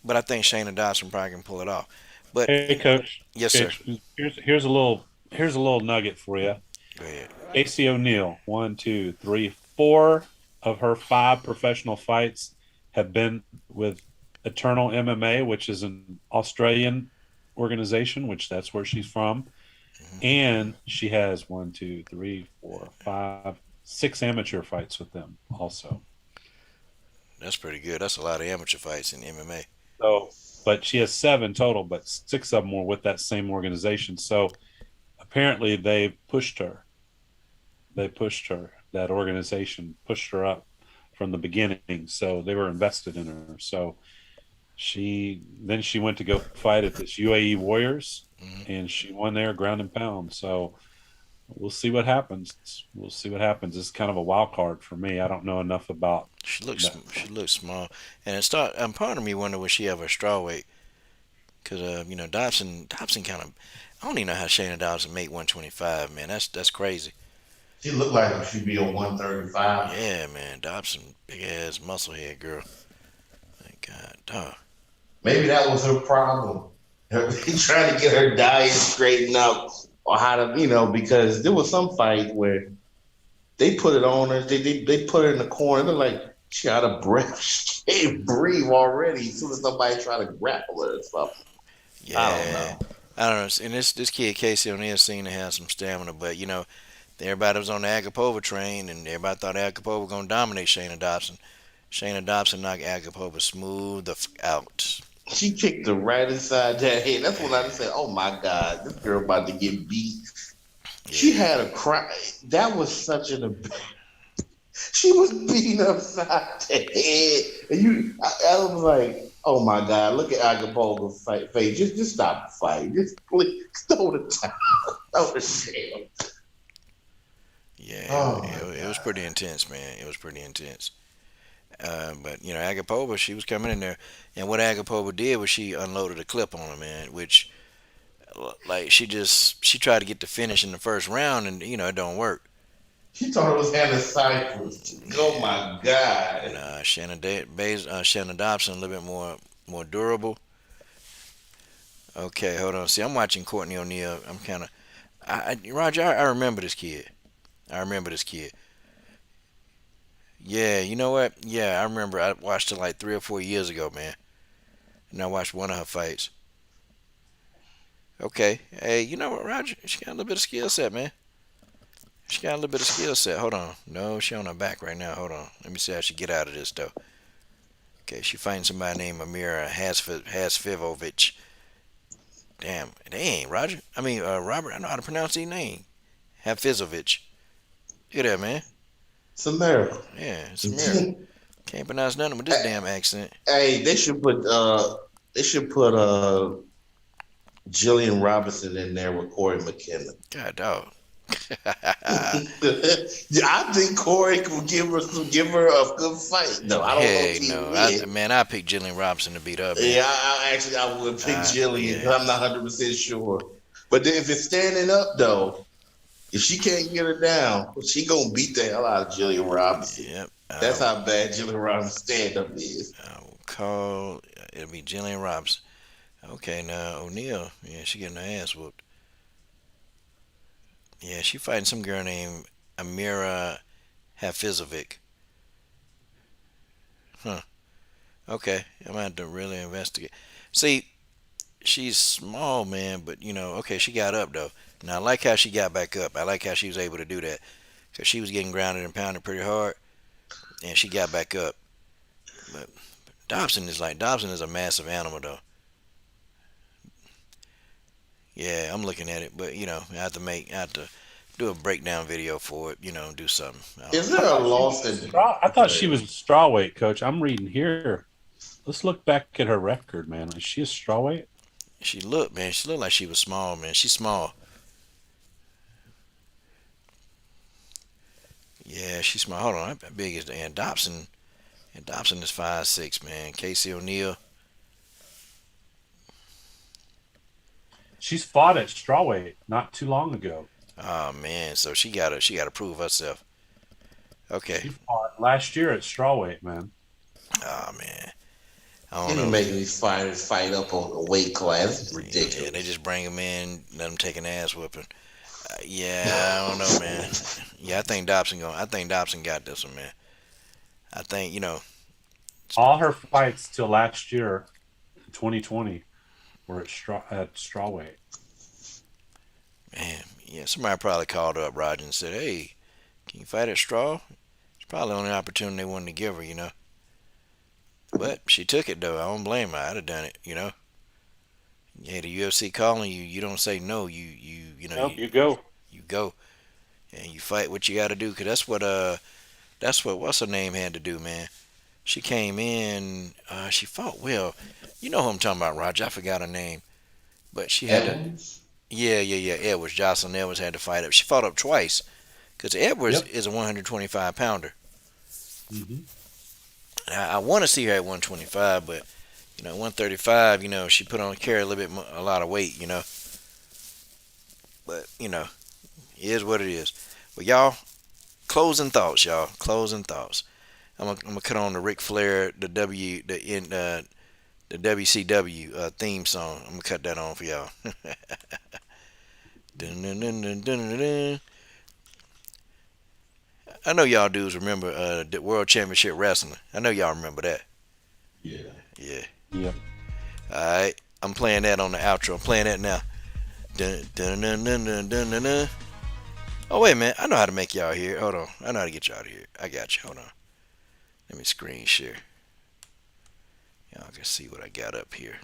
but I think Shayna Dobson probably can pull it off. But Hey, coach. yes, sir. Coach, here's a little nugget for you. Go ahead. Casey O'Neill, one, two, three, four of her five professional fights have been with Eternal MMA, which is an Australian organization, which that's where she's from. Hmm. And she has one, two, three, four, five, six amateur fights with them also. That's pretty good. That's a lot of amateur fights in MMA. So, but she has seven total, but six of them were with that same organization. So apparently they pushed her. That organization pushed her up from the beginning. So they were invested in her. So she went to go fight at this UAE Warriors, Hmm. and she won there ground and pound. So we'll see what happens. We'll see what happens. It's kind of a wild card for me. I don't know enough about that. She looks small, and it start. Part of me wonder will she have a straw weight because Dobson kind of. I don't even know how Shayna Dobson make 125. Man, that's crazy. She looked like she'd be a 135. Yeah, man, Dobson big ass muscle head girl. Thank God, dog. Maybe that was her problem. Trying to get her diet straightened out or how to, because there was some fight where they put it on her. They put her in the corner. They're like, she out of breath. She can't breathe already as soon as somebody try to grapple her or something. I don't Yeah, know. I don't know. And this kid Casey O'Neill seemed to have some stamina, but everybody was on the Agapova train, and everybody thought Agapova was gonna dominate Shayna Dobson. Shayna Dobson knocked Agapova smooth out. She kicked her right inside that head. That's when I said, oh my God, this girl about to get beat. She Yeah, had a cry. That was such an. She was beating upside the head. And I was like, oh my God, look at Agapova's face. Just stop the fight. Just please throw the towel. Throw the shell. yeah, Oh my it was God. pretty intense, man. It was pretty intense. But Agapova, she was coming in there, and what Agapova did was she unloaded a clip on her, man. Which, like, she tried to get the finish in the first round, and it don't work. She thought it was Hannah Cyphers. Oh Yeah, my God. nah, Shannon Dobson a little bit more durable. Okay, hold on. See, I'm watching Courtney O'Neal. I'm kind of, Roger. I remember this kid. I remember this kid. Yeah, you know what? Yeah, I remember. I watched her like 3 or 4 years ago, man. And I watched one of her fights. Okay. Hey, you know what, Roger? She got a little bit of skill set, man. She got a little bit of skill set. Hold on. No, she on her back right now. Hold on. Let me see how she get out of this though. Okay, she fighting somebody named Amira Hasfivovic. Damn, they ain't Roger. I mean, Robert. I know how to pronounce his name. Hafizovic. Look at that, man. It's a miracle. Yeah, it's a miracle. Can't pronounce nothing with this damn accent. Hey, they should put Jillian Robinson in there with Corey McKinnon. God dog. I think Corey will give her a good fight. No, I don't know if Hey, he'll no, win. I picked Jillian Robinson to beat up, man. Yeah, I would pick Jillian, Yeah, but I'm not 100% sure. But then if it's standing up though, if she can't get her down, she gonna beat the hell out of Jillian Robinson. yep. That's how bad Jillian Robinson's stand up is. I will call. It'll be Jillian Robinson. Okay, now O'Neal. Yeah, she getting her ass whooped. Yeah, she fighting some girl named Amira Hafizovic. Huh. Okay, I'm gonna have to really investigate. See, she's small, man, but okay, she got up though. Now I like how she got back up. I like how she was able to do that because she was getting grounded and pounded pretty hard, and she got back up. But Dobson is a massive animal though. Yeah, I'm looking at it, but I have to do a breakdown video for it. Do something. Is there a loss in? I thought she was straw weight, coach. I'm reading here. Let's look back at her record, man. Is she a straw weight? She looked, man. She looked like she was small, man. She's small. Yeah, she's small. Hold on, how big is that? And Dobson is 5'6", man. Casey O'Neill. She's fought at strawweight not too long ago. Oh man, so she gotta prove herself. Okay. She fought last year at strawweight, man. Oh man, I You don't know. ain't making these fighters fight up on the weight class. It's ridiculous. Yeah, they just bring them in, let them take an ass whooping. Yeah, I don't know, man. Yeah, I think Dobson got this one, man. I think All her fights till last year, 2020, were at strawweight. man. Yeah, somebody probably called her up, Roger, and said, "Hey, can you fight at straw?" It's probably the only opportunity they wanted to give her, But she took it though. I don't blame her. I'd have done it, Yeah, the UFC calling you, you don't say no. Nope, you go. You go, and you fight what you got to do. Cause that's what what's her name had to do, man. She came in, she fought well. You know who I'm talking about, Roger. I forgot her name, but she had to. Evans? Yeah. Edwards, Jocelyn Edwards had to fight up. She fought up twice, cause Edwards is a 125 pounder. Mm-hmm. I want to see her at 125, but 135. She put on carry a lot of weight. But it is what it is. Well, y'all, closing thoughts, y'all. Closing thoughts. I'm gonna cut on the Ric Flair, the WCW theme song. I'm gonna cut that on for y'all. Dun, dun, dun, dun, dun, dun, dun. I know y'all dudes remember the World Championship Wrestling. I know y'all remember that. Yeah. Yeah. Yep. All right. I'm playing that on the outro. I'm playing that now. Dun, dun, dun, dun, dun, dun, dun, dun. Oh, wait, man. I know how to make y'all here. Hold on. I know how to get y'all here. I got you. Hold on. Let me screen share. Y'all can see what I got up here.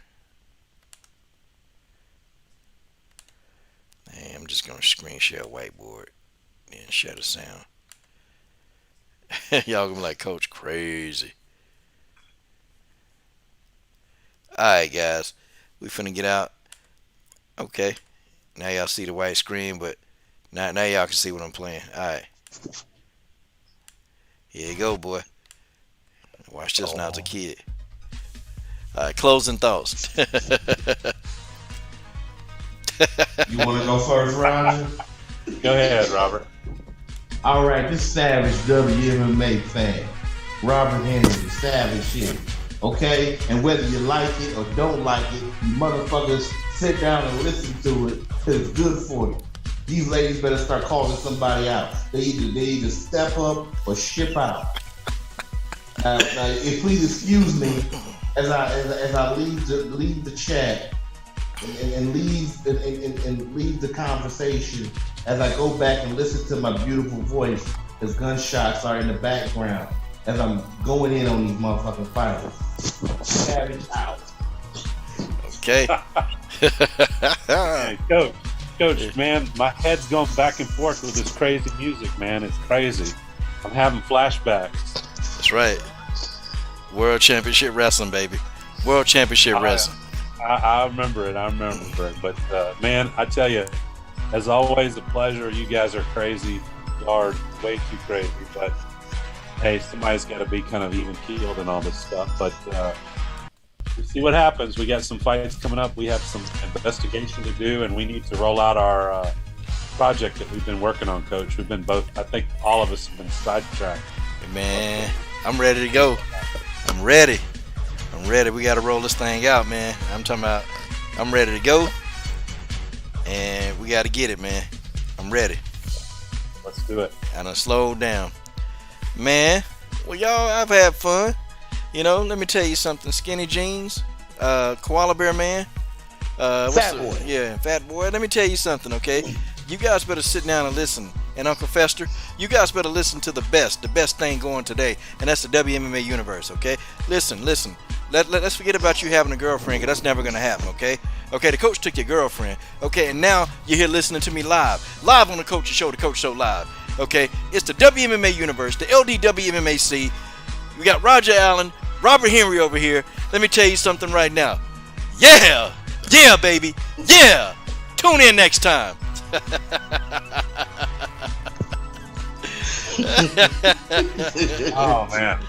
Hey, I'm just going to screen share a whiteboard and share the sound. Y'all gonna be like, Coach, crazy. Alright, guys. We finna get out. Okay. Now y'all see the white screen, but now y'all can see what I'm playing. Alright. Here you go, boy. Watch this now as a kid. Alright, closing thoughts. You want to go first, Roger? Go ahead, Robert. All right, this Savage WMMA fan, Robert Henry, Savage shit. Okay, and whether you like it or don't like it, you motherfuckers sit down and listen to it because it's good for you. These ladies better start calling somebody out. They either step up or ship out. Now, if please excuse me as I leave the chat and leave the conversation as I go back and listen to my beautiful voice as gunshots are in the background as I'm going in on these motherfucking fighters. Savage out. Okay. Hey, Coach, man, my head's going back and forth with this crazy music, man. It's crazy. I'm having flashbacks. That's right. World Championship Wrestling, baby. World Championship Wrestling. I remember it. But, man, I tell you, as always, a pleasure. You guys are crazy. You are way too crazy. But, hey, somebody's got to be kind of even keeled and all this stuff. But we'll see what happens. We got some fights coming up. We have some investigation to do, and we need to roll out our project that we've been working on, Coach. We've been both, I think all of us have been sidetracked. Man, I'm ready to go. I'm ready. We got to roll this thing out, man. I'm ready to go. And we got to get it, man. I'm ready. Let's do it. I done slowed down. Man, well, y'all, I've had fun. Let me tell you something. Skinny Jeans, Koala Bear Man, Fat boy. Yeah, fat boy. Let me tell you something, okay? You guys better sit down and listen. And Uncle Fester, you guys better listen to the best thing going today, and that's the WMMA universe, okay? Listen. Let's forget about you having a girlfriend, because that's never going to happen, okay? Okay, the coach took your girlfriend, okay, and now you're here listening to me live on the Coach's Show, the Coach Show Live, okay? It's the WMMA universe, the LDWMMAC. We got Roger Allen, Robert Henry over here. Let me tell you something right now. Yeah, baby, yeah. Tune in next time. Oh man.